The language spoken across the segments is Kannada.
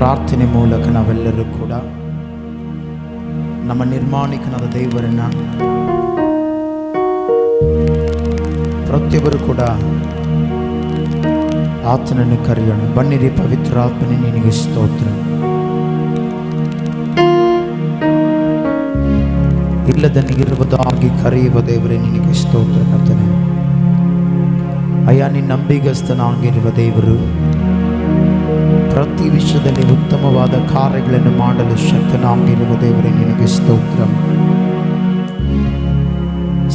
ಪ್ರಾರ್ಥನೆ ಮೂಲಕ ನಾವೆಲ್ಲರೂ ಕೂಡ ನಮ್ಮ ನಿರ್ಮಾಣಿಕನಾದ ದೇವರನ್ನ ಪ್ರತಿಯೊಬ್ಬರು ಕೂಡ ಆತನನ್ನು ಕರೆಯೋಣ. ಬನ್ನಿರಿ ಪವಿತ್ರಾತ್ಮನೇ, ನಿನಗೆ ಸ್ತೋತ್ರ. ಇಲ್ಲದನಿಗಿರುವುದಾಗಿ ಕರೆಯುವ ದೇವರೇ, ನಿನಗೆ ಸ್ತೋತ್ರ ಕರ್ತನೇ. ಅಯ್ಯ, ನಿನ್ನ ನಂಬಿಗಸ್ತನಾಗಿರುವ ದೇವರು ಪ್ರತಿ ವಿಷಯದಲ್ಲಿ ಉತ್ತಮವಾದ ಕಾರ್ಯಗಳನ್ನು ಮಾಡಲು ಶಕ್ತನಾಗಿರುವ ದೇವರೇ, ನಿನಗೆ ಸ್ತೋತ್ರ.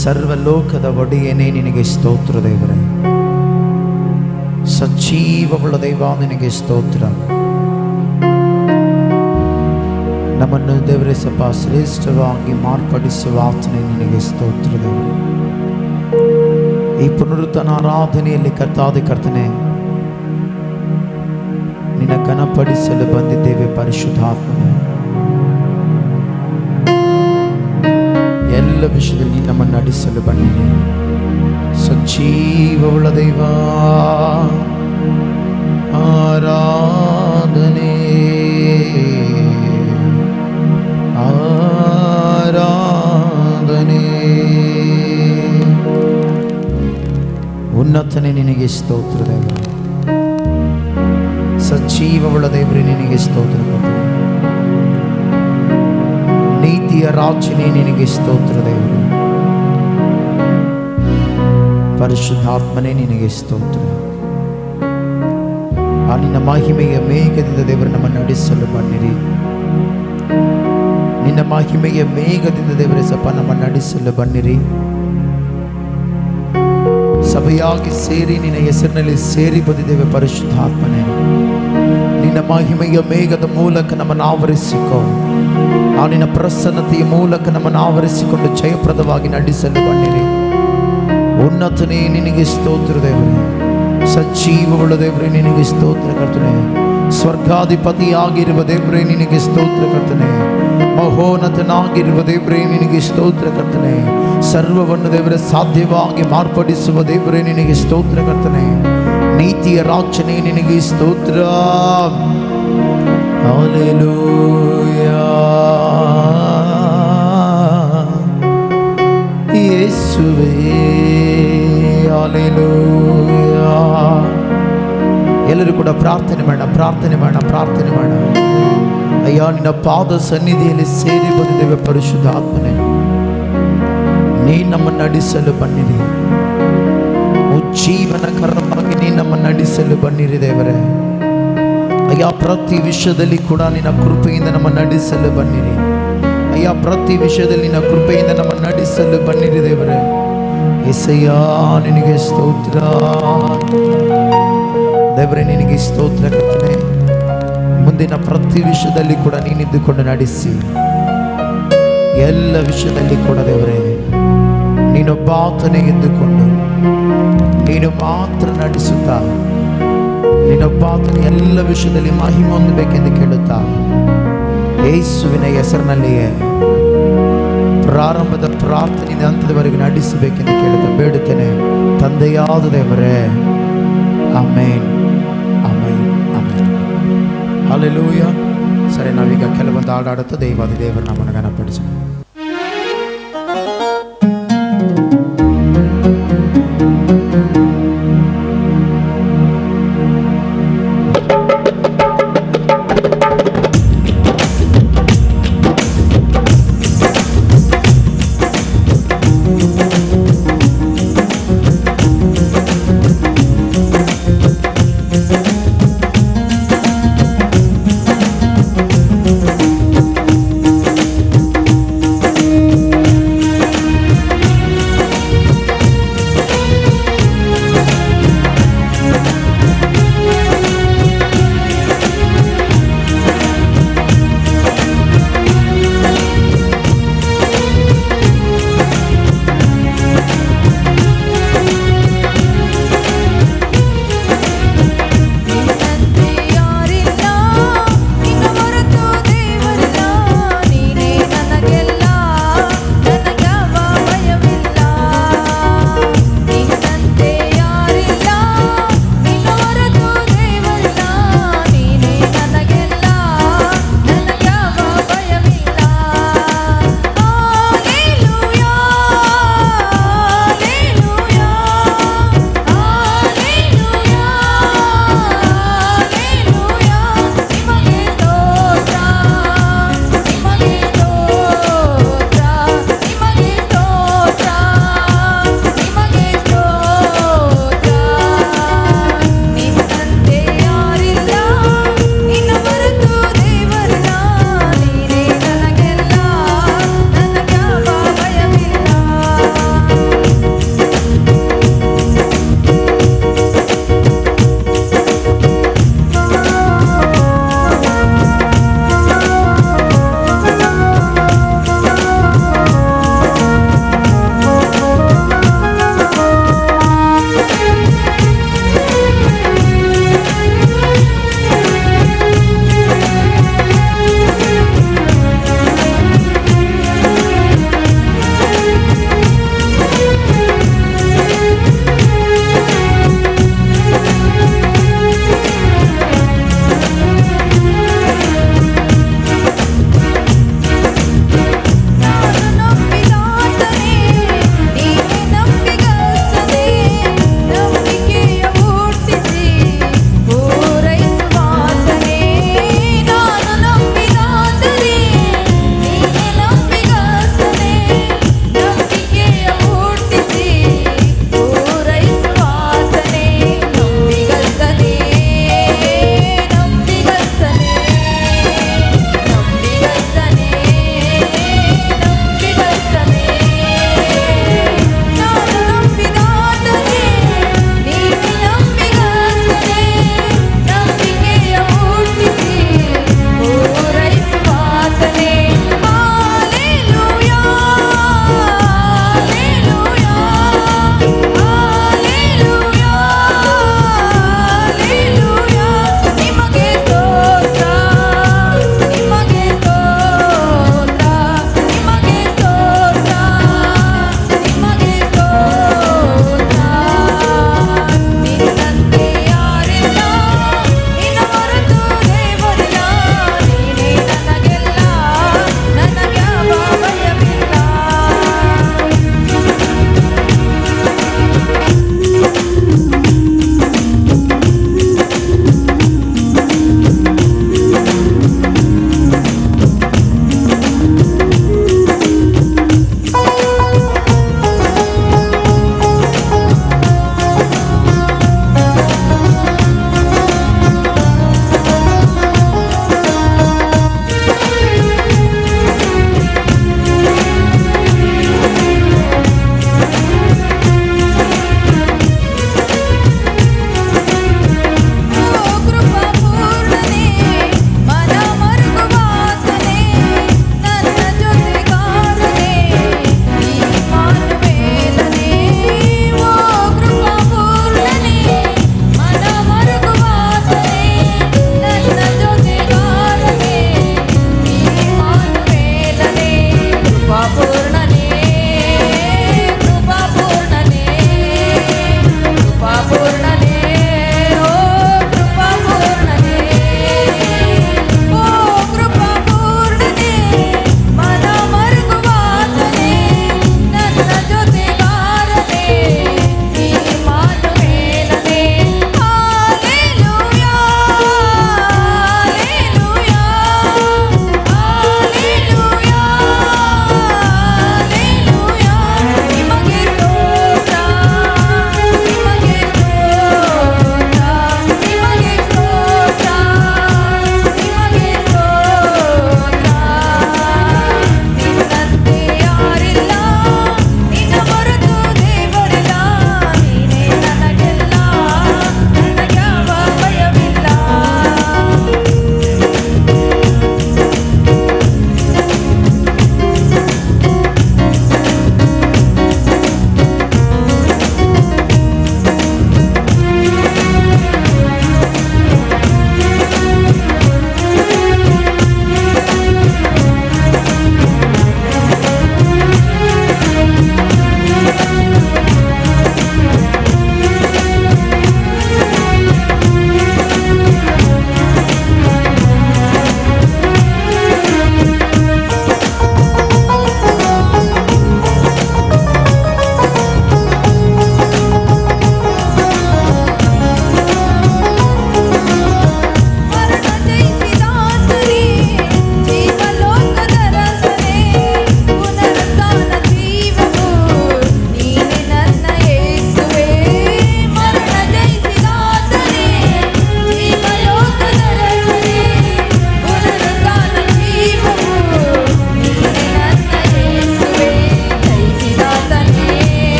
ಸರ್ವಲೋಕದ ಒಡೆಯನೇ, ನಿನಗೆ ಸ್ತೋತ್ರ ದೇವರೇ. ಸಜೀವವುಳ್ಳ ದೈವ, ನಿನಗೆ ಸ್ತೋತ್ರ. ನಮ್ಮನ್ನು ದೇವರೇ ಸ್ವಲ್ಪ ಶ್ರೇಷ್ಠವಾಗಿ ಮಾರ್ಪಡಿಸುವ ಆತನೇ, ನಿನಗೆ ಸ್ತೋತ್ರ ದೇವರೇ. ಈ ಪುನರುತ್ಥಾನ ಆರಾಧನೆಯಲ್ಲಿ ಕರ್ತನೆ, ನಿನ್ನ ಘನಪಡಿಸಲು ಬಂದಿದ್ದೇವೆ ಪರಿಶುದ್ಧಾತ್ಮನೇ. ಎಲ್ಲ ವಿಷಯದಲ್ಲಿ ನಮ್ಮನ್ನು ನಡೆಸಲು ಬನ್ನಿರಿ. ಸಜೀವವುಳ್ಳ ದೈವ, ಆರಾಧನೆ ಆರಾಧನೆ. ಉನ್ನತನೇ, ನಿನಗೆ ಸ್ತೋತ್ರ ದೇವ. ಸಜೀವವುಳ್ಳ ದೇವರೇ, ನಿನಗೆ ಸ್ತೋತ್ರ. ನೀತಿಯ ರಾಜನೇ, ನಿನಗೆ ಸ್ತೋತ್ರ ದೇವರೇ. ಪರಿಶುದ್ಧಾತ್ಮನೇ, ನಿನಗೆ ಸ್ತೋತ್ರ. ಆ ನಿನ್ನ ಮಹಿಮೆಯ ಮೇಘದಿಂದ ದೇವರು ನಮ್ಮನ್ನು ನಡೆಸಲು ಬನ್ನಿರಿ. ನಿನ್ನ ಮಹಿಮೆಯ ಮೇಘದಿಂದ ದೇವರೇ ಸ್ವಲ್ಪ ನಮ್ಮನ್ನು ನಡೆಸಲು ಬನ್ನಿರಿ. ಸಭೆಯಾಗಿ ಸೇರಿ ನಿನ್ನ ಹೆಸರಿನಲ್ಲಿ ಸೇರಿ ಬಂದಿದ್ದೇವೆ ಪರಿಶುದ್ಧಾತ್ಮನೇ. ನಿನ್ನ ಮಹಿಮೆಯ ಮೇಘದ ಮೂಲಕ ನಮ್ಮನ್ನು ಆವರಿಸಿಕೋ. ಆ ನಿನ್ನ ಪ್ರಸನ್ನತೆಯ ಮೂಲಕ ನಮ್ಮನ್ನು ಆವರಿಸಿಕೊಂಡು ಜಯಪ್ರದವಾಗಿ ನಡೆಸಲು ಬನ್ನಿರಿ. ಉನ್ನತನೇ, ನಿನಗೆ ಸ್ತೋತ್ರ ದೇವರೇ. ಸಜೀವವುಳ್ಳ ದೇವರೇ, ನಿನಗೆ ಸ್ತೋತ್ರ ಕರ್ತನೆ. ಸ್ವರ್ಗಾಧಿಪತಿಯಾಗಿರುವ ದೇವರೇ, ನಿನಗೆ ಸ್ತೋತ್ರ ಕರ್ತನೆ. ಮಹೋನ್ನತನಾಗಿರುವ ದೇವರೇ, ನಿನಗೆ ಸ್ತೋತ್ರ ಕರ್ತನೆ. ಸರ್ವವನ್ನು ದೇವರೇ ಸಾಧ್ಯವಾಗಿ ಮಾರ್ಪಡಿಸುವ ದೇವರೇ, ನಿನಗೆ ಸ್ತೋತ್ರ ಕರ್ತನೆ. ನೀತಿಯ ರಾಜನೇ, ನಿನಗೆ ಸ್ತೋತ್ರ. ಹಲ್ಲೆಲೂಯಾ ಯೇಸುವೇ, ಹಲ್ಲೆಲೂಯಾ. ಎಲ್ಲರೂ ಕೂಡ ಪ್ರಾರ್ಥನೆ ಮಾಡೋಣ. ಅಯ್ಯ, ನಿನ್ನ ಪಾದ ಸನ್ನಿಧಿಯಲ್ಲಿ ಸೇರಿ ಬಂದಿದ್ದೇವೆ ಪರಿಶುದ್ಧಾತ್ಮನೇ. ನೀ ನಮ್ಮನ್ನು ನಡೆಸಲು ಬನ್ನಿರಿ. ಉಜ್ಜೀವನಕರವಾಗಿ ನೀ ನಮ್ಮನ್ನು ನಡೆಸಲು ಬನ್ನಿರಿ ದೇವರೇ. ಅಯ್ಯ, ಪ್ರತಿ ವಿಷಯದಲ್ಲಿ ಕೂಡ ನಿನ್ನ ಕೃಪೆಯಿಂದ ನಮ್ಮನ್ನು ನಡೆಸಲು ಬನ್ನಿರಿ. ಅಯ್ಯ, ಪ್ರತಿ ವಿಷಯದಲ್ಲಿ ನಿನ್ನ ಕೃಪೆಯಿಂದ ನಮ್ಮನ್ನು ನಡೆಸಲು ಬನ್ನಿರಿ ದೇವರೇ. యేసయ్య, ನಿನಗೆ ಸ್ತೋತ್ರ ದೇವರೇ, ನಿನಗೆ ಸ್ತೋತ್ರ ಕರ್ತನೇ. ಮುಂದಿನ ಪ್ರತಿ ವಿಷಯದಲ್ಲಿ ಕೂಡ ನೀನಿದ್ದುಕೊಂಡು ನಡೆಸಿ. ಎಲ್ಲ ವಿಷಯದಲ್ಲಿ ಕೂಡ ದೇವರೇ, ನೀನೊಬ್ಬಾತನೇ ಇದ್ದುಕೊಂಡು ನೀನು ಮಾತ್ರ ನಡೆಸುತ್ತಾ, ನೀನೊಬ್ಬಾತನೇ ಎಲ್ಲ ವಿಷಯದಲ್ಲಿ ಮಹಿಮೆ ಹೊಂದಬೇಕೆಂದು ಕೇಳುತ್ತಾ, ಯೇಸುವಿನ ಹೆಸರಿನಲ್ಲಿಯೇ ಪ್ರಾರಂಭದ ಪ್ರಾರ್ಥನೆಯಿಂದ ಹಂತದವರೆಗೆ ನಡೆಸಬೇಕೆಂದು ಕೇಳುತ್ತಾ ಬೇಡುತ್ತೇನೆ ತಂದೆಯಾದ ದೇವರೇ. ಆಮೇನ್, ಆಮೇನ್, ಆಮೇನ್. ಹಲ್ಲೆಲೂಯಾ. ಸರಿ, ನಾವೀಗ ಕೆಲವೊಂದು ಹಾಡಾಡುತ್ತಾ ದೇವಾದಿ ದೇವರ ನಮ್ಮನ್ನು ಘನಪಡಿಸೋಣ.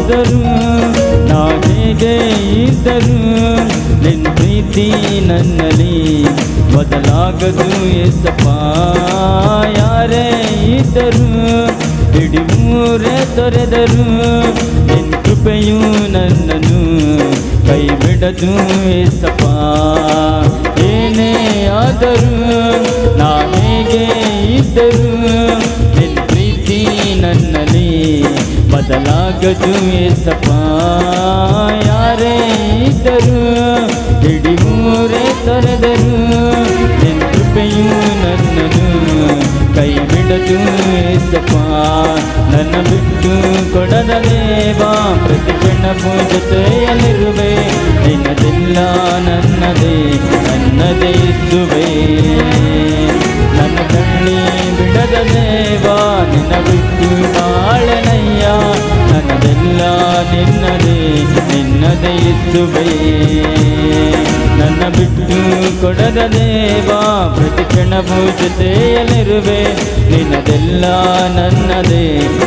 ಆದರೂ ನಾ ಹೇಗೆ ಇದ್ದರೂ ನಿನ್ನ ಪ್ರೀತಿ ನನ್ನಲ್ಲಿ ಬದಲಾಗದು ಏಸಪ್ಪ. ಯಾರೇ ಇದ್ದರೂ ಇಡೀ ಊರೇ ತೊರೆದರು ನಿನ್ನ ಕೃಪೆಯು ನನ್ನನ್ನು ಕೈ ಬಿಡದು ಏಸಪ್ಪ. ಏನೇ ಆದರೂ ನಾ ಹೇಗೆ ಇದ್ದರೂ ನಿನ್ನ ಪ್ರೀತಿ ನನ್ನಲ್ಲಿ ಬದಲಾಗದು ಏಸಪ್ಪ. ಯಾರೇ ಇದ್ದರೂ ಇಡೀ ಊರೇ ತೊರೆದರು ನಿನ್ನ ಕೃಪೆಯು ನನ್ನನ್ನು ಕೈ ಬಿಡದು ಏಸಪ್ಪ. ನನ್ನ ಬಿಟ್ಟು ಕೊಡದ ದೇವಾ ಪ್ರತಿ ಕ್ಷಣವೂ ಜೊತೆಯಲ್ಲಿರುವೆ. ನಿನ್ನದೆಲ್ಲ ನನ್ನದೇ ನನ್ನದೇ ಇಸುವೆ. ನನ್ನ ಕಣ್ಣಿ ಬಿಡದ ದೇವಾ ನಿನ್ನ ಬಿಟ್ಟು ಬಾಳನಯ್ಯ. ನನ್ನದೆಲ್ಲ ನಿನ್ನದೇ ನಿನ್ನದೇ ಇಸುವೆ. ನನ್ನ ಬಿಟ್ಟು ಕೊಡದ ದೇವಾ ಪ್ರತಿ ಕ್ಷಣವೂ ಜೊತೆಯಲ್ಲಿರುವೆ. ನಿನ್ನದೆಲ್ಲ ನನ್ನದೇ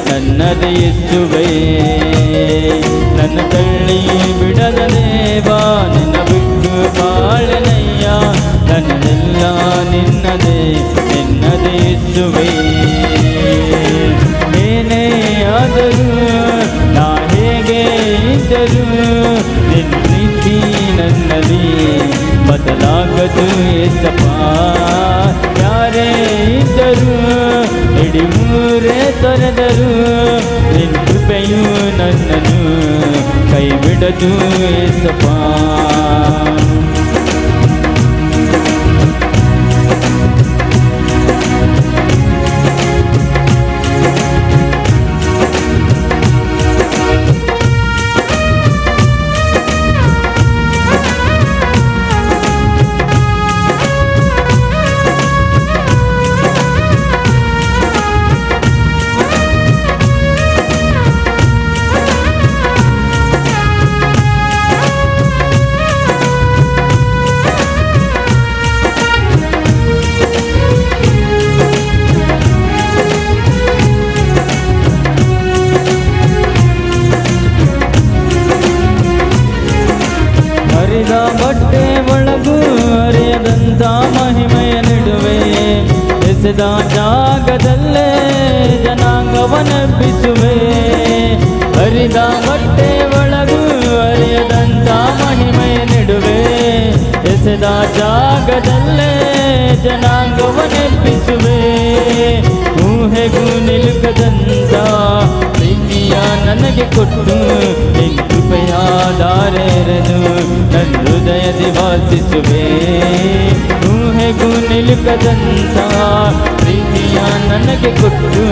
ನನ್ನದೇ ಇಸುವೆ. ನನ್ನ ಕಳ್ಳಿ ಬಿಡದ ದೇವಾ ನಿನ್ನ ಬಿಟ್ಟು ಬಾಳನಯ್ಯ. ನನ್ನದೆಲ್ಲ ನಿನ್ನದೇ ನಿನ್ನದೇ ಇಸುವೆ. ಏನೇ ಆದರೂ ನಾ ಹೇಗೆ ಇದ್ದರೂ ನಿನ್ನ ಪ್ರೀತಿ ನನ್ನಲ್ಲಿ ಬದಲಾಗದು ಏಸಪ್ಪ. ಯಾರೇ ಇದ್ದರೂ ಇಡೀ ಊರೇ ತೊರೆದರು ನಿನ್ನ ಕೃಪೆಯು ನನ್ನನ್ನು ಕೈ ಬಿಡದು ಏಸಪ್ಪ. ಹರಿದ ಬಟ್ಟೆ ಒಳಗೂ ಅರಿಯದಂಥ ಮಹಿಮೆಯ ನಡುವೆ ಎಸೆದ ಜಾಗದಲ್ಲೇ ಜನಾಂಗವನ್ನೆಬ್ಬಿಸುವೆ. ಹರಿದ ಬಟ್ಟೆ ಒಳಗೂ ಅರಿಯದಂಥ ಮಹಿಮೆಯ ನಡುವೆ ಎಸೆದ ಜಾಗದಲ್ಲೇ ಜನಾಂಗವನ್ನೆಬ್ಬಿಸುವೆ. ಊಹೆಗೂ ನಿಲುಕದಂಥ ಪ್ರೀತಿಯ ನನಗೆ ಕೊಟ್ಟು ನಿನ್ನ ಕೃಪೆಯ ದಾರೆರೆದು ನನ್ನ ಹೃದಯದಿ ವಾಸಿಸುವೆ. ಊಹೆಗೂ ನಿಲುಕದಂಥ ಪ್ರೀತಿಯ ನನಗೆ ಕೊಟ್ಟು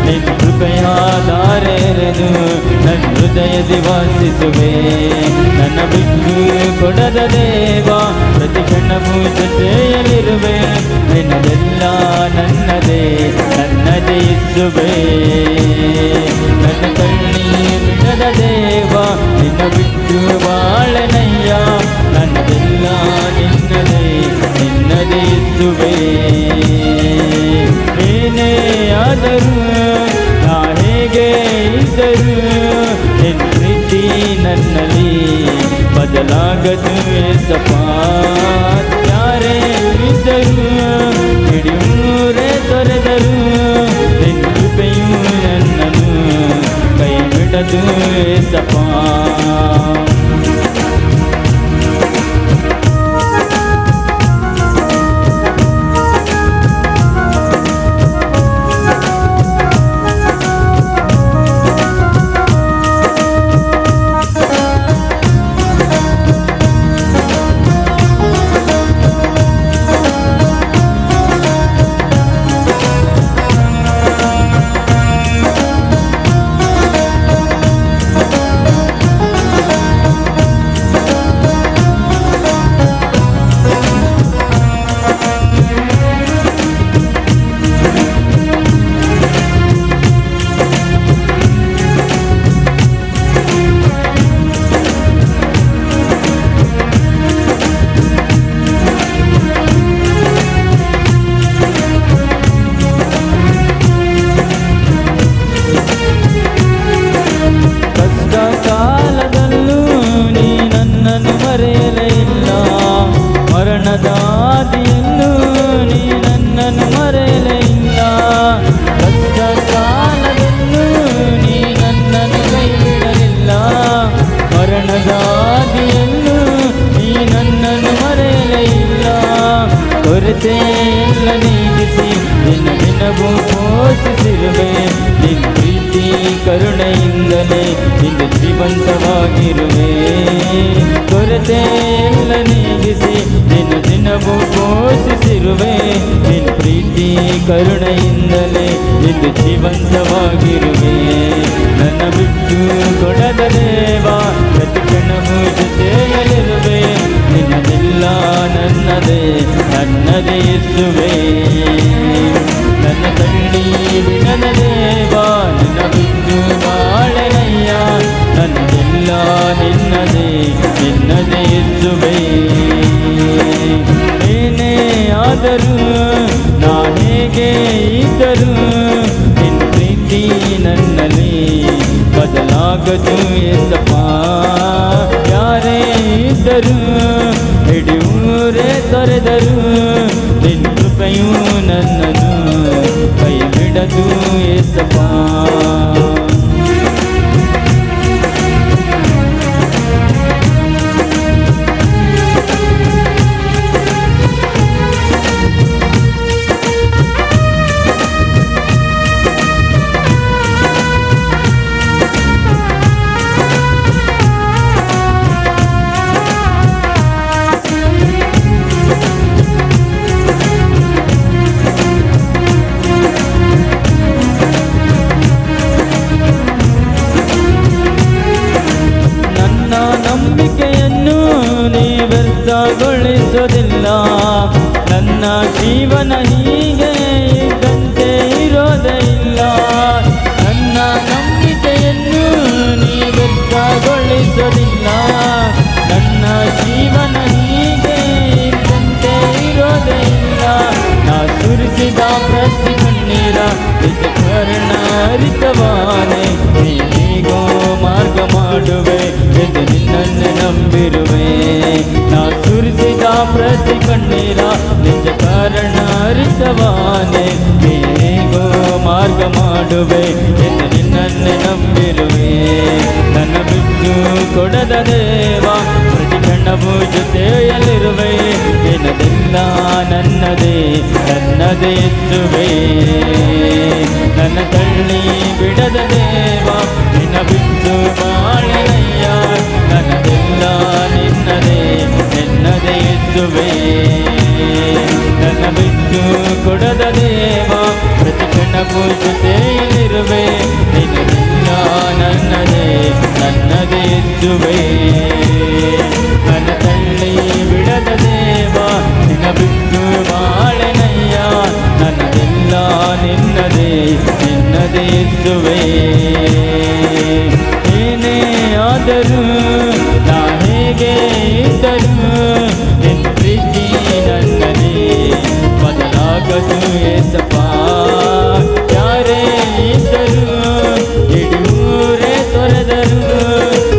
ನಿನ್ನ ಕೃಪೆಯ ದಾರೆರೆದು ನನ್ನ ಹೃದಯದಿ ವಾಸಿಸುವೆ. ನನ್ನ ಬಿಟ್ಟು ಕೊಡದ ದೇವಾ ಪ್ರತಿ ಕ್ಷಣವೂ ಜೊತೆಯಲ್ಲಿರುವೆ. ನಿನ್ನದೆಲ್ಲ ನನ್ನದೇ ನನ್ನದೇ ಇಸುವೆ. ನನ್ನ ಕಣ್ಣಿ ಬಿಡದ ದೇವಾ ನಿನ್ನ ಬಿಟ್ಟು ಬಾಳನಯ್ಯ. ನನ್ನದೆಲ್ಲ ನಿನ್ನದೇ ನಿನ್ನದೇ ಇಸುವೆ. ಏನೇ ಆದರೂ ನಾ ಹೇಗೆ ಇದ್ದರೂ ನಿನ್ನ ಪ್ರೀತಿ ನನ್ನಲ್ಲಿ ಬದಲಾಗದು ಏಸಪ್ಪ. ಯಾರೇ ಇದ್ದರೂ ಇಡೀ ಊರೇ ತೊರೆದರು ನಿನ್ನ ಕೃಪೆಯು ನನ್ನನ್ನು ಕೈ ಬಿಡದು ಏಸಪ್ಪ. ಕರುಣೆಯಿಂದಲೇ ಇಂದು ಜೀವಂತವಾಗಿರುವೆ. ಕೊರತೆ ಎಲ್ಲ ನೀಗಿಸಿ ದಿನ ದಿನವೂ ಪೋಷಿಸಿರುವೆ. ನಿನ್ನ ಪ್ರೀತಿ ಕರುಣೆಯಿಂದಲೇ ಇಂದು ಜೀವಂತವಾಗಿರುವೆ. ನನ್ನ ಬಿಟ್ಟು ಕೊಡದ ದೇವ, ಪ್ರತಿ ಕ್ಷಣವೂ ಜೊತೆಯಲ್ಲಿರುವೆ. ನಿನ್ನದೆಲ್ಲ ನನ್ನದೇ ನನ್ನದೇ ಯೇಸುವೇ. ನನ್ನ ತಳ್ಳಿ ಬಿಡದ ದೇವ, ನಿನ್ನ ಬಿಟ್ಟು ಬಾಳೆನಯ್ಯ. ನನ್ನದೆಲ್ಲ ನಿನ್ನದೇ ನಿನ್ನದೇ ಯೇಸುವೇ. ಏನೇ ಆದರೂ ನಾ ಹೇಗೆ ಇದ್ದರೂ ನಿನ್ನ ಪ್ರೀತಿ ನನ್ನಲ್ಲಿ ಬದಲಾಗದು ಏಸಪ್ಪ. ಯಾರೇ ಇದ್ದರೂ ಇಡೀ ಊರೇ ತೊರೆದರು ನಿನ್ನ ಕೃಪೆಯು ನನ್ನನ್ನು ಕೈ ಬಿಡದು ಏಸಪ್ಪ. ನಂಬಿಕೆಯನ್ನು ನೀ ವ್ಯರ್ಥಗೊಳಿಸೋದಿಲ್ಲ. ನನ್ನ ಜೀವನ ಹೀಗೆ ಇದ್ದಂತೆ ಇರೋದೇ ಇಲ್ಲ. ನನ್ನ ನಂಬಿಕೆಯನ್ನು ನೀ ವ್ಯರ್ಥಗೊಳಿಸೋದಿಲ್ಲ. ನನ್ನ ಜೀವನ ಹೀಗೆ ಇದ್ದಂತೆ ಇರೋದೇ ಇಲ್ಲ. ನಾ ಸುರಿಸಿದ ಪ್ರತಿ ಕಣ್ಣೀರ ನಿಜ ಕರುಣ ಹರಿತವಾನೆ. ನೀಗೋ ಮಾರ್ಗ ಮಾಡುವೆ ಎಂದು ನಿನ್ನನ್ನೇ ನಂಬಿರುವೆ. ನಾ ಸುರಿಸಿದ ಪ್ರತಿ ಕಣ್ಣೀರ ನಿಜ ಕಾರಣ ಹರಿತವಾನೆ. ನೀಗೋ ಮಾರ್ಗ ಮಾಡುವೆ ಎಂದು ನಿನ್ನನ್ನೇ ನಂಬಿರುವೆ. ನನ್ನ ಬಿಟ್ಟು ಕೊಡದ ದೇವ, ಪ್ರತಿ ಕ್ಷಣವೂ ಜೊತೆಯಲ್ಲಿರುವೆ. ನಿನ್ನದೆಲ್ಲ ನನ್ನದೇ ನನ್ನದೇ ಯೇಸುವೇ. ನನ್ನ ತಳ್ಳಿ ಬಿಡದ ದೇವ, ನಿನ್ನ ಬಿಟ್ಟು ಬಾಳೆನಯ್ಯ. ನನ್ನದೆಲ್ಲ ನಿನ್ನದೇ ನಿನ್ನದೇ ಯೇಸುವೇ. ನನ್ನ ಬಿಟ್ಟು ಕೊಡದ ದೇವ, ಪ್ರತಿ ಕ್ಷಣವೂ ಜೊತೆಯಲ್ಲಿರುವೆ. ನಿನ್ನದೆಲ್ಲ ನನ್ನದೇ ನನ್ನದೇ ಯೇಸುವೇ. ನನ್ನ ತಳ್ಳಿ ಬಿಡದ ದೇವ, ನಿನ್ನ ಬಿಟ್ಟು ಬಾಳೆನಯ್ಯ. ನನ್ನದೆಲ್ಲ ನಿನ್ನದೇ ನಿನ್ನದೇ ಯೇಸುವೇ. ಏನೇ ಆದರೂ ನಾ ಹೇಗೆ ಇದ್ದರೂ ನಿನ್ನ ಪ್ರೀತಿ ನನ್ನಲ್ಲಿ ಬದಲಾಗದು ಏಸಪ್ಪ. ಯಾರೇ ಇದ್ದರೂ ಇಡೀ ಊರೇ ತೊರೆದರು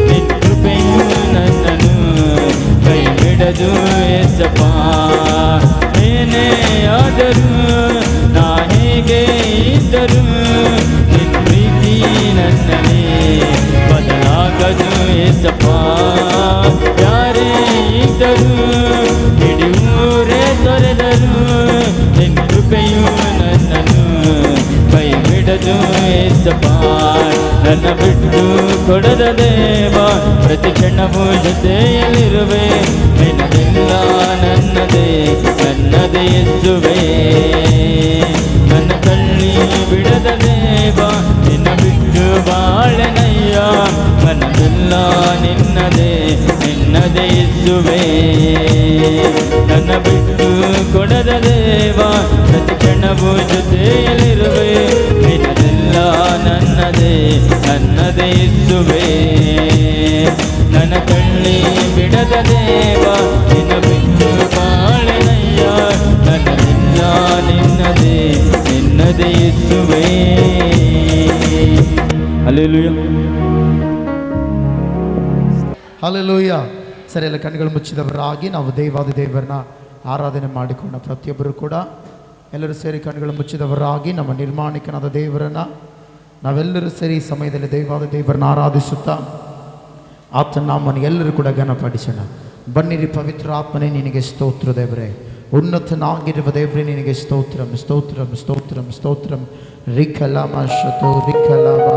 ನಿನ್ನ ಕೃಪೆಯು ನನ್ನನ್ನು ಕೈ ಬಿಡದು ಏಸಪ್ಪ. ಏನೇ ಆದರೂ ನಾ ಹೇಗೆ ಇದ್ದರೂ ನಿನ್ನ ಪ್ರೀತಿ ನನ್ನಲ್ಲಿ ಬದಲಾಗದು ಏಸಪ್ಪ. ಯಾರೇ ಇದ್ದರೂ ಇಡೀ ಊರೇ ತೊರೆದರು ನಿನ್ನ ಕೃಪೆಯು ನನ್ನನ್ನು ಕೈ ಬಿಡದು ಏಸಪ್ಪ. ನನ್ನ ಬಿಟ್ಟು ಕೊಡದ ದೇವ, ಪ್ರತಿ ಕ್ಷಣವೂ ಜೊತೆಯಲ್ಲಿರುವೆ. ನಿನ್ನದೆಲ್ಲ ನನ್ನದೇ ನನ್ನದೇ ಯೇಸುವೇ. ನನ್ನ ತಳ್ಳಿ ಬಿಡದ ದೇವ, ನಿನ್ನ ಬಿಟ್ಟು ಬಾಳೆನಯ್ಯ. ನನ್ನದೆಲ್ಲ ನಿನ್ನದೇ ನಿನ್ನದೇ ಯೇಸುವೇ. ನನ್ನ ಬಿಟ್ಟು ಕೊಡದ ದೇವ, ಪ್ರತಿ ಕ್ಷಣವೂ ಜೊತೆಯಲ್ಲಿರುವೆ. ನಿನ್ನದೆಲ್ಲ ನನ್ನದೇ ನನ್ನದೇ ಯೇಸುವೇ. ನನ್ನ ತಳ್ಳಿ ಬಿಡದ ದೇವ, ನಿನ್ನ ಬಿಟ್ಟು ಬಾಳೆನಯ್ಯ. ನನ್ನದೆಲ್ಲ ನಿನ್ನದೇ ನಿನ್ನದೇ ಯೇಸುವೇ. ಹಲ್ಲೆಲೂಯಾ. ಹಲ್ಲೆಲೂಯಾ. ಸರಿ, ಎಲ್ಲ ಕಣ್ಣುಗಳು ಮುಚ್ಚಿದವರಾಗಿ ನಾವು ದೇವಾದಿ ದೇವರನ್ನ ಆರಾಧನೆ ಮಾಡಿಕೊಂಡ ಪ್ರತಿಯೊಬ್ಬರು ಕೂಡ ಎಲ್ಲರೂ ಸೇರಿ ಕಣ್ಣುಗಳು ಮುಚ್ಚಿದವರಾಗಿ ನಮ್ಮ ನಿರ್ಮಾಣಿಕನಾದ ದೇವರನ್ನು ನಾವೆಲ್ಲರೂ ಸೇರಿ ಈ ಸಮಯದಲ್ಲಿ ದೇವಾದ ದೇವರನ್ನ ಆರಾಧಿಸುತ್ತಾ ಆತನ ನಾಮವನ್ನು ಎಲ್ಲರೂ ಕೂಡ ಘನಪಡಿಸೋಣ. ಬನ್ನಿರಿ ಪವಿತ್ರ ಆತ್ಮನೇ, ನಿನಗೆ ಸ್ತೋತ್ರ ದೇವರೇ. ಉನ್ನತನಾಗಿರುವ ದೇವರೇ, ನಿನಗೆ ಸ್ತೋತ್ರಂ ಸ್ತೋತ್ರಂ ಸ್ತೋತ್ರಂ ಸ್ತೋತ್ರಂ. ರಿಖಲಾಮ ಶತೋ ರಿಖಲಾಮ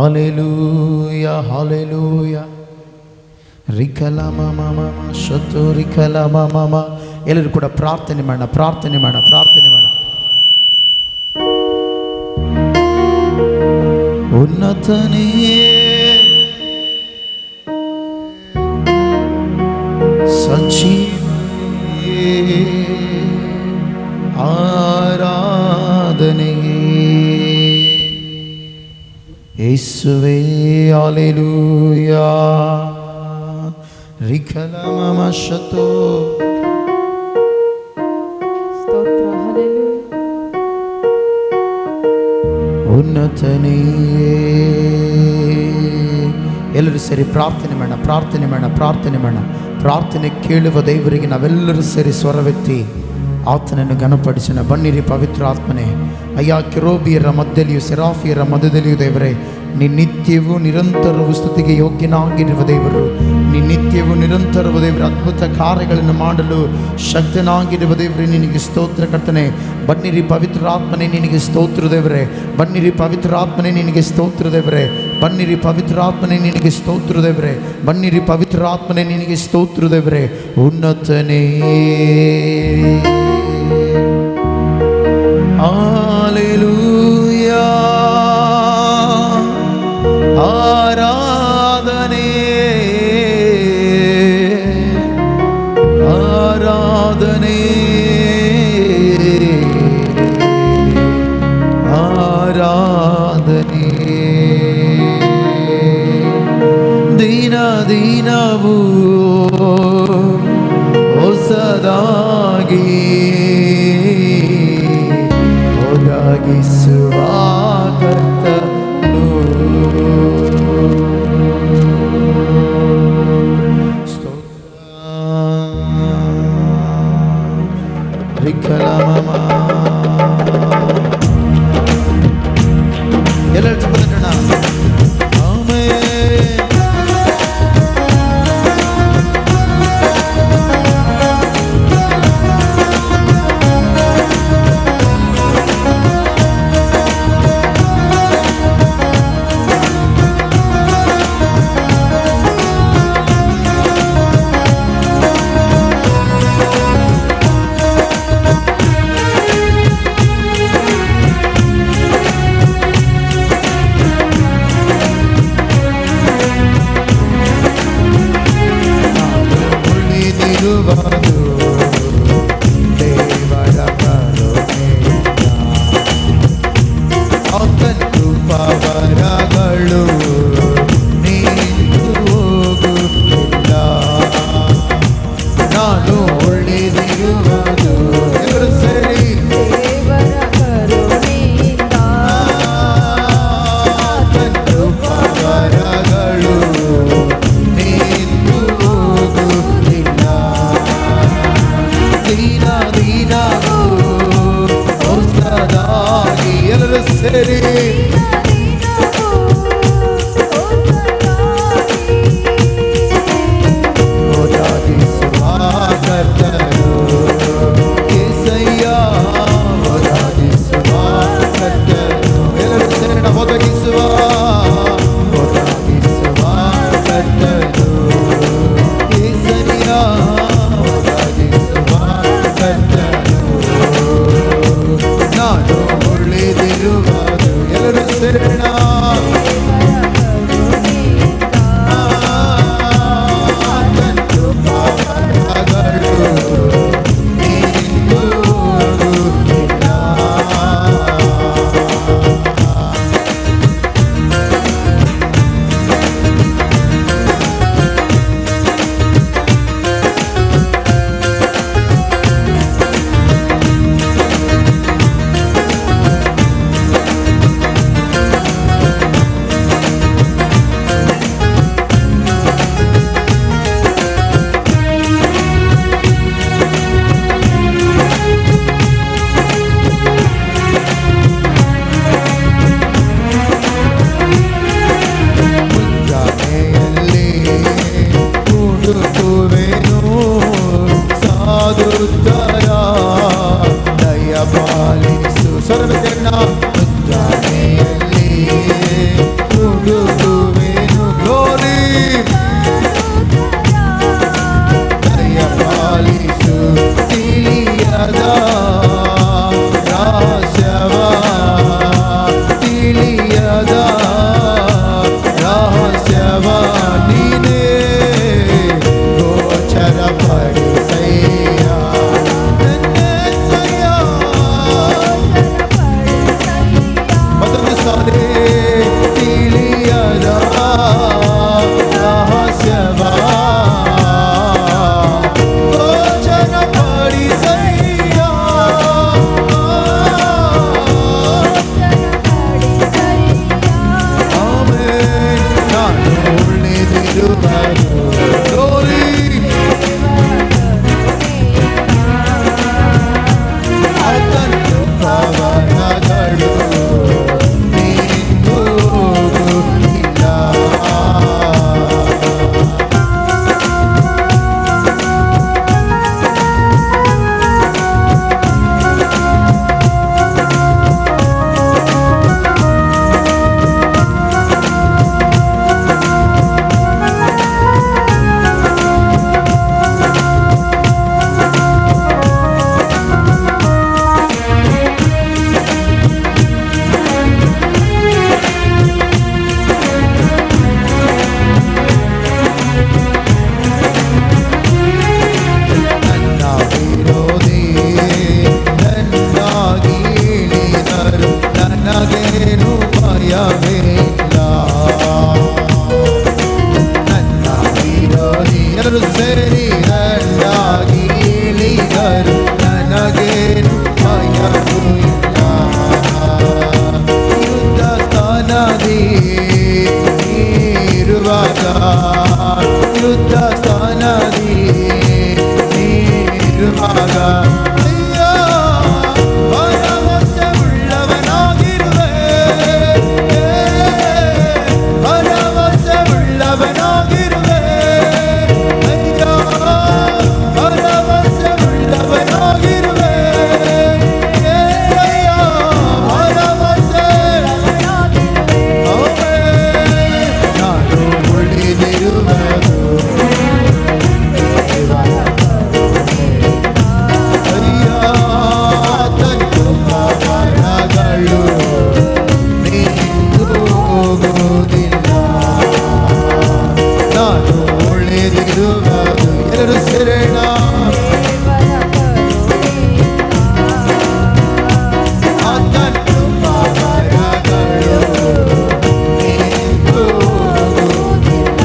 hallelujah hallelujah. ರಿಕಲ ಮಮ ಶತು ರಿಕಲ ಮಮ. ಎಲ್ಲರೂ ಕೂಡ ಪ್ರಾರ್ಥನೆ ಮಾಡೋಣ, ಪ್ರಾರ್ಥನೆ ಮಾಡೋಣ, ಪ್ರಾರ್ಥನೆ ಮಾಡೋಣ. ಉನ್ನತನೇ ಸಜೀವನೇ ಆರಾಧನೆ ಯೇಸುವೇ. ಹಲ್ಲೆಲೂಯ. ರಿಕಲ ಮಮ ಶತೋ. ಸ್ತೋತ್ರ. ಹಲ್ಲೆಲೂಯ. ಉನ್ನತನೇ. ಎಲ್ಲರೂ ಸೇರಿ ಪ್ರಾರ್ಥನೆ ಮಾಡೋಣ, ಪ್ರಾರ್ಥನೆ ಮಾಡೋಣ, ಪ್ರಾರ್ಥನೆ ಮಾಡೋಣ. ಪ್ರಾರ್ಥನೆ ಕೇಳುವ ದೇವರಿಗೆ ನಾವೆಲ್ಲರೂ ಸೇರಿ ಸ್ವರವೆತ್ತಿ ಆತನನ್ನು ಘನಪಡಿಸೋಣ. ಬನ್ನಿರಿ ಪವಿತ್ರ ಆತ್ಮನೇ. ಅಯ್ಯ, ಕೆರೂಬಿಯರ ಮಧ್ಯದಲ್ಲಿಯೂ ಸೆರಾಫಿಯರ ಮಧ್ಯದಲ್ಲಿಯೂ ದೇವರೇ, ನೀ ನಿತ್ಯವೂ ನಿರಂತರವೂ ಸ್ತುತಿಗೆ ಯೋಗ್ಯನಾಗಿರುವ ದೇವರು. ನೀ ನಿತ್ಯವೂ ನಿರಂತರವೂ ದೇವರ ಅದ್ಭುತ ಕಾರ್ಯಗಳನ್ನು ಮಾಡಲು ಶಕ್ತನಾಗಿರುವ ದೇವರೇ, ನಿನಗೆ ಸ್ತೋತ್ರ ಕರ್ತನೆ. ಬನ್ನಿರಿ ಪವಿತ್ರ ಆತ್ಮನೇ, ನಿನಗೆ ಸ್ತೋತ್ರ ದೇವರೇ. ಬನ್ನಿರಿ ಪವಿತ್ರ ಆತ್ಮನೇ, ನಿನಗೆ ಸ್ತೋತ್ರ ದೇವರೇ. ಬನ್ನಿರಿ ಪವಿತ್ರ ಆತ್ಮನೇ, ನಿನಗೆ ಸ್ತೋತ್ರ ದೇವರೇ. ಬನ್ನಿರಿ ಪವಿತ್ರ ಆತ್ಮನೇ, ನಿನಗೆ ಸ್ತೋತ್ರ ದೇವರೇ. ಉನ್ನತನೇ. ಹಲ್ಲೆಲೂಯಾ. ಆರಾಧನೆ ಆರಾಧನೆ ಆರಾಧನೆ. ದಿನ ದಿನವೂ ಹೊಸದಾಗಿ ಒದಗಿಸುವ ಕರ್ತನು. ರಿಕಲ ಮಮ. ಎಲ್ಲರೂ ಚಪ್ಪಲಿನ ಆಮೆನ್. ದೇವರ ಕರುಣೆಯಿಂದ ಆತನ ಕೃಪಾವರಗಳು ನಿಂತು ಹೋಗುತ್ತಿಲ್ಲ. ನಾನು ಉಳಿದಿರುವುದು ಎಲ್ಲರೂ ಸೇರಿ ದೇವರ ಕರುಣೆಯಿಂದ ಆತನ ಕೃಪಾವರಗಳು ನಿಂತು ಹೋಗುತ್ತಿಲ್ಲ. ದಿನ ದಿನವೂ ಹೊಸದಾಗಿ. ಎಲ್ಲರೂ ಸೇರಿ ಒದಗಿಸುವ ಕರ್ತನು యేసయ్య. ಒದಗಿಸುವ ಕರ್ತನು. ಎಲ್ಲರೂ ಸೇರಿ ಒದಗಿಸುವ ಒದಗಿಸುವ ಕರ್ತನು యేసయ్య. ಒದಗಿಸುವ ಕರ್ತನು. ನಾನು ಉಳಿದಿರುವುದು ಎಲ್ಲರೂ ಸೇರಿ ಭಯವು ಇಲ್ಲ. ಯುದ್ಧ ಸ್ಥಾನದಿ ಇರುವಾಗ, ಯುದ್ಧ ಸ್ಥಾನದಿ ಇರುವಾಗ ಅಯ್ಯೋ ಭರವಸೆಯುಳ್ಳವನಾಗಿರುವೆ, ಭರವಸೆಯುಳ್ಳವನಾಗಿರುವೆ, ಅಯ್ಯೋ ಭರವಸೆಯುಳ್ಳವನಾಗಿರುವೆ, ಏಸಯ್ಯ ಭರವಸೆ. ನಾನು ಉಳಿದಿರುವುದು ಅಯ್ಯೋ ತನ್ನ ಮರಗಳು ನಿಂತು ಹೋಗುವುದಿಲ್ಲ. ನಾನು ಉಳಿದಿರುವುದು ಎಲ್ಲರೂ ಸೇರೋಣ. ಆತನ ಮರಗಳು ನಿಂತು ಹೋಗುವುದಿಲ್ಲ.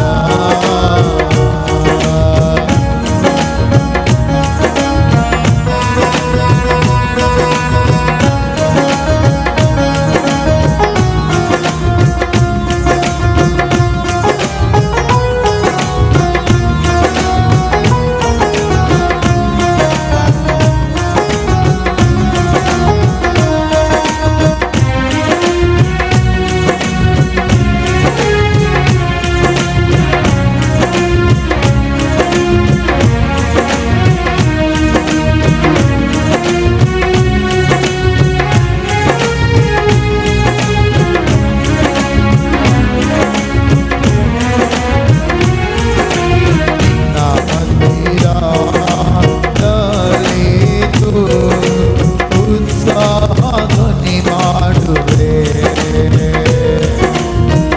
ಉತ್ಸಾಹಧ್ವನಿ ಮಾಡುವೆ,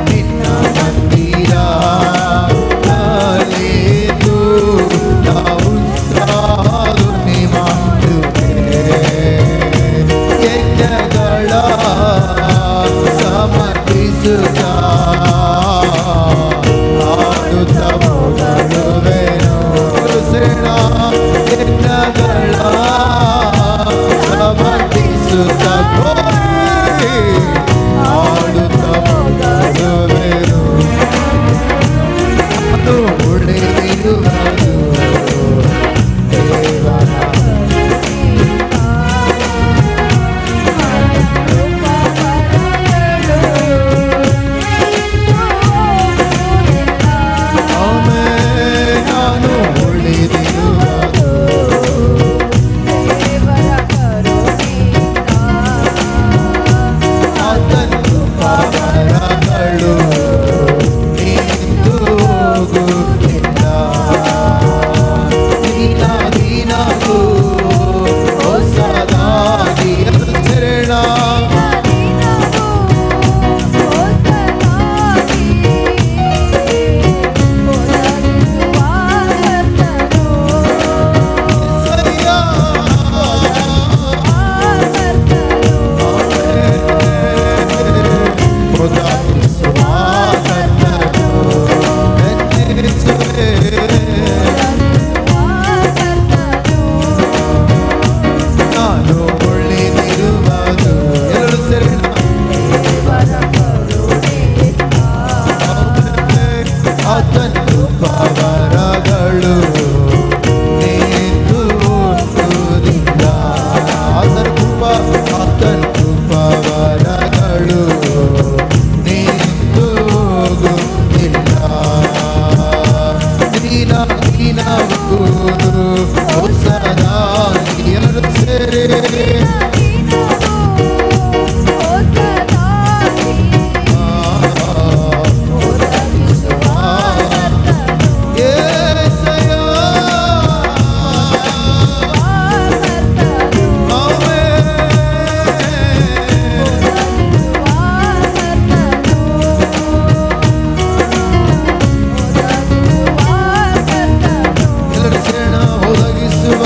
ನಿನ್ನ ಮಂದಿರದಲ್ಲಿದ್ದು ನಾ ಉತ್ಸಾಹಧ್ವನಿ ಮಾಡುವೆ. ಯಜ್ಞಗಳ ಸಮರ್ಪಿಸುತ್ತ ಆಡುತ್ತ ಹೋಗಲುವೆನು. ಸೇಣ ಯಜ್ಞಗಳ ಸಮರ್ಪಿಸುತ್ತ ಆಡುತ್ತ ಹೋಗಲುವೆನು. ಅದು ಉಳಿದಿರುವುದು ದೇವರ ನಾನು ಉಳಿದಿರುವುದು ಆತನ ಮರಗಳು ನಿಂತು ಹೋಗುತ್ತಿಲ್ಲ. ದಿನ ದಿನವೂ ಹೊಸದಾಗಿ ಶರಣ ನಾನು ಉಳಿದಿರುವುದು ಎಲ್ಲರೂ ಸೇರೋಣ. ಆತನ ಪವರಗಳು ನಿಂತು ಹೋಗುವುದಿಲ್ಲ. ಆತನ ಪವರಗಳು ನಿಂತು ಹೋಗುವುದಿಲ್ಲ. ದಿನ ದಿನವೂ ಹೊಸದಾಗಿ ಎಲ್ಲರೂ ಸೇರಿ ಎಲ್ಲರೂ ಸೇರೋಣ. ಒದಗಿಸುವ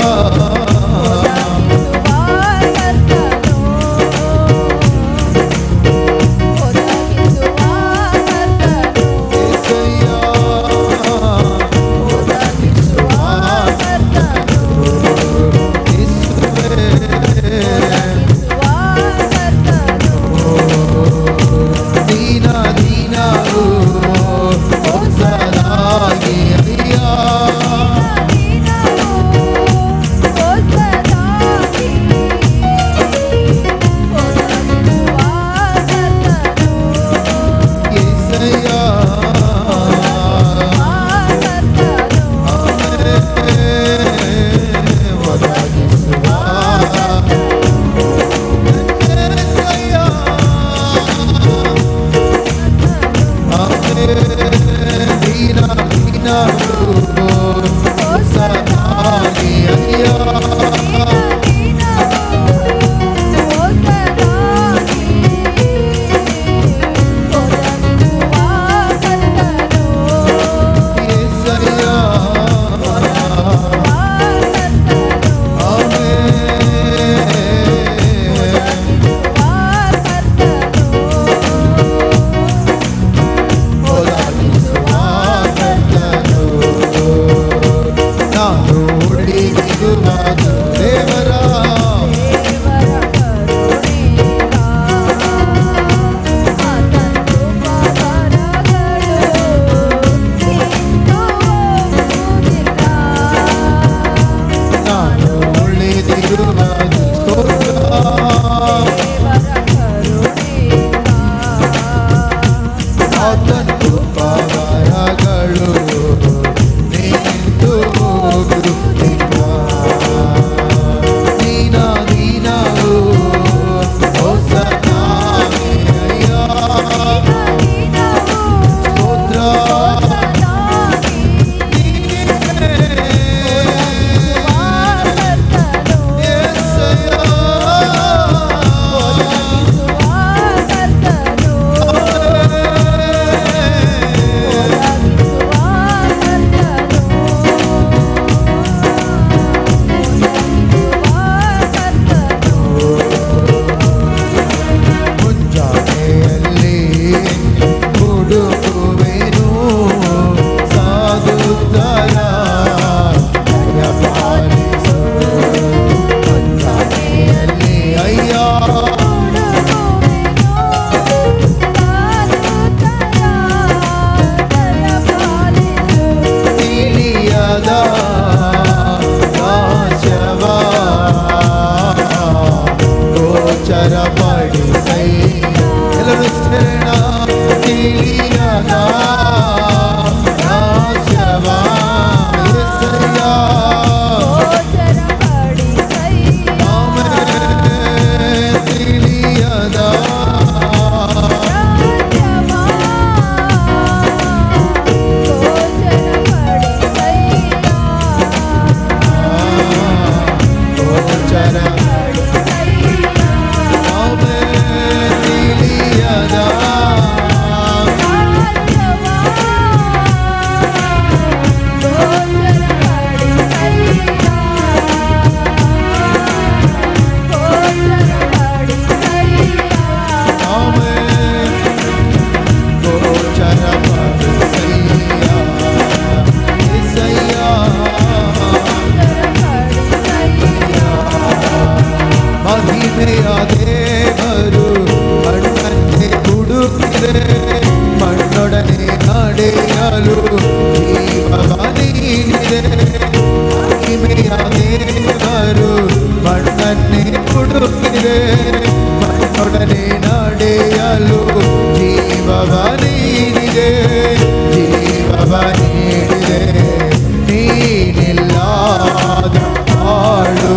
ಮಹಿಮೆಯ ದೇವರು ಮಣ್ಣನ್ನೇ ಹುಡುಕಿದೆ, ಮಣ್ಣೊಡನೆ ನಡೆಯಲು ಜೀವವ ನೀಡಿದೆ. ಮಹಿಮೆಯ ದೇವರು ಮಣ್ಣನ್ನೇ ಹುಡುಕಿದೆ, ಮಣ್ಣೊಡನೆ ನಡೆಯಲು ಜೀವವ ನೀಡಿದೆ, ಜೀವವ ನೀಡಿದೆ. ನೀನಿಲ್ಲದ ಹಾಳು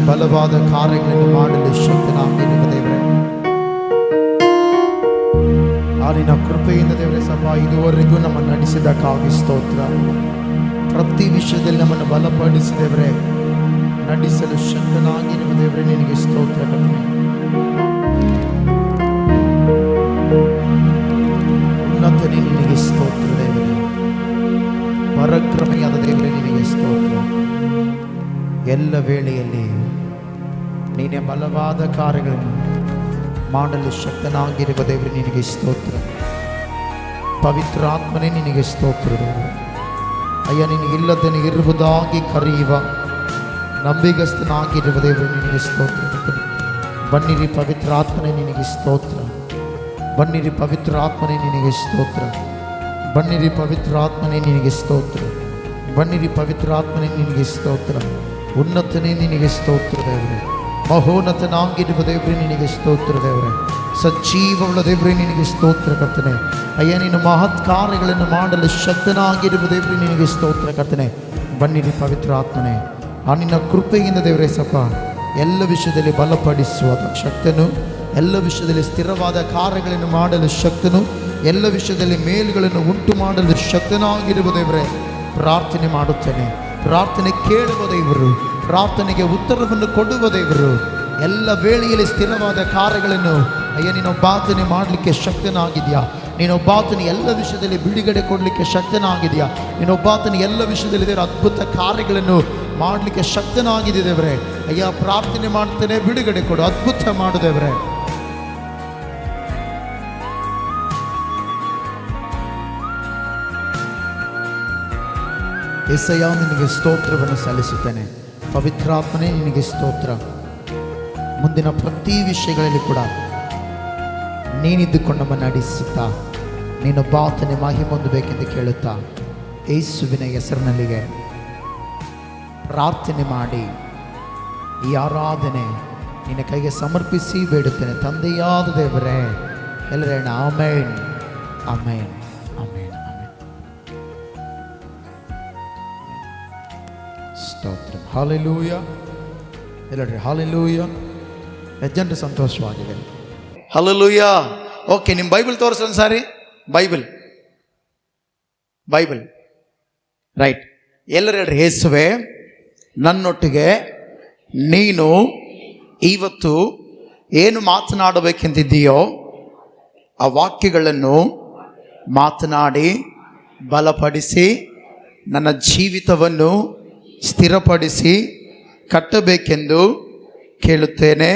ಬಲವಾದ ಕಾರ್ಯಗಳನ್ನು ಮಾಡಲು ಶಕ್ತನಾಗಿರುವ ದೇವರೇ, ಆ ನಿನ್ನ ಕೃಪೆಯಿಂದ ದೇವರೇ ಸಭ ಇದುವರೆಗೂ ನಮ್ಮನ್ನು ನಡೆಸಿದ್ದಕ್ಕಾಗಿ ಸ್ತೋತ್ರ. ಪ್ರತಿ ವಿಷಯದಲ್ಲಿ ನಮ್ಮನ್ನು ಬಲಪಡಿಸಿದೇವರೇ, ನಡೆಸಲು ಶಕ್ತನಾಗಿರುವ ದೇವರೇ ನಿನಗೆ ಸ್ತೋತ್ರ ಕರ್ತನೇ. ಉನ್ನತನೇ ನಿನಗೆ ಸ್ತೋತ್ರ ದೇವರೇ, ಪರಾಕ್ರಮಿಯಾದ ದೇವರೇ ನಿನಗೆ ಸ್ತೋತ್ರ. ಎಲ್ಲ ವೇಳೆಯಲ್ಲಿ ನೀನೇ ಬಲವಾದ ಕಾರ್ಯಗಳನ್ನು ಮಾಡಲು ಶಕ್ತನಾಗಿರುವ ದೇವರೇ ನಿನಗೆ ಸ್ತೋತ್ರ. ಪವಿತ್ರಾತ್ಮನೇ ನಿನಗೆ ಸ್ತೋತ್ರ ದೇವರೇ. ಅಯ್ಯ, ನಿನಗಿಲ್ಲದನ್ನು ಇರುವುದಾಗಿ ಕರೆಯುವ ನಂಬಿಗಸ್ತನಾಗಿರುವ ದೇವರೇ ನಿನಗೆ ಸ್ತೋತ್ರ. ಬನ್ನಿರಿ ಪವಿತ್ರಾತ್ಮನೇ ನಿನಗೆ ಸ್ತೋತ್ರ. ಬನ್ನಿರಿ ಪವಿತ್ರಾತ್ಮನೇ ನಿನಗೆ ಸ್ತೋತ್ರ. ಬನ್ನಿರಿ ಪವಿತ್ರಾತ್ಮನೇ ನಿನಗೆ ಸ್ತೋತ್ರ. ಬನ್ನಿರಿ ಪವಿತ್ರಾತ್ಮನೇ ನಿನಗೆ ಸ್ತೋತ್ರ. ಉನ್ನತನೇ ನಿನಗೆ ಸ್ತೋತ್ರ ದೇವರೇ. ಮಹೋನ್ನತನಾಗಿರುವ ದೇವರೇ ನಿನಗೆ ಸ್ತೋತ್ರ ದೇವರೇ. ಸಜೀವವುಳ್ಳ ದೇವರೇ ನಿನಗೆ ಸ್ತೋತ್ರ ಕರ್ತನೆ. ಅಯ್ಯ, ನೀನು ಮಹತ್ ಕಾರ್ಯಗಳನ್ನು ಮಾಡಲು ಶಕ್ತನಾಗಿರುವ ದೇವರೇ ನಿನಗೆ ಸ್ತೋತ್ರ ಕರ್ತನೆ. ಬನ್ನಿರಿ ಪವಿತ್ರಾತ್ಮನೇ, ಆ ನಿನ್ನ ಕೃಪೆಯಿಂದ ದೇವರೇ ಸಪ ಎಲ್ಲ ವಿಷಯದಲ್ಲಿ ಬಲಪಡಿಸುವ ಶಕ್ತನು, ಎಲ್ಲ ವಿಷಯದಲ್ಲಿ ಸ್ಥಿರವಾದ ಕಾರ್ಯಗಳನ್ನು ಮಾಡಲು ಶಕ್ತನು, ಎಲ್ಲ ವಿಷಯದಲ್ಲಿ ಮೇಲುಗಳನ್ನು ಉಂಟು ಮಾಡಲು ಶಕ್ತನಾಗಿರುವ ದೇವರೇ ಪ್ರಾರ್ಥನೆ ಮಾಡುತ್ತೇನೆ. ಪ್ರಾರ್ಥನೆ ಕೇಳುವ ದೇವರು, ಪ್ರಾರ್ಥನೆಗೆ ಉತ್ತರವನ್ನು ಕೊಡುವ ದೇವರು, ಎಲ್ಲ ವೇಳೆಯಲ್ಲಿ ಸ್ಥಿರವಾದ ಕಾರ್ಯಗಳನ್ನು ಅಯ್ಯ ನೀನೊಬ್ಬಾತನೇ ಮಾಡಲಿಕ್ಕೆ ಶಕ್ತನಾಗಿದೆಯಾ. ನೀನೊಬ್ಬಾತನ ಎಲ್ಲ ವಿಷಯದಲ್ಲಿ ಬಿಡುಗಡೆ ಕೊಡಲಿಕ್ಕೆ ಶಕ್ತನಾಗಿದೆಯಾ. ನೀನೊಬ್ಬಾತನ ಎಲ್ಲ ವಿಷಯದಲ್ಲಿ ದೇವರ ಅದ್ಭುತ ಕಾರ್ಯಗಳನ್ನು ಮಾಡಲಿಕ್ಕೆ ಶಕ್ತನಾಗಿದೆ ದೇವರೇ. ಅಯ್ಯ, ಪ್ರಾರ್ಥನೆ ಮಾಡ್ತೇನೆ, ಬಿಡುಗಡೆ ಕೊಡು, ಅದ್ಭುತ ಮಾಡು ದೇವರೇ. ಎಸಯ್ಯ, ನಿನಗೆ ಸ್ತೋತ್ರವನ್ನು ಸಲ್ಲಿಸುತ್ತೇನೆ. ಪವಿತ್ರಾತ್ಮನೇ ನಿನಗೆ ಸ್ತೋತ್ರ. ಮುಂದಿನ ಪ್ರತಿ ವಿಷಯಗಳಲ್ಲಿ ಕೂಡ ನೀನಿದ್ದುಕೊಂಡು ನಮ್ಮನ್ನು ನಡೆಸುತ್ತಾ ನೀನೊಬ್ಬಾತನೇ ಮಹಿಮೆ ಹೊಂದಬೇಕೆಂದು ಕೇಳುತ್ತಾ ಯೇಸುವಿನ ಹೆಸರಿನಲ್ಲಿಗೆ ಪ್ರಾರ್ಥನೆ ಮಾಡಿ ಈ ಆರಾಧನೆ ನಿನ್ನ ಕೈಗೆ ಸಮರ್ಪಿಸಿ ಬೇಡುತ್ತೇನೆ ತಂದೆಯಾದ ದೇವರೇ. ಎಲ್ಲರೇ ಆಮೇನ್, ಆಮೇನ್, ಆಮೇನ್, ಆಮೇನ್. ಸ್ತೋತ್ರ. ಹಾಲೆಲೂಯ. ಎಲ್ಲರೇ ಹಾಲೆಲೂಯ. ಜನರು ಸಂತೋಷವಾಗಿದೆ. ಹಲ್ಲೆಲೂಯ. ಓಕೆ, ನಿಮ್ಮ ಬೈಬಲ್ ತೋರಿಸೋಣ ಸಾರಿ. Bible right. ಎಲ್ಲರೂ ಹೇಳ್ರಿ, ಯೇಸುವೆ ನನ್ನೊಟ್ಟಿಗೆ ನೀನು ಇವತ್ತು ಏನು ಮಾತನಾಡಬೇಕೆಂದಿದ್ದೀಯೋ ಆ ವಾಕ್ಯಗಳನ್ನು ಮಾತನಾಡಿ ಬಲಪಡಿಸಿ ನನ್ನ ಜೀವಿತವನ್ನು ಸ್ಥಿರಪಡಿಸಿ ಕಟ್ಟಬೇಕೆಂದು ಕೇಳುತ್ತೇನೆ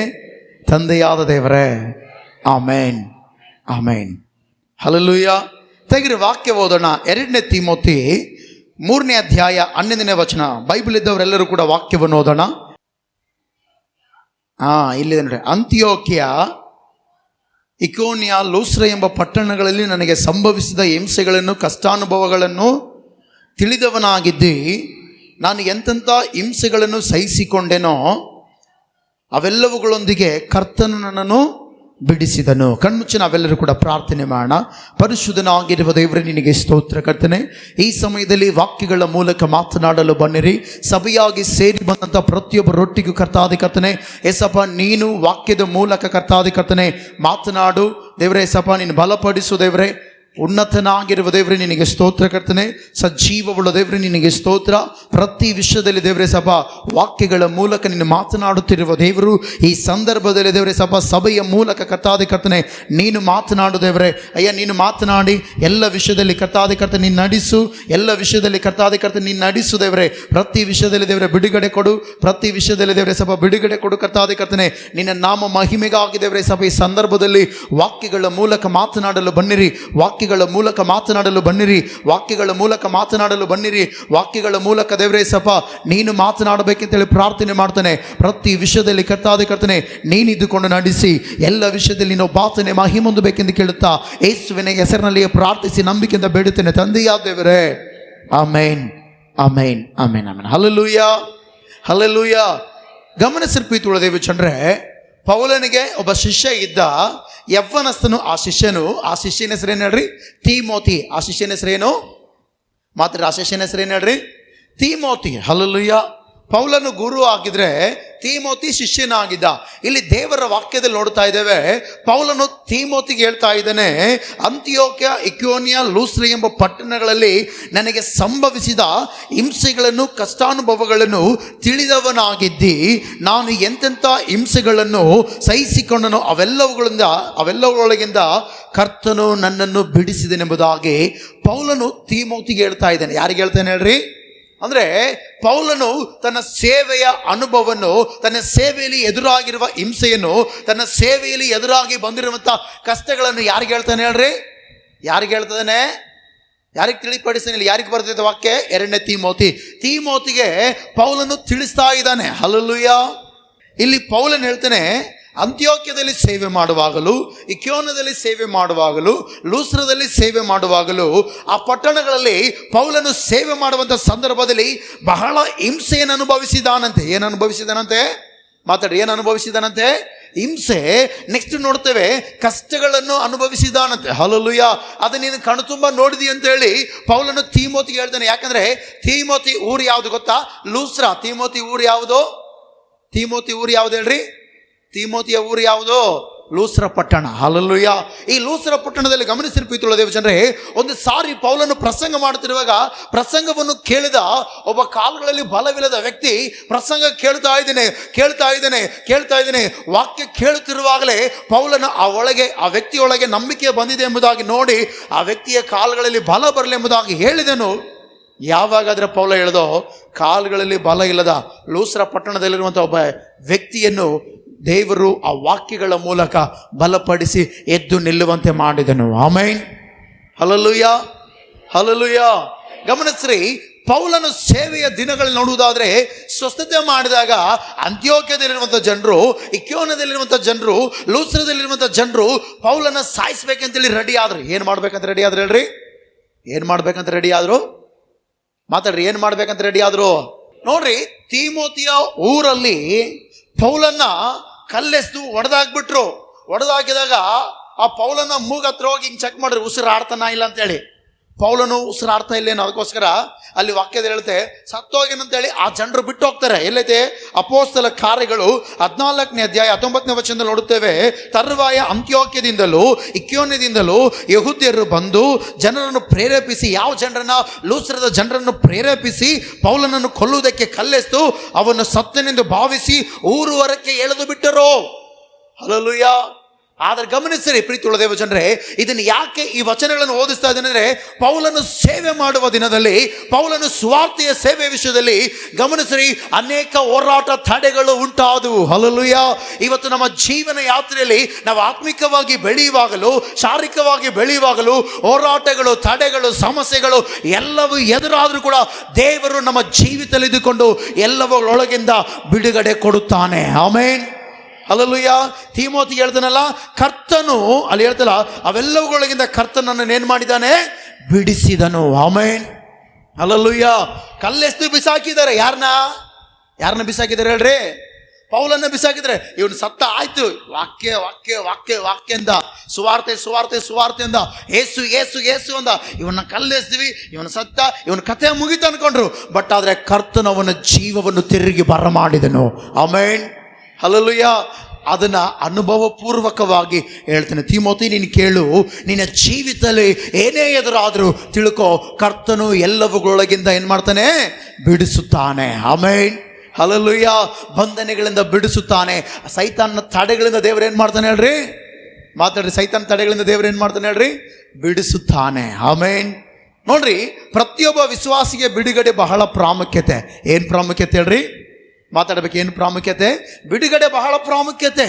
ತಂದೆಯಾದ ದೇವರೇ. Amen, amen. ಹಲ್ಲೆಲೂಯ. ತೆಗಿರಿ ವಾಕ್ಯ ಓದೋಣ. 2 ತಿಮೋಥಿ 3ನೇ ಅಧ್ಯಾಯ 11ನೇ ವಚನ. ಬೈಬಲ್ ಇದ್ದವರೆಲ್ಲರೂ ಕೂಡ ವಾಕ್ಯವನ್ನು ಓದೋಣ. ಇಲ್ಲಿದೆ ನೋಡಿ. ಅಂತಿಯೋಕ್ಯ, ಇಕೋನ್ಯ, ಲೂಸ್ರ ಎಂಬ ಪಟ್ಟಣಗಳಲ್ಲಿ ನನಗೆ ಸಂಭವಿಸಿದ ಹಿಂಸೆಗಳನ್ನು ಕಷ್ಟಾನುಭವಗಳನ್ನು ತಿಳಿದವನಾಗಿದ್ದಿ ನಾನು ಎಂತೆಂಥ ಹಿಂಸೆಗಳನ್ನು ಸಹಿಸಿಕೊಂಡೆನೋ ಅವೆಲ್ಲವುಗಳೊಂದಿಗೆ ಕರ್ತನು ನನ್ನನ್ನು ಬಿಡಿಸಿದನು. ಕಣ್ಮುಚ್ಚಿ ನಾವೆಲ್ಲರೂ ಕೂಡ ಪ್ರಾರ್ಥನೆ ಮಾಡೋಣ. ಪರಿಶುದ್ಧನಾಗಿರುವ ದೇವರೇ ನಿನಗೆ ಸ್ತೋತ್ರ ಕರ್ತನೆ. ಈ ಸಮಯದಲ್ಲಿ ವಾಕ್ಯಗಳ ಮೂಲಕ ಮಾತನಾಡಲು ಬನ್ನಿರಿ. ಸಭೆಯಾಗಿ ಸೇರಿ ಬಂದಂಥ ಪ್ರತಿಯೊಬ್ಬರೊಟ್ಟಿಗೂ ಕರ್ತಾದಿ ಕರ್ತನೆ ಎಸಪ್ಪ ನೀನು ವಾಕ್ಯದ ಮೂಲಕ ಕರ್ತಾದಿ ಕರ್ತನೆ ಮಾತನಾಡು ದೇವರೇ. ಎಸಪ್ಪ ನೀನು ಬಲಪಡಿಸು ದೇವರೇ. ಉನ್ನತನಾಗಿರುವ ದೇವರೇ ನಿನಗೆ ಸ್ತೋತ್ರ ಕರ್ತನೆ. ಸಜೀವವುಳ್ಳ ದೇವರೇ ನಿನಗೆ ಸ್ತೋತ್ರ. ಪ್ರತಿ ವಿಷಯದಲ್ಲಿ ದೇವರೇ ಸಭಾ ವಾಕ್ಯಗಳ ಮೂಲಕ ನೀನು ಮಾತನಾಡುತ್ತಿರುವ ದೇವರು ಈ ಸಂದರ್ಭದಲ್ಲಿ ದೇವರೇ ಸಭಾ ಸಭೆಯ ಮೂಲಕ ಕರ್ತಾದಿ ಕರ್ತನೆ ನೀನು ಮಾತನಾಡು ದೇವರೇ. ಅಯ್ಯ, ನೀನು ಮಾತನಾಡಿ ಎಲ್ಲ ವಿಷಯದಲ್ಲಿ ಕರ್ತಾದಿ ಕರ್ತನೆ ನೀನು ನಡೆಸು. ಎಲ್ಲ ವಿಷಯದಲ್ಲಿ ಕರ್ತಾದಿ ಕರ್ತನೆ ನೀನು ನಡೆಸು ದೇವರೇ. ಪ್ರತಿ ವಿಷಯದಲ್ಲಿ ದೇವರೇ ಬಿಡುಗಡೆ ಕೊಡು. ಪ್ರತಿ ವಿಷಯದಲ್ಲಿ ದೇವರೇ ಸಭಾ ಬಿಡುಗಡೆ ಕೊಡು ಕರ್ತಾದಿ ಕರ್ತನೆ. ನಿನ್ನ ನಾಮ ಮಹಿಮೆಗಾಗಿ ದೇವರೇ ಸಭೆ ಈ ಸಂದರ್ಭದಲ್ಲಿ ವಾಕ್ಯಗಳ ಮೂಲಕ ಮಾತನಾಡಲು ಬನ್ನಿರಿ. ವಾಕ್ಯಗಳ ಮೂಲಕ ಮಾತನಾಡಲು ಬನ್ನಿರಿ. ವಾಕ್ಯಗಳ ಮೂಲಕ ಮಾತನಾಡಲು ಬನ್ನಿರಿ. ವಾಕ್ಯಗಳ ಮೂಲಕ ದೇವರೇ ಸಭಾ ನೀನು ಮಾತನಾಡಬೇಕಂತೇಳಿ ಪ್ರಾರ್ಥನೆ ಮಾಡ್ತಾನೆ. ಪ್ರತಿ ವಿಷಯದಲ್ಲಿ ಕರ್ತಾದಿ ಕರ್ತನೆ ನೀನಿದ್ದುಕೊಂಡು ನಡೆಸಿ ಎಲ್ಲ ವಿಷಯದಲ್ಲಿ ನೀನು ಬಾತನೆ ಮಹಿಮೆ ಹೊಂದಬೇಕೆಂದು ಕೇಳುತ್ತಾ ಯೇಸುವಿನ ಹೆಸರಿನಲ್ಲಿ ಪ್ರಾರ್ಥಿಸಿ ನಂಬಿಕೆಯಿಂದ ಬೇಡುತ್ತೇನೆ ತಂದೆಯಾದ ದೇವರೇ. Amen, amen, amen, amen. Hallelujah, hallelujah. ಗಮನಿಸಿದ ಪ್ರೀತಿಯುಳ್ಳ ದೇವಚಂದ್ರೆ, ಪೌಲನಿಗೆ ಒಬ್ಬ ಶಿಷ್ಯ ಇದ್ದ, ಯವ್ವನಸ್ಥನು. ಆ ಶಿಷ್ಯನ ಹೆಸರೇನು ಹೇಳ್ರಿ? ತಿಮೋಥಿ. ಆ ಶಿಷ್ಯನ ಹೆಸರೇನು? ಮಾತ್ರ ಆ ಶಿಷ್ಯನ ಹೆಸರೇನು ಹೇಳ್ರಿ? ತಿಮೋಥಿ. ಹಲ್ಲೆಲೂಯ. ಪೌಲನು ಗುರು ಆಗಿದ್ರೆ ತೀಮೋತಿ ಶಿಷ್ಯನಾಗಿದ್ದ. ಇಲ್ಲಿ ದೇವರ ವಾಕ್ಯದಲ್ಲಿ ನೋಡ್ತಾ ಇದ್ದೇವೆ, ಪೌಲನು ತೀಮೋತಿಗೆ ಹೇಳ್ತಾ ಇದ್ದಾನೆ, ಅಂತಿಯೋಕ್ಯ, ಇಕೋನ್ಯ, ಲೂಸ್ತ್ರ ಎಂಬ ಪಟ್ಟಣಗಳಲ್ಲಿ ನನಗೆ ಸಂಭವಿಸಿದ ಹಿಂಸೆಗಳನ್ನು, ಕಷ್ಟಾನುಭವಗಳನ್ನು ತಿಳಿದವನಾಗಿದ್ದಿ. ನಾನು ಎಂತೆಂಥ ಹಿಂಸೆಗಳನ್ನು ಸಹಿಸಿಕೊಂಡನು, ಅವೆಲ್ಲವುಗಳಿಂದ ಕರ್ತನು ನನ್ನನ್ನು ಬಿಡಿಸಿದನೆಂಬುದಾಗಿ ಪೌಲನು ತೀಮೋತಿಗೆ ಹೇಳ್ತಾ ಇದ್ದಾನೆ. ಯಾರಿಗೆ ಹೇಳ್ತಾನೆ ಹೇಳ್ರಿ? ಅಂದರೆ ಪೌಲನು ತನ್ನ ಸೇವೆಯ ಅನುಭವವನ್ನು, ತನ್ನ ಸೇವೆಯಲ್ಲಿ ಎದುರಾಗಿರುವ ಹಿಂಸೆಯನ್ನು, ತನ್ನ ಸೇವೆಯಲ್ಲಿ ಎದುರಾಗಿ ಬಂದಿರುವಂಥ ಕಷ್ಟಗಳನ್ನು ಯಾರಿಗೆ ಹೇಳ್ತಾನೆ ಹೇಳ್ರಿ? ಯಾರಿಗೆ ಹೇಳ್ತಾನೆ? ಯಾರಿಗೆ ತಿಳಿಪಡಿಸ್ತಾನೆ? ಯಾರಿಗೆ ಬರ್ತಿದ್ದ ವಾಕ್ಯ? 2ನೇ ತೀಮೋತಿಗೆ ಪೌಲನು ತಿಳಿಸ್ತಾ ಇದ್ದಾನೆ. ಹಲ್ಲೆಲೂಯಾ. ಇಲ್ಲಿ ಪೌಲನು ಹೇಳ್ತಾನೆ, ಅಂತ್ಯೋಕ್ಯದಲ್ಲಿ ಸೇವೆ ಮಾಡುವಾಗಲೂ, ಇಕೋನ್ಯದಲ್ಲಿ ಸೇವೆ ಮಾಡುವಾಗಲೂ, ಲೂಸ್ತ್ರದಲ್ಲಿ ಸೇವೆ ಮಾಡುವಾಗಲೂ, ಆ ಪಟ್ಟಣಗಳಲ್ಲಿ ಪೌಲನು ಸೇವೆ ಮಾಡುವಂಥ ಸಂದರ್ಭದಲ್ಲಿ ಬಹಳ ಹಿಂಸೆಯನ್ನು ಅನುಭವಿಸಿದಾನಂತೆ. ಏನು ಅನುಭವಿಸಿದಾನಂತೆ? ಮಾತಾಡಿ. ಏನು ಅನುಭವಿಸಿದಾನಂತೆ? ಹಿಂಸೆ. ನೆಕ್ಸ್ಟ್ ನೋಡ್ತೇವೆ, ಕಷ್ಟಗಳನ್ನು ಅನುಭವಿಸಿದಾನಂತೆ. ಹಲ್ಲೆಲೂಯಾ. ಅದು ನೀನು ಕಣ್ಣು ತುಂಬ ನೋಡಿದಿ ಅಂತ ಹೇಳಿ ಪೌಲನು ತೀಮೋತಿಗೆ ಹೇಳ್ತಾನೆ. ಯಾಕಂದ್ರೆ ತೀಮೋತಿ ಊರು ಯಾವುದು ಗೊತ್ತಾ? ಲೂಸ್ತ್ರ. ತೀಮೋತಿ ಊರು ಯಾವುದು ಹೇಳ್ರಿ? ತೀಮೋತಿಯ ಊರು ಯಾವುದು? ಲೂಸ್ತ್ರ ಪಟ್ಟಣ. ಹಲ್ಲೆಲೂಯಾ. ಈ ಲೂಸ್ತ್ರ ಪಟ್ಟಣದಲ್ಲಿ ಗಮನಿಸಿರ್ಪಿತುಳ್ಳ ದೇವ ಜನರೇ, ಒಂದು ಸಾರಿ ಪೌಲನು ಪ್ರಸಂಗ ಮಾಡುತ್ತಿರುವಾಗ ಪ್ರಸಂಗವನ್ನು ಕೇಳಿದ ಒಬ್ಬ ಕಾಲುಗಳಲ್ಲಿ ಬಲವಿಲ್ಲದ ವ್ಯಕ್ತಿ ಪ್ರಸಂಗ ಕೇಳ್ತಾ ಇದ್ದೇನೆ ವಾಕ್ಯ ಕೇಳುತ್ತಿರುವಾಗಲೇ ಪೌಲನು ಆ ವ್ಯಕ್ತಿಯೊಳಗೆ ನಂಬಿಕೆ ಬಂದಿದೆ ಎಂಬುದಾಗಿ ನೋಡಿ ಆ ವ್ಯಕ್ತಿಯ ಕಾಲುಗಳಲ್ಲಿ ಬಲ ಬರಲಿ ಎಂಬುದಾಗಿ ಹೇಳಿದನು. ಯಾವಾಗಾದ್ರೆ ಪೌಲ ಹೇಳಿದೋ, ಕಾಲುಗಳಲ್ಲಿ ಬಲ ಇಲ್ಲದ ಲೂಸ್ತ್ರ ಪಟ್ಟಣದಲ್ಲಿರುವಂಥ ಒಬ್ಬ ವ್ಯಕ್ತಿಯನ್ನು ದೇವರು ಆ ವಾಕ್ಯಗಳ ಮೂಲಕ ಬಲಪಡಿಸಿ ಎದ್ದು ನಿಲ್ಲುವಂತೆ ಮಾಡಿದನು. ಆಮೆನ್. ಹಲ್ಲೆಲೂಯಾ. ಹಲ್ಲೆಲೂಯಾ. ಗಮನಿಸ್ರಿ, ಪೌಲನು ಸೇವೆಯ ದಿನಗಳಲ್ಲಿ ನೋಡುವುದಾದ್ರೆ ಸ್ವಸ್ಥತೆ ಮಾಡಿದಾಗ ಅಂತ್ಯೋಕ್ಯದಲ್ಲಿರುವಂಥ ಜನರು, ಇಕೋನ್ಯದಲ್ಲಿರುವಂಥ ಜನರು, ಲೂಸ್ತ್ರದಲ್ಲಿರುವಂಥ ಜನರು ಪೌಲನ ಸಾಯಿಸ್ಬೇಕಂತೇಳಿ ರೆಡಿ ಆದ್ರು. ಏನು ಮಾಡ್ಬೇಕಂತ ರೆಡಿ ಆದ್ರು ಹೇಳ್ರಿ? ಏನು ಮಾಡ್ಬೇಕಂತ ರೆಡಿ ಆದ್ರು? ಮಾತಾಡ್ರಿ. ಏನು ಮಾಡ್ಬೇಕಂತ ರೆಡಿ ಆದ್ರು? ನೋಡ್ರಿ, ತೀಮೋತಿಯ ಊರಲ್ಲಿ ಪೌಲನ್ನ ಕಲ್ಲೆಸ್ದು ಹೊಡೆದಾಕಿದಾಗ ಆ ಪೌಲನ ಮೂಗ್ ಹತ್ರ ಹೋಗಿ ಹಿಂಗೆ ಚೆಕ್ ಮಾಡ್ರಿ, ಉಸಿರು ಆಡ್ತಾನ ಇಲ್ಲ ಅಂತೇಳಿ. ಪೌಲನು ಉಸಿರು ಆಡ್ತಾ ಇಲ್ಲೇನೋ, ಅದಕ್ಕೋಸ್ಕರ ಅಲ್ಲಿ ವಾಕ್ಯದ ಹೇಳುತ್ತೆ ಸತ್ತೋಗೇನಂತೇಳಿ ಆ ಜನರು ಬಿಟ್ಟು ಹೋಗ್ತಾರೆ. ಎಲ್ಲೈತೆ? ಅಪೊಸ್ತಲ ಕಾರ್ಯಗಳು 14ನೇ ಅಧ್ಯಾಯ 19ನೇ ವಚನದಲ್ಲಿ ನೋಡುತ್ತೇವೆ. ತರುವಾಯ ಅಂತ್ಯೋಕ್ಯದಿಂದಲೂ ಇಕೋನ್ಯದಿಂದಲೂ ಯೆಹೂದ್ಯರು ಬಂದು ಜನರನ್ನು ಪ್ರೇರೇಪಿಸಿ, ಯಾವ ಜನರನ್ನ? ಲೂಸ್ತ್ರದ ಜನರನ್ನು ಪ್ರೇರೇಪಿಸಿ ಪೌಲನನ್ನು ಕೊಲ್ಲುವುದಕ್ಕೆ ಕಲ್ಲೆಸ್ತು ಅವನು ಸತ್ತನೆಂದು ಭಾವಿಸಿ ಊರು ಹೊರಕ್ಕೆ ಎಳೆದು ಬಿಟ್ಟರು. ಹಲ್ಲೆಲೂಯಾ. ಆದರೆ ಗಮನಿಸಿರಿ ಪ್ರೀತಿಯುಳ್ಳ ದೇವ ಜನರೇ, ಇದನ್ನು ಯಾಕೆ ಈ ವಚನಗಳನ್ನು ಓದಿಸ್ತಾ ಇದ್ದೇನೆ ಅಂದರೆ, ಪೌಲನು ಸೇವೆ ಮಾಡುವ ದಿನದಲ್ಲಿ, ಪೌಲನು ಸ್ವಾರ್ಥೆಯ ಸೇವೆ ವಿಷಯದಲ್ಲಿ ಗಮನಿಸಿರಿ, ಅನೇಕ ಹೋರಾಟ ತಡೆಗಳು ಉಂಟಾದವು. ಹಲ್ಲೆಲೂಯಾ. ಇವತ್ತು ನಮ್ಮ ಜೀವನ ಯಾತ್ರೆಯಲ್ಲಿ ನಾವು ಆತ್ಮಿಕವಾಗಿ ಬೆಳೆಯುವಾಗಲೂ, ಶಾರೀರಿಕವಾಗಿ ಬೆಳೆಯುವಾಗಲೂ ಹೋರಾಟಗಳು, ತಡೆಗಳು, ಸಮಸ್ಯೆಗಳು ಎಲ್ಲವೂ ಎದುರಾದರೂ ಕೂಡ ದೇವರು ನಮ್ಮ ಜೀವಿತದಲ್ಲಿ ಇದ್ದುಕೊಂಡು ಎಲ್ಲವುಗಳೊಳಗಿಂದ ಬಿಡುಗಡೆ ಕೊಡುತ್ತಾನೆ. ಆಮೆನ್. ಹಲ್ಲೆಲೂಯಾ. ತೀಮೋತಿಗೆ ಹೇಳ್ತಾನಲ್ಲ, ಕರ್ತನು ಅಲ್ಲಿ ಹೇಳ್ತಲ್ಲ, ಅವೆಲ್ಲವುಗಳಿಂದ ಕರ್ತನನ್ನು ಏನು ಮಾಡಿದ್ದಾನೆ? ಬಿಡಿಸಿದನು. ಆಮೆನ್. ಹಲ್ಲೆಲೂಯಾ. ಕಲ್ಲೆಸ್ತು ಬಿಸಾಕಿದ್ದಾರೆ. ಯಾರನ್ನ ಬಿಸಾಕಿದ್ದಾರೆ ಹೇಳ್ರಿ? ಪೌಲನ್ನ ಬಿಸಾಕಿದ್ರೆ. ಇವನು ಸತ್ತ ಆಯ್ತು, ವಾಕ್ಯ ವಾಕ್ಯ ವಾಕ್ಯ ವಾಕ್ಯ ಅಂದ, ಸುವಾರ್ತೆ ಅಂದ, ಏಸು ಅಂದ, ಇವನ್ನ ಕಲ್ಲೆಸ್ತೀವಿ, ಇವನು ಸತ್ತ, ಇವನ ಕಥೆ ಮುಗಿತು ಅನ್ಕೊಂಡ್ರು. ಬಟ್ ಆದರೆ ಕರ್ತನವನ ಜೀವವನ್ನು ತಿರುಗಿ ಬರಮಾಡಿದನು. ಆಮೆನ್. ಹಲ್ಲೆಲೂಯಾ. ಅದನ್ನ ಅನುಭವ ಪೂರ್ವಕವಾಗಿ ಹೇಳ್ತೇನೆ. ತೀಮೋತಿ, ನೀನು ಕೇಳು, ನಿನ್ನ ಜೀವಿತದಲ್ಲಿ ಏನೇ ಎದುರಾದರೂ ತಿಳ್ಕೋ, ಕರ್ತನು ಎಲ್ಲವುಗಳೊಳಗಿಂದ ಏನು ಮಾಡ್ತಾನೆ? ಬಿಡಿಸುತ್ತಾನೆ. ಆಮೆನ್. ಹಲ್ಲೆಲೂಯಾ. ಬಂಧನಗಳಿಂದ ಬಿಡಿಸುತ್ತಾನೆ. ಸೈತಾನ ತಡೆಗಳಿಂದ ದೇವರು ಏನು ಮಾಡ್ತಾನೆ ಹೇಳ್ರಿ? ಮಾತಾಡ್ರಿ. ಸೈತಾನ ತಡೆಗಳಿಂದ ದೇವರು ಏನು ಮಾಡ್ತಾನೆ ಹೇಳ್ರಿ? ಬಿಡಿಸುತ್ತಾನೆ. ಆಮೆನ್. ನೋಡ್ರಿ, ಪ್ರತಿಯೊಬ್ಬ ವಿಶ್ವಾಸಿಗೆ ಬಿಡುಗಡೆ ಬಹಳ ಪ್ರಾಮುಖ್ಯತೆ. ಏನು ಪ್ರಾಮುಖ್ಯತೆ ಹೇಳ್ರಿ? ಮಾತಾಡಬೇಕು. ಏನು ಪ್ರಾಮುಖ್ಯತೆ? ಬಿಡುಗಡೆ ಬಹಳ ಪ್ರಾಮುಖ್ಯತೆ.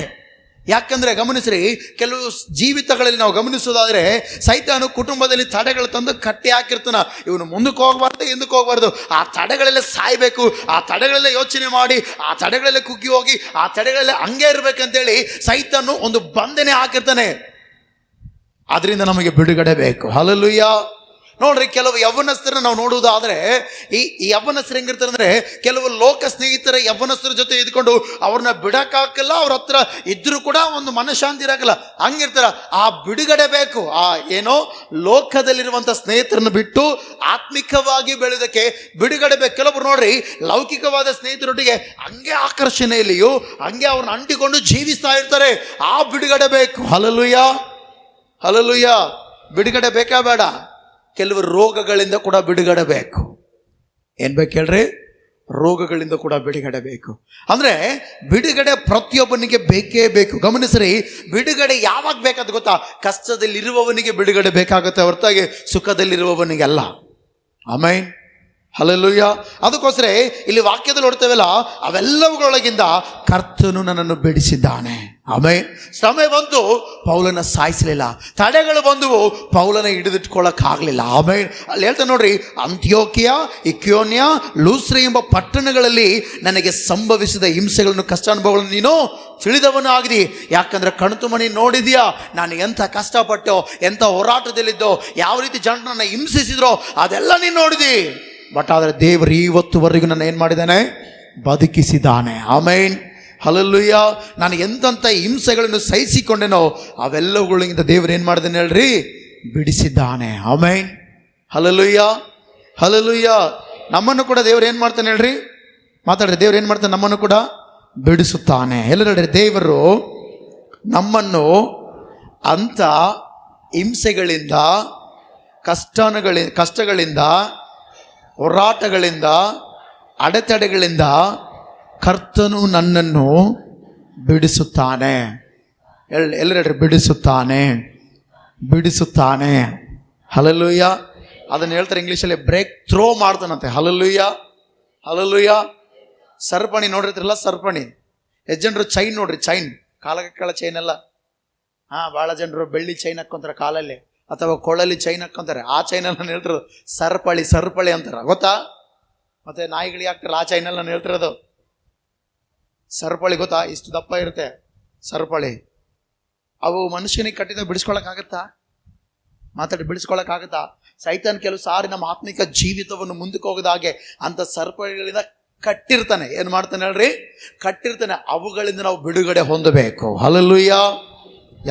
ಯಾಕಂದ್ರೆ ಗಮನಿಸ್ರಿ, ಕೆಲವು ಜೀವಿತಗಳಲ್ಲಿ ನಾವು ಗಮನಿಸೋದಾದ್ರೆ ಸೈತಾನು ಕುಟುಂಬದಲ್ಲಿ ತಡೆಗಳು ತಂದು ಕಟ್ಟಿ ಹಾಕಿರ್ತಾನ. ಇವನು ಮುಂದಕ್ಕೆ ಹೋಗ್ಬಾರ್ದು, ಹಿಂದಕ್ಕೆ ಹೋಗ್ಬಾರ್ದು, ಆ ತಡೆಗಳೆಲ್ಲ ಸಾಯ್ಬೇಕು, ಆ ತಡೆಗಳೆಲ್ಲ ಯೋಚನೆ ಮಾಡಿ, ಆ ತಡೆಗಳೆಲ್ಲ ಕುಗ್ಗಿ ಹೋಗಿ, ಆ ತಡೆಗಳೆಲ್ಲ ಹಂಗೆ ಇರ್ಬೇಕಂತೇಳಿ ಸೈತಾನು ಒಂದು ಬಂಧನೆ ಹಾಕಿರ್ತಾನೆ. ಅದರಿಂದ ನಮಗೆ ಬಿಡುಗಡೆ ಬೇಕು. ಹಲ್ಲೆಲೂಯಾ. ನೋಡ್ರಿ, ಕೆಲವು ಯವ್ವನಸ್ಥರನ್ನ ನಾವು ನೋಡುವುದಾದ್ರೆ ಈ ಯವ್ವನಸ್ಥರು ಹೆಂಗಿರ್ತಾರೆ ಅಂದ್ರೆ, ಕೆಲವು ಲೋಕ ಸ್ನೇಹಿತರ ಯವ್ವನಸ್ಥರ ಜೊತೆ ಇದ್ಕೊಂಡು ಅವ್ರನ್ನ ಬಿಡಕ್ಕಾಗಲ್ಲ, ಅವ್ರ ಹತ್ರ ಇದ್ರೂ ಕೂಡ ಒಂದು ಮನಃಶಾಂತಿ ಇರಕ್ಕಲ್ಲ, ಹಂಗಿರ್ತಾರ. ಆ ಬಿಡುಗಡೆ ಬೇಕು. ಆ ಏನೋ ಲೋಕದಲ್ಲಿರುವಂಥ ಸ್ನೇಹಿತರನ್ನು ಬಿಟ್ಟು ಆತ್ಮಿಕವಾಗಿ ಬೆಳೆದಕ್ಕೆ ಬಿಡುಗಡೆ ಬೇಕು. ಕೆಲವರು ನೋಡ್ರಿ, ಲೌಕಿಕವಾದ ಸ್ನೇಹಿತರೊಟ್ಟಿಗೆ ಹಂಗೆ ಆಕರ್ಷಣೆಯಲ್ಲಿಯೂ ಹಂಗೆ ಅವ್ರನ್ನ ಅಂಟಿಕೊಂಡು ಜೀವಿಸ್ತಾ ಇರ್ತಾರೆ. ಆ ಬಿಡುಗಡೆ ಬೇಕು. Hallelujah, hallelujah. ಬಿಡುಗಡೆ ಬೇಕಾ ಬೇಡ? ಕೆಲವು ರೋಗಗಳಿಂದ ಕೂಡ ಬಿಡುಗಡೆ ಬೇಕು. ಏನ್ ಬೇಕು ಹೇಳ್ರಿ? ರೋಗಗಳಿಂದ ಕೂಡ ಬಿಡುಗಡೆ ಬೇಕು. ಅಂದ್ರೆ ಬಿಡುಗಡೆ ಪ್ರತಿಯೊಬ್ಬನಿಗೆ ಬೇಕೇ ಬೇಕು. ಗಮನಿಸ್ರಿ, ಬಿಡುಗಡೆ ಯಾವಾಗ ಬೇಕಾದ ಗೊತ್ತಾ? ಕಷ್ಟದಲ್ಲಿರುವವನಿಗೆ ಬಿಡುಗಡೆ ಬೇಕಾಗುತ್ತೆ ಹೊರತಾಗಿ ಸುಖದಲ್ಲಿರುವವನಿಗೆಲ್ಲ. Amen, hallelujah. ಅದಕ್ಕೋಸ್ಕರ ಇಲ್ಲಿ ವಾಕ್ಯದಲ್ಲಿ ನೋಡ್ತೇವಲ್ಲ, ಅವೆಲ್ಲವುಗಳೊಳಗಿಂದ ಕರ್ತನು ನನ್ನನ್ನು ಬಿಡಿಸಿದ್ದಾನೆ. ಆಮೆನ್. ಶ್ರಮೆ ಬಂದು ಪೌಲನ ಸಾಯಿಸಲಿಲ್ಲ, ತಡೆಗಳು ಬಂದವು, ಪೌಲನ ಹಿಡಿದಿಟ್ಕೊಳ್ಳೋಕ್ಕಾಗಲಿಲ್ಲ. ಆಮೆನ್. ಅಲ್ಲಿ ಹೇಳ್ತಾ ನೋಡ್ರಿ, ಅಂತ್ಯೋಕ್ಯ, ಇಕ್ಯೋನ್ಯ, ಲೂಸ್ರ ಎಂಬ ಪಟ್ಟಣಗಳಲ್ಲಿ ನನಗೆ ಸಂಭವಿಸಿದ ಹಿಂಸೆಗಳನ್ನು, ಕಷ್ಟ ಅನುಭವಗಳನ್ನು ನೀನು ತಿಳಿದವನು ಆಗಿದಿ. ಯಾಕಂದ್ರೆ ಕಣ್ತು ಮಣಿ ನೋಡಿದ್ಯಾ, ನಾನು ಎಂಥ ಕಷ್ಟಪಟ್ಟೋ, ಎಂಥ ಹೋರಾಟದಲ್ಲಿದ್ದೋ, ಯಾವ ರೀತಿ ಜನರನ್ನ ಹಿಂಸಿಸಿದ್ರೋ ಅದೆಲ್ಲ ನೀನು ನೋಡಿದಿ. ಬಟ್ ಆದರೆ ದೇವರು ಇವತ್ತುವರೆಗೂ ನನ್ನ ಏನು ಮಾಡಿದ್ದಾನೆ? ಬದುಕಿಸಿದ್ದಾನೆ. Amen, hallelujah. ನಾನು ಎಂತೆಂಥ ಹಿಂಸೆಗಳನ್ನು ಸಹಿಸಿಕೊಂಡೆನೋ ಅವೆಲ್ಲವುಗಳಿಂದ ದೇವರು ಏನು ಮಾಡಿದ್ದಾನೆ ಹೇಳ್ರಿ? ಬಿಡಿಸಿದ್ದಾನೆ. Amen, hallelujah, hallelujah. ನಮ್ಮನ್ನು ಕೂಡ ದೇವರು ಏನು ಮಾಡ್ತಾನೆ ಹೇಳ್ರಿ? ಮಾತಾಡ್ರಿ. ದೇವರು ಏನು ಮಾಡ್ತಾನೆ? ನಮ್ಮನ್ನು ಕೂಡ ಬಿಡಿಸುತ್ತಾನೆ. ಎಲ್ಲರೂ ಹೇಳ್ರಿ, ದೇವರು ನಮ್ಮನ್ನು ಅಂಥ ಹಿಂಸೆಗಳಿಂದ, ಕಷ್ಟಗಳಿಂದ, ಹೋರಾಟಗಳಿಂದ, ಅಡೆತಡೆಗಳಿಂದ ಕರ್ತನು ನನ್ನನ್ನು ಬಿಡಿಸುತ್ತಾನೆ. ಎಲ್ಲರೂ ಹೇಳ್ರಿ, ಬಿಡಿಸುತ್ತಾನೆ, ಬಿಡಿಸುತ್ತಾನೆ. ಹಲ್ಲೆಲೂಯಾ. ಅದನ್ನು ಹೇಳ್ತಾರೆ ಇಂಗ್ಲೀಷಲ್ಲಿ, ಬ್ರೇಕ್ ಥ್ರೋ ಮಾಡ್ತಾನಂತೆ. Hallelujah, hallelujah. ಸರಪಣಿ ನೋಡಿರ್ತಿರಲ್ಲ, ಸರಪಣಿ. ಎಷ್ಟು ಜನರು ಚೈನ್ ನೋಡ್ರಿ, ಚೈನ್, ಕಾಲಗಳ ಚೈನ್ ಎಲ್ಲ. ಭಾಳ ಜನರು ಬೆಳ್ಳಿ ಚೈನ್ ಹಾಕ್ಕೊಂತಾರೆ ಕಾಲಲ್ಲಿ, ಅಥವಾ ಕೊಳ್ಳಲ್ಲಿ ಚೈನ್ ಹಾಕ್ಕೊಂತಾರೆ. ಆ ಚೈನಲ್ಲಿ ನಾನು ಹೇಳ್ತಿರೋದು ಸರಪಳಿ ಅಂತಾರೆ, ಗೊತ್ತಾ? ಮತ್ತೆ ನಾಯಿಗಳಿಗೆ ಹಾಕ್ತಾರಲ್ಲ, ಆ ಚೈನಲ್ಲಿ ನಾನು ಹೇಳ್ತಿರೋದು ಸರಪಳಿ. ಗೊತ್ತಾ? ಇಷ್ಟು ದಪ್ಪ ಇರುತ್ತೆ ಸರಪಳಿ. ಅವು ಮನುಷ್ಯನಿಗೆ ಕಟ್ಟಿದ ಬಿಡಿಸ್ಕೊಳಕ್ಕಾಗತ್ತಾ? ಮಾತಾಡಿ, ಬಿಡಿಸ್ಕೊಳಕ್ಕಾಗತ್ತಾ? ಸೈತಾನ್ ಕೆಲವು ಸಾರಿ ನಮ್ಮ ಆತ್ಮಿಕ ಜೀವಿತವನ್ನು ಮುಂದಕ್ಕೆ ಹೋಗದ ಹಾಗೆ ಅಂತ ಸರಪಳಿಗಳಿಂದ ಕಟ್ಟಿರ್ತಾನೆ. ಏನು ಮಾಡ್ತಾನೆ ಹೇಳ್ರಿ? ಕಟ್ಟಿರ್ತಾನೆ. ಅವುಗಳಿಂದ ನಾವು ಬಿಡುಗಡೆ ಹೊಂದಬೇಕು. ಹಲ್ಲೆಲೂಯಾ.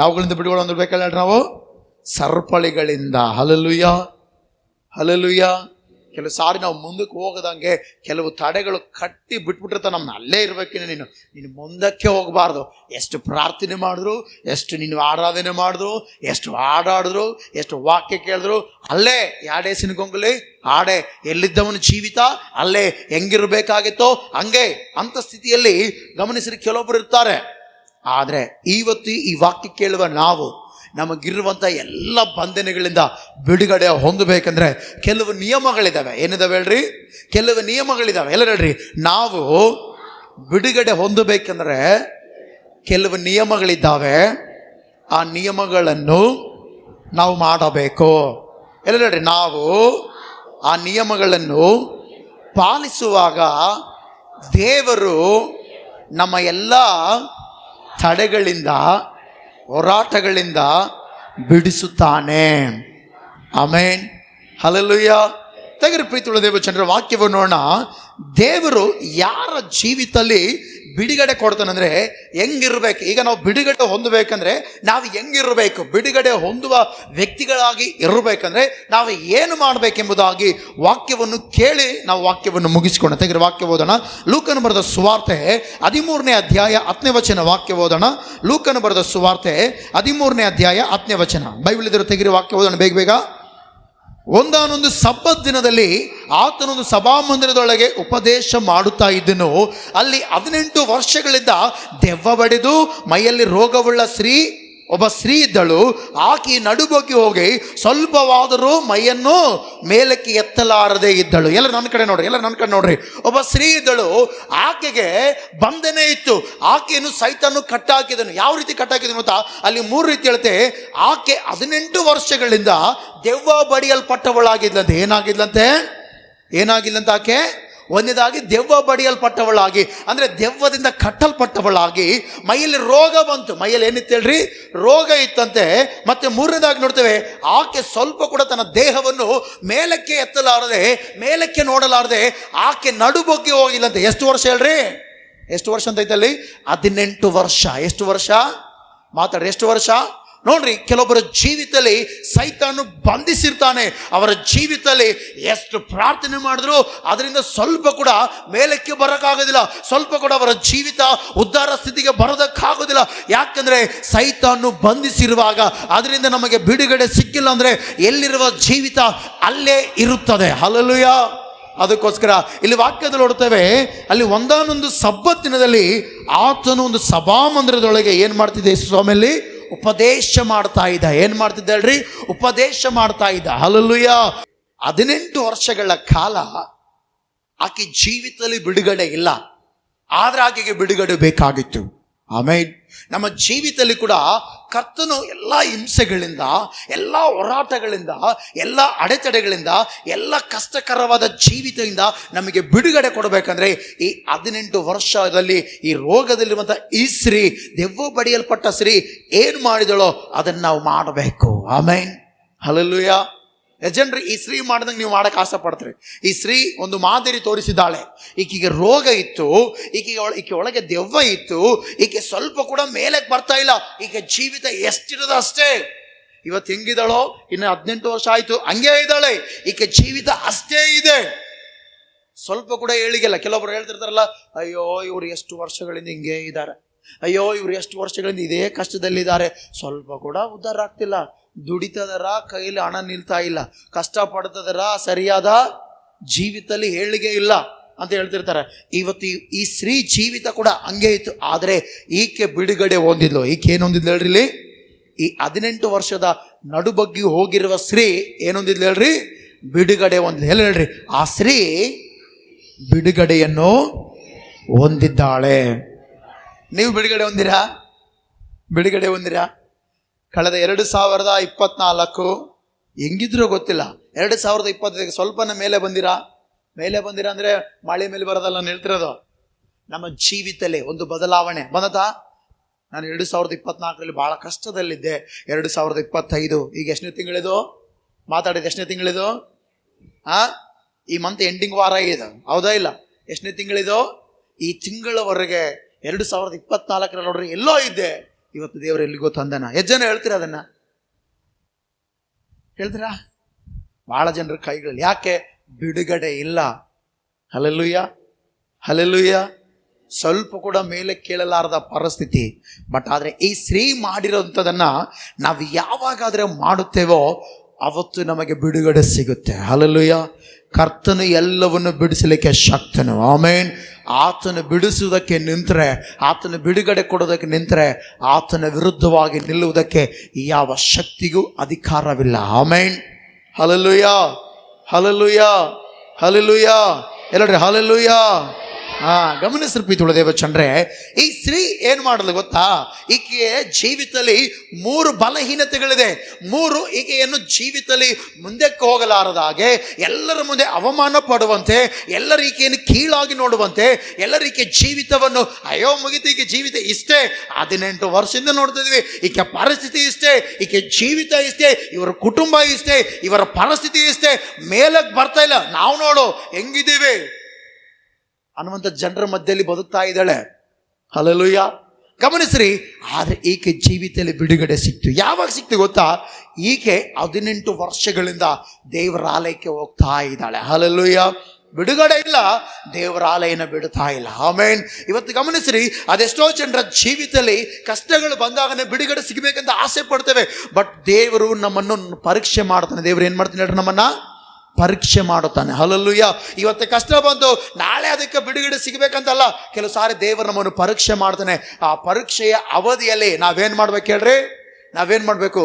ಯಾವುಗಳಿಂದ ಬಿಡುಗಡೆ ಹೊಂದಬೇಕಲ್ಲ ಹೇಳ್ರಿ? ನಾವು ಸರಪಳಿಗಳಿಂದ. Hallelujah, hallelujah. ಕೆಲವು ಸಾರಿ ನಾವು ಮುಂದಕ್ಕೆ ಹೋಗದಂಗೆ ಕೆಲವು ತಡೆಗಳು ಕಟ್ಟಿ ಬಿಟ್ಬಿಟ್ಟಿರ್ತಾನೆ. ನಮ್ಮನ್ನ ಅಲ್ಲೇ ಇರ್ಬೇಕಿನ, ನೀನು ಮುಂದಕ್ಕೆ ಹೋಗಬಾರ್ದು. ಎಷ್ಟು ಪ್ರಾರ್ಥನೆ ಮಾಡಿದ್ರು, ಎಷ್ಟು ನೀನು ಆರಾಧನೆ ಮಾಡಿದ್ರು, ಎಷ್ಟು ಹಾಡಾಡಿದ್ರು, ಎಷ್ಟು ವಾಕ್ಯ ಕೇಳಿದ್ರು, ಅಲ್ಲೇ ಯಾಡೇ ಸಿನ್ಕೊಂಗಲಿ ಆಡೆ. ಎಲ್ಲಿದ್ದವನು ಜೀವಿತ ಅಲ್ಲೇ ಹೆಂಗಿರ್ಬೇಕಾಗಿತ್ತೋ ಹಂಗೆ. ಅಂಥ ಸ್ಥಿತಿಯಲ್ಲಿ ಗಮನಿಸಿರಿ ಕೆಲವೊಬ್ಬರು ಇರ್ತಾರೆ. ಆದರೆ ಇವತ್ತು ಈ ವಾಕ್ಯ ಕೇಳುವ ನಾವು ನಮಗಿರುವಂಥ ಎಲ್ಲ ಬಂಧನಗಳಿಂದ ಬಿಡುಗಡೆ ಹೊಂದಬೇಕಂದ್ರೆ ಕೆಲವು ನಿಯಮಗಳಿದ್ದಾವೆ. ಏನಿದಾವೆ ಹೇಳ್ರಿ? ಕೆಲವು ನಿಯಮಗಳಿದ್ದಾವೆ. ಎಲ್ಲ ಹೇಳ್ರಿ, ನಾವು ಬಿಡುಗಡೆ ಹೊಂದಬೇಕಂದ್ರೆ ಕೆಲವು ನಿಯಮಗಳಿದ್ದಾವೆ. ಆ ನಿಯಮಗಳನ್ನು ನಾವು ಮಾಡಬೇಕು. ಎಲ್ಲ ಹೇಳ್ರಿ, ನಾವು ಆ ನಿಯಮಗಳನ್ನು ಪಾಲಿಸುವಾಗ ದೇವರು ನಮ್ಮ ಎಲ್ಲ ತಡೆಗಳಿಂದ, ಹೋರಾಟಗಳಿಂದ ಬಿಡಿಸುತ್ತಾನೆ. Amen, hallelujah. ತೆಗೆದು ಪ್ರೀತಿಯುಳ್ಳ ದೇವಚಂದ್ರ ವಾಕ್ಯವನ್ನು ನೋಡೋಣ. ದೇವರು ಯಾರ ಜೀವಿತದಲ್ಲಿ ಬಿಡುಗಡೆ ಕೊಡ್ತಾನಂದ್ರೆ ಹೆಂಗಿರ್ಬೇಕು? ಈಗ ನಾವು ಬಿಡುಗಡೆ ಹೊಂದಬೇಕಂದ್ರೆ ನಾವು ಹೆಂಗಿರ್ಬೇಕು? ಬಿಡುಗಡೆ ಹೊಂದುವ ವ್ಯಕ್ತಿಗಳಾಗಿ ಇರಬೇಕಂದ್ರೆ ನಾವು ಏನು ಮಾಡಬೇಕೆಂಬುದಾಗಿ ವಾಕ್ಯವನ್ನು ಕೇಳಿ ನಾವು ವಾಕ್ಯವನ್ನು ಮುಗಿಸ್ಕೊಂಡು ತೆಗೆದು ವಾಕ್ಯ ಓದೋಣ. ಲೂಕನು ಬರೆದ ಸುವಾರ್ತೆ 13ನೇ ಅಧ್ಯಾಯ 10ನೇ ವಚನ. ವಾಕ್ಯ ಓದೋಣ. ಲೂಕನು ಬರೆದ ಸುವಾರ್ತೆ 13ನೇ ಅಧ್ಯಾಯ 10ನೇ ವಚನ. ಬೈಬಲ್ ಇದ್ದರೆ ತೆಗೆದು ವಾಕ್ಯ ಓದೋಣ ಬೇಗ ಬೇಗ. ಒಂದಾನೊಂದು ಸಬ್ಬತ್ ದಿನದಲ್ಲಿ ಆತನೊಂದು ಸಭಾಮಂದಿರದೊಳಗೆ ಉಪದೇಶ ಮಾಡುತ್ತಾ ಇದ್ದನು. ಅಲ್ಲಿ 18 ವರ್ಷಗಳಿಂದ ದೆವ್ವ ಬಡಿದು ಮೈಯಲ್ಲಿ ರೋಗವುಳ್ಳ ಒಬ್ಬ ಸ್ತ್ರೀ ಇದ್ದಳು. ಆಕೆ ನಡುಬೊಗ್ಗಿ ಹೋಗಿ ಸ್ವಲ್ಪವಾದರೂ ಮೈಯನ್ನು ಮೇಲಕ್ಕೆ ಎತ್ತಲಾರದೆ ಇದ್ದಳು. ಎಲ್ಲ ನನ್ನ ಕಡೆ ನೋಡ್ರಿ, ಎಲ್ಲ ನನ್ನ ಕಡೆ ನೋಡ್ರಿ. ಒಬ್ಬ ಸ್ತ್ರೀ ಇದ್ದಳು, ಆಕೆಗೆ ಬಂಧನೆ ಇತ್ತು. ಆಕೆಯನ್ನು ಸೈತಾನು ಕಟ್ಟಾಕಿದನು. ಯಾವ ರೀತಿ ಕಟ್ಟಾಕಿದನು ಗೊತ್ತಾ? ಅಲ್ಲಿ 3 ರೀತಿ ಹೇಳುತ್ತೆ. ಆಕೆ 18 ವರ್ಷಗಳಿಂದ ದೆವ್ವ ಬಡಿಯಲ್ಪಟ್ಟವಳಾಗಿದ್ಲಂತೆ. ಏನಾಗಿದ್ಲಂತೆ? ಆಕೆ ಒಂದನೇದಾಗಿ ದೆವ್ವ ಬಡಿಯಲ್ಪಟ್ಟವಳಾಗಿ, ಅಂದರೆ ದೆವ್ವದಿಂದ ಕಟ್ಟಲ್ಪಟ್ಟವಳಾಗಿ, ಮೈಯಲ್ಲಿ ರೋಗ ಬಂತು. ಮೈಯಲ್ಲಿ ಏನಿತ್ತು ಹೇಳ್ರಿ? ರೋಗ ಇತ್ತಂತೆ. ಮತ್ತೆ ಮೂರನೇದಾಗಿ ನೋಡ್ತೇವೆ, ಆಕೆ ಸ್ವಲ್ಪ ಕೂಡ ತನ್ನ ದೇಹವನ್ನು ಮೇಲಕ್ಕೆ ಎತ್ತಲಾರದೆ, ಮೇಲಕ್ಕೆ ನೋಡಲಾರದೆ ಆಕೆ ನಡುಬೊಗ್ಗೆ ಹೋಗಿಲ್ಲಂತೆ. ಎಷ್ಟು ವರ್ಷ ಹೇಳ್ರಿ? ಎಷ್ಟು ವರ್ಷ ಅಂತ ಐತಲ್ಲಿ? 18 ವರ್ಷ. ಎಷ್ಟು ವರ್ಷ? ಮಾತಾಡ್ರಿ, ಎಷ್ಟು ವರ್ಷ? ನೋಡ್ರಿ, ಕೆಲವೊಬ್ಬರ ಜೀವಿತದಲ್ಲಿ ಸೈತಾನು ಬಂಧಿಸಿರ್ತಾನೆ. ಅವರ ಜೀವಿತದಲ್ಲಿ ಎಷ್ಟು ಪ್ರಾರ್ಥನೆ ಮಾಡಿದ್ರು ಅದರಿಂದ ಸ್ವಲ್ಪ ಕೂಡ ಮೇಲಕ್ಕೆ ಬರೋಕ್ಕಾಗೋದಿಲ್ಲ, ಸ್ವಲ್ಪ ಕೂಡ ಅವರ ಜೀವಿತ ಉದ್ಧಾರ ಸ್ಥಿತಿಗೆ ಬರೋದಕ್ಕಾಗೋದಿಲ್ಲ. ಯಾಕಂದ್ರೆ ಸೈತಾನು ಬಂಧಿಸಿರುವಾಗ ಅದರಿಂದ ನಮಗೆ ಬಿಡುಗಡೆ ಸಿಕ್ಕಿಲ್ಲ ಅಂದ್ರೆ ಎಲ್ಲಿರುವ ಜೀವಿತ ಅಲ್ಲೇ ಇರುತ್ತದೆ. ಹಲ್ಲೆಲೂಯ. ಅದಕ್ಕೋಸ್ಕರ ಇಲ್ಲಿ ವಾಕ್ಯದಲ್ಲಿ ನೋಡ್ತೇವೆ, ಅಲ್ಲಿ ಒಂದಾನೊಂದು ಸಬ್ಬತ್ ದಿನದಲ್ಲಿ ಆತನು ಒಂದು ಸಭಾಮಂದಿರದೊಳಗೆ ಏನು ಮಾಡ್ತಿದ್ದೆ? ಸ್ವಾಮಿಯಲ್ಲಿ ಉಪದೇಶ ಮಾಡ್ತಾ ಇದ್ದ. ಏನು ಮಾಡ್ತಿದ್ದ ಹೇಳ್ರಿ? ಉಪದೇಶ ಮಾಡ್ತಾ ಇದ್ದ. ಹಲ್ಲೆಲೂಯ. 18 ವರ್ಷಗಳ ಕಾಲ ಆಕೆ ಜೀವಿತದಲ್ಲಿ ಬಿಡುಗಡೆ ಇಲ್ಲ, ಆದ್ರೆ ಆಕೆಗೆ ಬಿಡುಗಡೆ ಬೇಕಾಗಿತ್ತು. ಆಮೇಲೆ ನಮ್ಮ ಜೀವಿತದಲ್ಲಿ ಕೂಡ ಕರ್ತನು ಎಲ್ಲ ಹಿಂಸೆಗಳಿಂದ, ಎಲ್ಲ ಹೋರಾಟಗಳಿಂದ, ಎಲ್ಲ ಅಡೆತಡೆಗಳಿಂದ, ಎಲ್ಲ ಕಷ್ಟಕರವಾದ ಜೀವಿತದಿಂದ ನಮಗೆ ಬಿಡುಗಡೆ ಕೊಡಬೇಕಂದ್ರೆ ಈ 18 ವರ್ಷದಲ್ಲಿ ಈ ರೋಗದಲ್ಲಿರುವಂಥ ಈ ಸ್ತ್ರೀ, ದೆವ್ವ ಬಡಿಯಲ್ಪಟ್ಟ ಸ್ತ್ರೀ ಏನು ಮಾಡಿದಳೋ ಅದನ್ನು ನಾವು ಮಾಡಬೇಕು. ಆಮೇನ್. ಹಲ್ಲೆಲೂಯ. ಯಜನ್ರಿ, ಈ ಸ್ತ್ರೀ ಮಾಡಿದಂಗೆ ನೀವು ಮಾಡಕ್ಕೆ ಆಸೆ ಪಡ್ತೀರಿ. ಈ ಸ್ತ್ರೀ ಒಂದು ಮಾದರಿ ತೋರಿಸಿದ್ದಾಳೆ. ಈಕೆಗೆ ರೋಗ ಇತ್ತು, ಈಕೆ ಒಳಗೆ ದೆವ್ವ ಇತ್ತು, ಈಕೆ ಸ್ವಲ್ಪ ಕೂಡ ಮೇಲಕ್ಕೆ ಬರ್ತಾ ಇಲ್ಲ. ಈಕೆ ಜೀವಿತ ಎಷ್ಟಿರೋದು ಅಷ್ಟೇ. ಇವತ್ತು ಹೆಂಗಿದ್ದಾಳೋ, ಇನ್ನು 18 ವರ್ಷ ಆಯ್ತು, ಹಂಗೇ ಇದ್ದಾಳೆ. ಈಕೆ ಜೀವಿತ ಅಷ್ಟೇ ಇದೆ, ಸ್ವಲ್ಪ ಕೂಡ ಏಳಿಗೆಲ್ಲ. ಕೆಲವೊಬ್ರು ಹೇಳ್ತಿರ್ತಾರಲ್ಲ, ಅಯ್ಯೋ ಇವ್ರು ಎಷ್ಟು ವರ್ಷಗಳಿಂದ ಹಿಂಗೇ ಇದ್ದಾರೆ, ಅಯ್ಯೋ ಇವ್ರು ಎಷ್ಟು ವರ್ಷಗಳಿಂದ ಇದೇ ಕಷ್ಟದಲ್ಲಿದ್ದಾರೆ, ಸ್ವಲ್ಪ ಕೂಡ ಉದ್ಧಾರ ಆಗ್ತಿಲ್ಲ, ದುಡಿತದರ ಕೈಯಲ್ಲಿ ಹಣ ನಿಲ್ತಾ ಇಲ್ಲ, ಕಷ್ಟಪಡ್ತದರ ಸರಿಯಾದ ಜೀವಿತದಲ್ಲಿ ಏಳಿಗೆ ಇಲ್ಲ ಅಂತ ಹೇಳ್ತಿರ್ತಾರೆ. ಇವತ್ತು ಈ ಸ್ತ್ರೀ ಜೀವಿತ ಕೂಡ ಹಂಗೆ ಇತ್ತು, ಆದರೆ ಈಕೆ ಬಿಡುಗಡೆ ಹೊಂದಿದ್ಲು. ಈಕೆ ಏನು ಹೊಂದಿದ್ಲು ಹೇಳ್ರಿ? ಇಲ್ಲಿ ಈ 18 ವರ್ಷದ ನಡುಬಗ್ಗಿ ಹೋಗಿರುವ ಸ್ತ್ರೀ ಏನು ಹೊಂದಿದ್ಲು ಹೇಳ್ರಿ? ಬಿಡುಗಡೆ ಹೊಂದಿದ್ಲು. ಎಲ್ಲ ಹೇಳ್ರಿ? ಆ ಸ್ತ್ರೀ ಬಿಡುಗಡೆಯನ್ನು ಹೊಂದಿದ್ದಾಳೆ. ನೀವು ಬಿಡುಗಡೆ ಹೊಂದಿರಾ? ಬಿಡುಗಡೆ ಹೊಂದಿರಾ? ಕಳೆದ 2024 ಹೆಂಗಿದ್ರೂ ಗೊತ್ತಿಲ್ಲ, 2025 ಸ್ವಲ್ಪನ ಮೇಲೆ ಬಂದಿರಾ? ಮೇಲೆ ಬಂದಿರಾ ಅಂದರೆ ಮಳೆ ಮೇಲೆ ಬರೋದಲ್ಲ ನಾನು ಹೇಳ್ತಿರೋದು. ನಮ್ಮ ಜೀವಿತದಲ್ಲಿ ಒಂದು ಬದಲಾವಣೆ ಬಂದತಾ? ನಾನು 2024 ಭಾಳ ಕಷ್ಟದಲ್ಲಿದ್ದೆ. 2025 ಈಗ ಎಷ್ಟನೇ ತಿಂಗಳಿದು? ಮಾತಾಡಿದ ಎಷ್ಟನೇ ತಿಂಗಳಿದು? ಈ ಮಂತ್ ಎಂಡಿಂಗ್ ವಾರ ಇದೆ, ಹೌದಾ ಇಲ್ಲ? ಎಷ್ಟನೇ ತಿಂಗಳಿದು? ಈ ತಿಂಗಳವರೆಗೆ 2024 ನೋಡ್ರಿ ಎಲ್ಲೋ ಇದ್ದೆ, ಇವತ್ತು ದೇವರು ಎಲ್ಲಿಗೋ ತಂದನ. ಎಷ್ಟು ಜನ ಹೇಳ್ತೀರಾ ಅದನ್ನ? ಹೇಳ್ತೀರಾ? ಬಹಳ ಜನರ ಕೈಗಳಲ್ಲಿ. ಯಾಕೆ? ಬಿಡುಗಡೆ ಇಲ್ಲ. Hallelujah, hallelujah. ಸ್ವಲ್ಪ ಕೂಡ ಮೇಲೆ ಕೇಳಲಾರದ ಪರಿಸ್ಥಿತಿ. ಬಟ್ ಆದರೆ ಈ ಸ್ತ್ರೀ ಮಾಡಿರೋಂಥದನ್ನ ನಾವು ಯಾವಾಗಾದ್ರೆ ಮಾಡುತ್ತೇವೋ ಅವತ್ತು ನಮಗೆ ಬಿಡುಗಡೆ ಸಿಗುತ್ತೆ. ಹಲ್ಲೆಲೂಯ. ಕರ್ತನು ಎಲ್ಲವನ್ನು ಬಿಡಿಸಲಿಕ್ಕೆ ಶಕ್ತನು. ಆಮೇನ್. ಆತನು ಬಿಡಿಸುವುದಕ್ಕೆ ನಿಂತರೆ, ಆತನು ಬಿಡುಗಡೆ ಕೊಡೋದಕ್ಕೆ ನಿಂತರೆ, ಆತನ ವಿರುದ್ಧವಾಗಿ ನಿಲ್ಲುವುದಕ್ಕೆ ಯಾವ ಶಕ್ತಿಗೂ ಅಧಿಕಾರವಿಲ್ಲ. ಆಮೇನ್. Hallelujah, hallelujah, hallelujah. ಎಲ್ಲರೂ ಹಲ್ಲೆಲೂಯ. ಗಮನಿಸ್ರಿ ಪ್ರೀತಿಯುಳ್ಳ ದೇವಚಂದ್ರೆ, ಈ ಸ್ತ್ರೀ ಏನು ಮಾಡಲು ಗೊತ್ತಾ? ಈಕೆಯ ಜೀವಿತದಲ್ಲಿ 3 ಬಲಹೀನತೆಗಳಿದೆ. 3 ಈಕೆಯನ್ನು ಜೀವಿತದಲ್ಲಿ ಮುಂದಕ್ಕೆ ಹೋಗಲಾರದ ಹಾಗೆ, ಎಲ್ಲರ ಮುಂದೆ ಅವಮಾನ ಪಡುವಂತೆ, ಎಲ್ಲರ ಈಕೆಯನ್ನು ಕೀಳಾಗಿ ನೋಡುವಂತೆ, ಎಲ್ಲರ ಈಕೆ ಜೀವಿತವನ್ನು ಅಯ್ಯೋ ಮುಗಿತು, ಈಕೆ ಜೀವಿತ ಇಷ್ಟೇ, 18 ವರ್ಷದಿಂದ ನೋಡ್ತಾ ಇದ್ವಿ, ಈಕೆ ಪರಿಸ್ಥಿತಿ ಇಷ್ಟೇ, ಈಕೆ ಜೀವಿತ ಇಷ್ಟೇ, ಇವರ ಕುಟುಂಬ ಇಷ್ಟೇ, ಇವರ ಪರಿಸ್ಥಿತಿ ಇಷ್ಟೇ, ಮೇಲಕ್ಕೆ ಬರ್ತಾ ಇಲ್ಲ, ನಾವು ನೋಡು ಹೆಂಗಿದ್ದೀವಿ ಅನ್ನುವಂಥ ಜನರ ಮಧ್ಯದಲ್ಲಿ ಬದುಕ್ತಾ ಇದ್ದಾಳೆ. ಹಲ್ಲೆಲೂಯ. ಗಮನಿಸ್ರಿ. ಆದರೆ ಈಕೆ ಜೀವಿತದಲ್ಲಿ ಬಿಡುಗಡೆ ಸಿಕ್ತು. ಯಾವಾಗ ಸಿಕ್ತು ಗೊತ್ತಾ? ಈಕೆ 18 ವರ್ಷಗಳಿಂದ ದೇವರ ಆಲಯಕ್ಕೆ ಹೋಗ್ತಾ ಇದ್ದಾಳೆ. ಹಲ್ಲೆಲೂಯ. ಬಿಡುಗಡೆ ಇಲ್ಲ, ದೇವರ ಆಲಯನ ಬಿಡ್ತಾ ಇಲ್ಲ. ಆಮೇನ್. ಇವತ್ತು ಗಮನಿಸ್ರಿ, ಅದೆಷ್ಟೋ ಜನರ ಜೀವಿತದಲ್ಲಿ ಕಷ್ಟಗಳು ಬಂದಾಗನೇ ಬಿಡುಗಡೆ ಸಿಗಬೇಕಂತ ಆಸೆ ಪಡ್ತೇವೆ. ಬಟ್ ದೇವರು ನಮ್ಮನ್ನು ಪರೀಕ್ಷೆ ಮಾಡ್ತಾನೆ. ದೇವರು ಏನು ಮಾಡ್ತಾನೆ ಹೇಳ್ರಿ? ನಮ್ಮನ್ನ ಪರೀಕ್ಷೆ ಮಾಡುತ್ತಾನೆ. ಹಲ್ಲೆಲೂಯ. ಇವತ್ತು ಕಷ್ಟ ಬಂತು, ನಾಳೆ ಅದಕ್ಕೆ ಬಿಡುಗಡೆ ಸಿಗಬೇಕಂತಲ್ಲ. ಕೆಲವು ಸಾರಿ ದೇವರು ನಮ್ಮನ್ನು ಪರೀಕ್ಷೆ ಮಾಡ್ತಾನೆ. ಆ ಪರೀಕ್ಷೆಯ ಅವಧಿಯಲ್ಲಿ ನಾವೇನು ಮಾಡ್ಬೇಕು ಹೇಳ್ರಿ? ನಾವೇನು ಮಾಡಬೇಕು?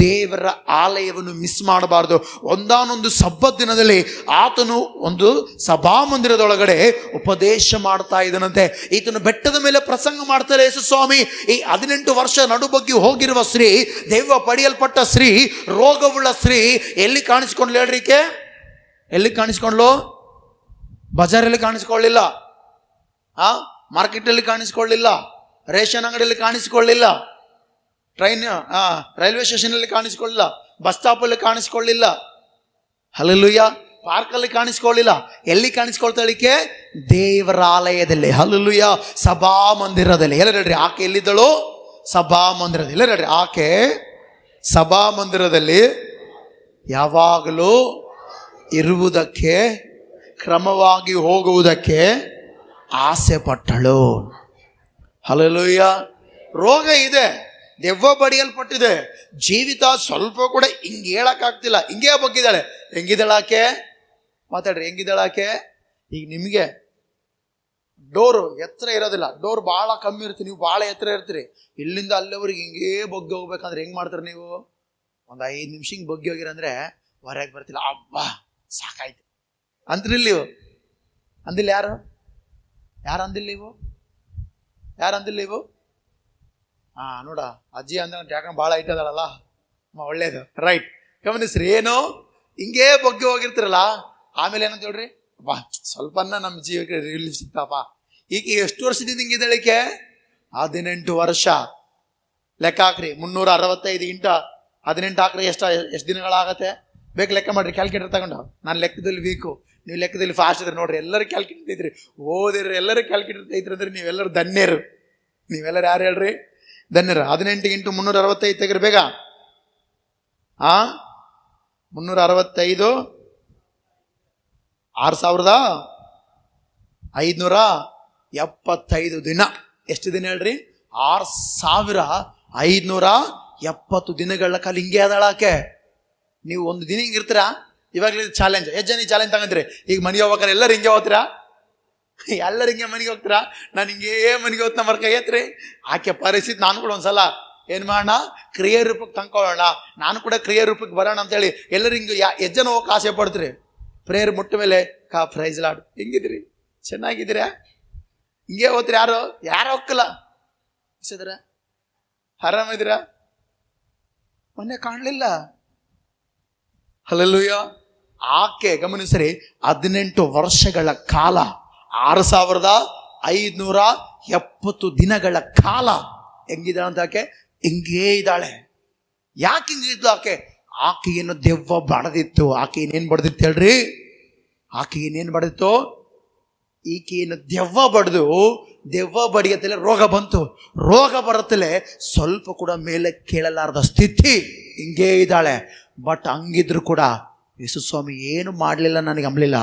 ದೇವರ ಆಲಯವನ್ನು ಮಿಸ್ ಮಾಡಬಾರ್ದು. ಒಂದಾನೊಂದು ಸಬ್ಬತ್ ದಿನದಲ್ಲಿ ಆತನು ಒಂದು ಸಭಾಮಂದಿರದೊಳಗಡೆ ಉಪದೇಶ ಮಾಡ್ತಾ ಇದ್ದನಂತೆ. ಈತನು ಬೆಟ್ಟದ ಮೇಲೆ ಪ್ರಸಂಗ ಮಾಡ್ತಾರೆ. ಯೇಸು ಸ್ವಾಮಿ, ಈ 18 ವರ್ಷ ನಡುಬಗ್ಗಿ ಹೋಗಿರುವ ಸ್ತ್ರೀ, ದೆವ್ವ ಪಡೆಯಲ್ಪಟ್ಟ ಸ್ತ್ರೀ, ರೋಗವುಳ್ಳ ಸ್ತ್ರೀ ಎಲ್ಲಿ ಕಾಣಿಸ್ಕೊಂಡ್ಲು ಹೇಳ್ರಿಕೆ? ಎಲ್ಲಿ ಕಾಣಿಸ್ಕೊಂಡ್ಲು? ಬಜಾರಲ್ಲಿ ಕಾಣಿಸ್ಕೊಳ್ಳಿಲ್ಲ, ಮಾರ್ಕೆಟಲ್ಲಿ ಕಾಣಿಸ್ಕೊಳ್ಳಿಲ್ಲ, ರೇಷನ್ ಅಂಗಡಿಯಲ್ಲಿ ಕಾಣಿಸ್ಕೊಳ್ಳಿಲ್ಲ, ರೈಲ್ವೆ ಸ್ಟೇಷನಲ್ಲಿ ಕಾಣಿಸ್ಕೊಳ್ಳಿಲ್ಲ, ಬಸ್ ಸ್ಟಾಪಲ್ಲಿ ಕಾಣಿಸ್ಕೊಳ್ಳಿಲ್ಲ, ಹಲ್ಲೆಲೂಯಾ, ಪಾರ್ಕಲ್ಲಿ ಕಾಣಿಸ್ಕೊಳ್ಳಿಲ್ಲ. ಎಲ್ಲಿ ಕಾಣಿಸ್ಕೊಳ್ತಾಳಿಕೆ? ದೇವರಾಲಯದಲ್ಲಿ, ಹಲ್ಲೆಲೂಯಾ, ಸಭಾ ಮಂದಿರದಲ್ಲಿ. ಎಲ್ಲ ಹೇಳ್ರಿ, ಆಕೆ ಎಲ್ಲಿದ್ದಳು? ಸಭಾ ಮಂದಿರದಲ್ಲಿ. ಎಲ್ಲ ಹೇಳ್ರಿ, ಆಕೆ ಸಭಾ ಮಂದಿರದಲ್ಲಿ ಯಾವಾಗಲೂ ಇರುವುದಕ್ಕೆ, ಕ್ರಮವಾಗಿ ಹೋಗುವುದಕ್ಕೆ ಆಸೆ ಪಟ್ಟಳು. ಹಲ್ಲೆಲೂಯಾ. ರೋಗ ಇದೆ, ದೆವ್ವ ಬಡಿಯಲ್ಪಟ್ಟಿದೆ, ಜೀವಿತ ಸ್ವಲ್ಪ ಕೂಡ ಹಿಂಗೆ ಹೇಳಕ್ಕಾಗ್ತಿಲ್ಲ, ಹಿಂಗೆ ಬಗ್ಗಿದ್ದಾಳೆ. ಹೆಂಗಿದ್ದಾಳಾಕೆ? ಮಾತಾಡ್ರಿ, ಹೆಂಗಿದ್ದಾಳಾಕೆ? ಈಗ ನಿಮಗೆ ಡೋರು ಎತ್ತರ ಇರೋದಿಲ್ಲ, ಡೋರ್ ಭಾಳ ಕಮ್ಮಿ ಇರ್ತೀರಿ, ನೀವು ಭಾಳ ಎತ್ತರ ಇರ್ತೀರಿ, ಇಲ್ಲಿಂದ ಅಲ್ಲಿವರೆಗೆ ಹಿಂಗೇ ಬಗ್ಗಿ ಹೋಗ್ಬೇಕಂದ್ರೆ ಹೆಂಗೆ ಮಾಡ್ತಾರೆ ನೀವು? ಒಂದು 5 ನಿಮಿಷ ಹಿಂಗೆ ಬಗ್ಗಿ ಹೋಗಿರಂದ್ರೆ ಹೊರಗೆ ಬರ್ತಿಲ್ಲ, ಅಬ್ಬಾ ಸಾಕಾಯ್ತು ಅಂದ್ರಿಲ್ಲ ನೀವು. ಅಂದಿಲ್ಲ ಯಾರು? ಯಾರು ಅಂದಿಲ್ಲ ನೀವು? ಯಾರು ಅಂದಿಲ್ಲ ನೀವು? ನೋಡ, ಅಜ್ಜಿ ಅಂದ್ರೆ ಯಾಕಂದ್ರೆ ಭಾಳ ಐಟ್ ಅದಳಲ್ಲ, ಒಳ್ಳೇದು, ರೈಟ್. ಗಮನಿಸ್ರಿ, ಏನು ಹಿಂಗೇ ಬಗ್ಗಿ ಹೋಗಿರ್ತಿರಲ್ಲ, ಆಮೇಲೆ ಏನಂತ ಹೇಳ್ರಿ, ಬಾ ಸ್ವಲ್ಪನ್ನ ನಮ್ಮ ಜೀವಕ್ಕೆ ರಿಲೀಫ್ ಸಿಗ್ತಾಪ. ಈಗ ಎಷ್ಟು ವರ್ಷದಿಂದ ಹಿಂಗಿದ್ದಳಿಕೆ? 18 ವರ್ಷ. ಲೆಕ್ಕ ಹಾಕ್ರಿ, 365 ಇಂಟು 18 ಹಾಕ್ರಿ, ಎಷ್ಟು ದಿನಗಳಾಗತ್ತೆ? ಬೇಕು ಲೆಕ್ಕ ಮಾಡ್ರಿ, ಕ್ಯಾಲ್ಕುಲೇಟರ್ ತಗೊಂಡು. ನಾನು ಲೆಕ್ಕದಲ್ಲಿ ವೀಕು, ನೀವು ಲೆಕ್ಕದಲ್ಲಿ ಫಾಸ್ಟ್ ಇದ್ರೆ ನೋಡ್ರಿ, ಎಲ್ಲರೂ ಕ್ಯಾಲ್ಕುಲೇಟರ್ ಐತ್ರಿ, ಓದಿರಿ, ಎಲ್ಲರೂ ಕ್ಯಾಲ್ಕುಲೇಟರ್ ಐತ್ರಿ ಅಂದ್ರೆ ನೀವೆಲ್ಲರೂ ಧನ್ಯರು. ನೀವೆಲ್ಲರೂ ಯಾರು ಹೇಳ್ರಿ? ಧನ್ಯರು. 18 × 365 ತೆಗಿರಿ ಬೇಗ. 365 6575 ದಿನ. ಎಷ್ಟು ದಿನ ಹೇಳ್ರಿ? 6570 ದಿನಗಳ ಕಾಲ ಹಿಂಗೆ ಅದಳಾಕೆ. ನೀವು ಒಂದು ದಿನ ಹಿಂಗಿರ್ತೀರಾ? ಇವಾಗಲೇ ಚಾಲೆಂಜ್, ಎಷ್ಟು ಜನ ಚಾಲೆಂಜ್ ತಗೊಂಡ್ರಿ? ಈಗ ಮನೆಗೆ ಹೋಗ್ಬೇಕಾರೆ ಎಲ್ಲರೂ ಹಿಂಗೆ ಹೋಗ್ತೀರಾ? ಎಲ್ಲರೂ ಹಿಂಗೆ ಮನೆಗೆ ಹೋಗ್ತೀರಾ? ನಾನು ಹಿಂಗೇ ಮನೆಗೆ ಹೋಗ್ತಾ ಮರ್ಕ ಏತ್ರಿ ಆಕೆ ಪರಿಸ್ಥಿತಿ. ನಾನು ಕೂಡ ಒಂದ್ಸಲ ಏನು ಮಾಡೋಣ, ಕ್ರಿಯೆ ರೂಪಕ್ಕೆ ತಂದ್ಕೊಳ್ಳೋಣ, ನಾನು ಕೂಡ ಕ್ರಿಯೆ ರೂಪಕ್ಕೆ ಬರೋಣ ಅಂತೇಳಿ ಎಲ್ಲರೂ ಹಿಂಗೆ ಎಷ್ಟು ಜನ ಹೋಗಕ್ಕೆ ಆಸೆ ಪಡ್ತೀರಿ? ಪ್ರೇಯರ್ ಮುಟ್ಟ ಮೇಲೆ ಪ್ರೈಸ್ ಲಾರ್ಡ್, ಹೆಂಗಿದ್ರಿ? ಚೆನ್ನಾಗಿದ್ದೀರಾ? ಹಿಂಗೆ ಹೋಗ್ತೀರಿ? ಯಾರು ಹೋಗಲ್ಲ ಇಸಿದ್ರ? ಆರಾಮಿದ್ದೀರಾ? ಮೊನ್ನೆ ಕಾಣಲಿಲ್ಲ. ಹಲ್ಲೆಲೂಯಾ. ಆಕೆ ಗಮನಿಸ್ರಿ, 18 ವರ್ಷಗಳ ಕಾಲ, 6570 ದಿನಗಳ ಕಾಲ ಹೆಂಗಿದ್ದಾಳೆ ಅಂತ ಆಕೆ? ಹಿಂಗೇ ಇದ್ದಾಳೆ. ಯಾಕೆ ಹಿಂಗಿದ್ಲು ಆಕೆ? ಆಕೆ ಏನು ದೆವ್ವ ಬಡದಿತ್ತು. ಆಕೆ ಏನೇನು ಬಡ್ದಿತ್ತು ಹೇಳ್ರಿ? ಆಕೆ ಏನೇನು ಬಡ್ದಿತ್ತು? ಈಕೆಯನ್ನು ದೆವ್ವ ಬಡ್ದು, ದೆವ್ವ ಬಡಿಯತ್ತಲೇ ರೋಗ ಬಂತು. ರೋಗ ಬರುತ್ತಲೇ ಸ್ವಲ್ಪ ಕೂಡ ಮೇಲೆ ಕೇಳಲಾರದ ಸ್ಥಿತಿ, ಹಿಂಗೇ ಇದ್ದಾಳೆ. ಬಟ್ ಹಂಗಿದ್ರು ಕೂಡ ಯೇಸು ಸ್ವಾಮಿ ಏನು ಮಾಡಲಿಲ್ಲ, ನನಗೆ ಅಂಬಲಿಲ್ಲ.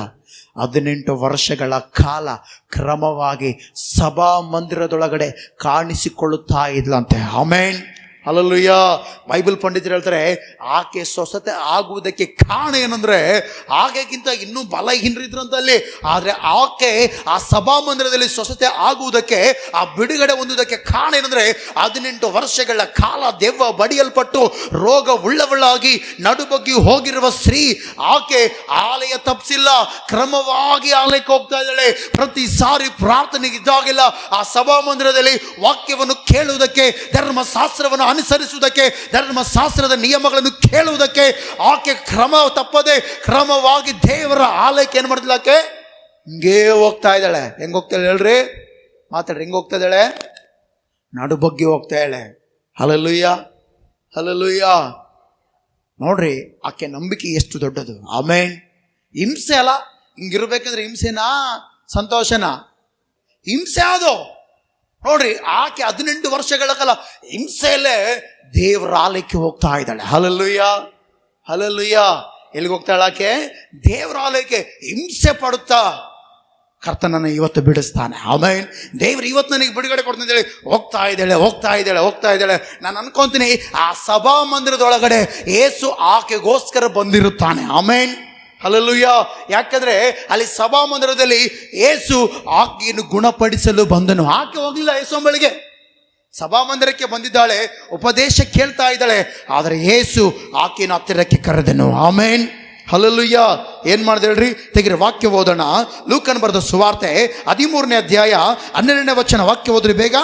18 ವರ್ಷಗಳ ಕಾಲ ಕ್ರಮವಾಗಿ ಸಭಾ ಮಂದಿರದೊಳಗಡೆ ಕಾಣಿಸಿಕೊಳ್ಳುತ್ತಾ ಇದ್ಲಂತೆ. Amen, hallelujah. ಬೈಬಲ್ ಪಂಡಿತರು ಹೇಳ್ತಾರೆ, ಆಕೆ ಸ್ವಸ್ಥತೆ ಆಗುವುದಕ್ಕೆ ಕಾರಣ ಏನಂದ್ರೆ, ಆಕೆಗಿಂತ ಇನ್ನೂ ಬಲಹೀನರಿದ್ರಂತ ಅಲ್ಲಿ. ಆದರೆ ಆಕೆ ಆ ಸಭಾ ಮಂದಿರದಲ್ಲಿ ಸ್ವಸ್ಥತೆ ಆಗುವುದಕ್ಕೆ, ಆ ಬಿಡುಗಡೆ ಹೊಂದುವುದಕ್ಕೆ ಕಾರಣ ಏನಂದ್ರೆ, 18 ವರ್ಷಗಳ ಕಾಲ ದೆವ್ವ ಬಡಿಯಲ್ಪಟ್ಟು ರೋಗ ಉಳ್ಳವಳಾಗಿ ನಡುಬಗ್ಗಿ ಹೋಗಿರುವ ಸ್ತ್ರೀ. ಆಕೆ ಆಲಯ ತಪ್ಪಿಸಿಲ್ಲ, ಕ್ರಮವಾಗಿ ಆಲಯಕ್ಕೆ ಹೋಗ್ತಾ ಇದ್ದಾಳೆ. ಪ್ರತಿ ಸಾರಿ ಪ್ರಾರ್ಥನೆಗೆ ಇದ್ದಾಗೆಲ್ಲ ಆ ಸಭಾ ಮಂದಿರದಲ್ಲಿ ವಾಕ್ಯವನ್ನು ಕೇಳುವುದಕ್ಕೆ, ಧರ್ಮಶಾಸ್ತ್ರವನ್ನು ಅನುಸರಿಸುವುದಕ್ಕೆ, ಧರ್ಮಶಾಸ್ತ್ರದ ನಿಯಮಗಳನ್ನು ಕೇಳುವುದಕ್ಕೆ ಆಕೆ ಕ್ರಮ ತಪ್ಪದೆ ಕ್ರಮವಾಗಿ ದೇವರ ಆಲಯಕ್ಕೆ ಏನು ಮಾಡ್ತಿಲ್ಲ, ಆಕೆ ಹಿಂಗೇ ಹೋಗ್ತಾ ಇದ್ದಾಳೆ. ಹೆಂಗೆ ಹೋಗ್ತಾ ಹೇಳ್ರಿ? ಮಾತಾಡ್ರಿ, ಹೆಂಗೆ ಹೋಗ್ತಾ ಇದ್ದಾಳೆ? ನಡು ಬಗ್ಗೆ ಹೋಗ್ತಾ ಇದ್ದಾಳೆ. Hallelujah, hallelujah. ನೋಡ್ರಿ, ಆಕೆ ನಂಬಿಕೆ ಎಷ್ಟು ದೊಡ್ಡದು. ಆಮೆನ್. ಹಿಂಸೆ ಅಲ್ಲ, ಹಿಂಗಿರ್ಬೇಕಂದ್ರೆ ಹಿಂಸೆನಾ ಸಂತೋಷನಾ? ಹಿಂಸೆ ಅದು. ನೋಡ್ರಿ, ಆಕೆ 18 ವರ್ಷಗಳ ಕಾಲ ಹಿಂಸೆಯಲ್ಲೇ ದೇವರ ಆಲಯಕ್ಕೆ ಹೋಗ್ತಾ ಇದ್ದಾಳೆ. Hallelujah, hallelujah. ಎಲ್ಲಿಗೆ ಹೋಗ್ತಾಳೆ ಆಕೆ? ದೇವರ ಆಲಯಕ್ಕೆ. ಹಿಂಸೆ ಪಡುತ್ತಾ ಕರ್ತನನ್ನು ಇವತ್ತು ಬಿಡಿಸ್ತಾನೆ. ಆಮೇನ್. ದೇವರು ಇವತ್ತು ನನಗೆ ಬಿಡುಗಡೆ ಕೊಡ್ತಾನೆ ಅಂತೇಳಿ ಹೋಗ್ತಾ ಇದ್ದಾಳೆ. ನಾನು ಅನ್ಕೊಂತೀನಿ, ಆ ಸಭಾ ಮಂದಿರದೊಳಗಡೆ ಯೇಸು ಆಕೆಗೋಸ್ಕರ ಬಂದಿರುತ್ತಾನೆ. ಆಮೇನ್, ಹಲ್ಲೆಲೂಯಾ. ಯಾಕಂದ್ರೆ ಅಲ್ಲಿ ಸಭಾ ಮಂದಿರದಲ್ಲಿ ಯೇಸು ಆಕೆಯನ್ನು ಗುಣಪಡಿಸಲು ಬಂದನು. ಆಕೆ ಹೋಗ್ಲಿಲ್ಲ ಯೇಸು ಬಳಿಗೆ, ಸಭಾ ಮಂದಿರಕ್ಕೆ ಬಂದಿದ್ದಾಳೆ, ಉಪದೇಶ ಕೇಳ್ತಾ ಇದ್ದಾಳೆ. ಆದರೆ ಯೇಸು ಆಕೆಯನ್ನು ಹತ್ತಿರಕ್ಕೆ ಕರೆದನು. ಆಮೇನ್, ಹಲ್ಲೆಲೂಯಾ. ಏನ್ ಮಾಡಿದೆ ಹೇಳ್ರಿ? ತೆಗಿರಿ, ವಾಕ್ಯ ಓದೋಣ. ಲೂಕನ ಬರೆದ ಸುವಾರ್ತೆ 13ನೇ ಅಧ್ಯಾಯ 12ನೇ ವಚನ. ವಾಕ್ಯ ಓದ್ರಿ ಬೇಗ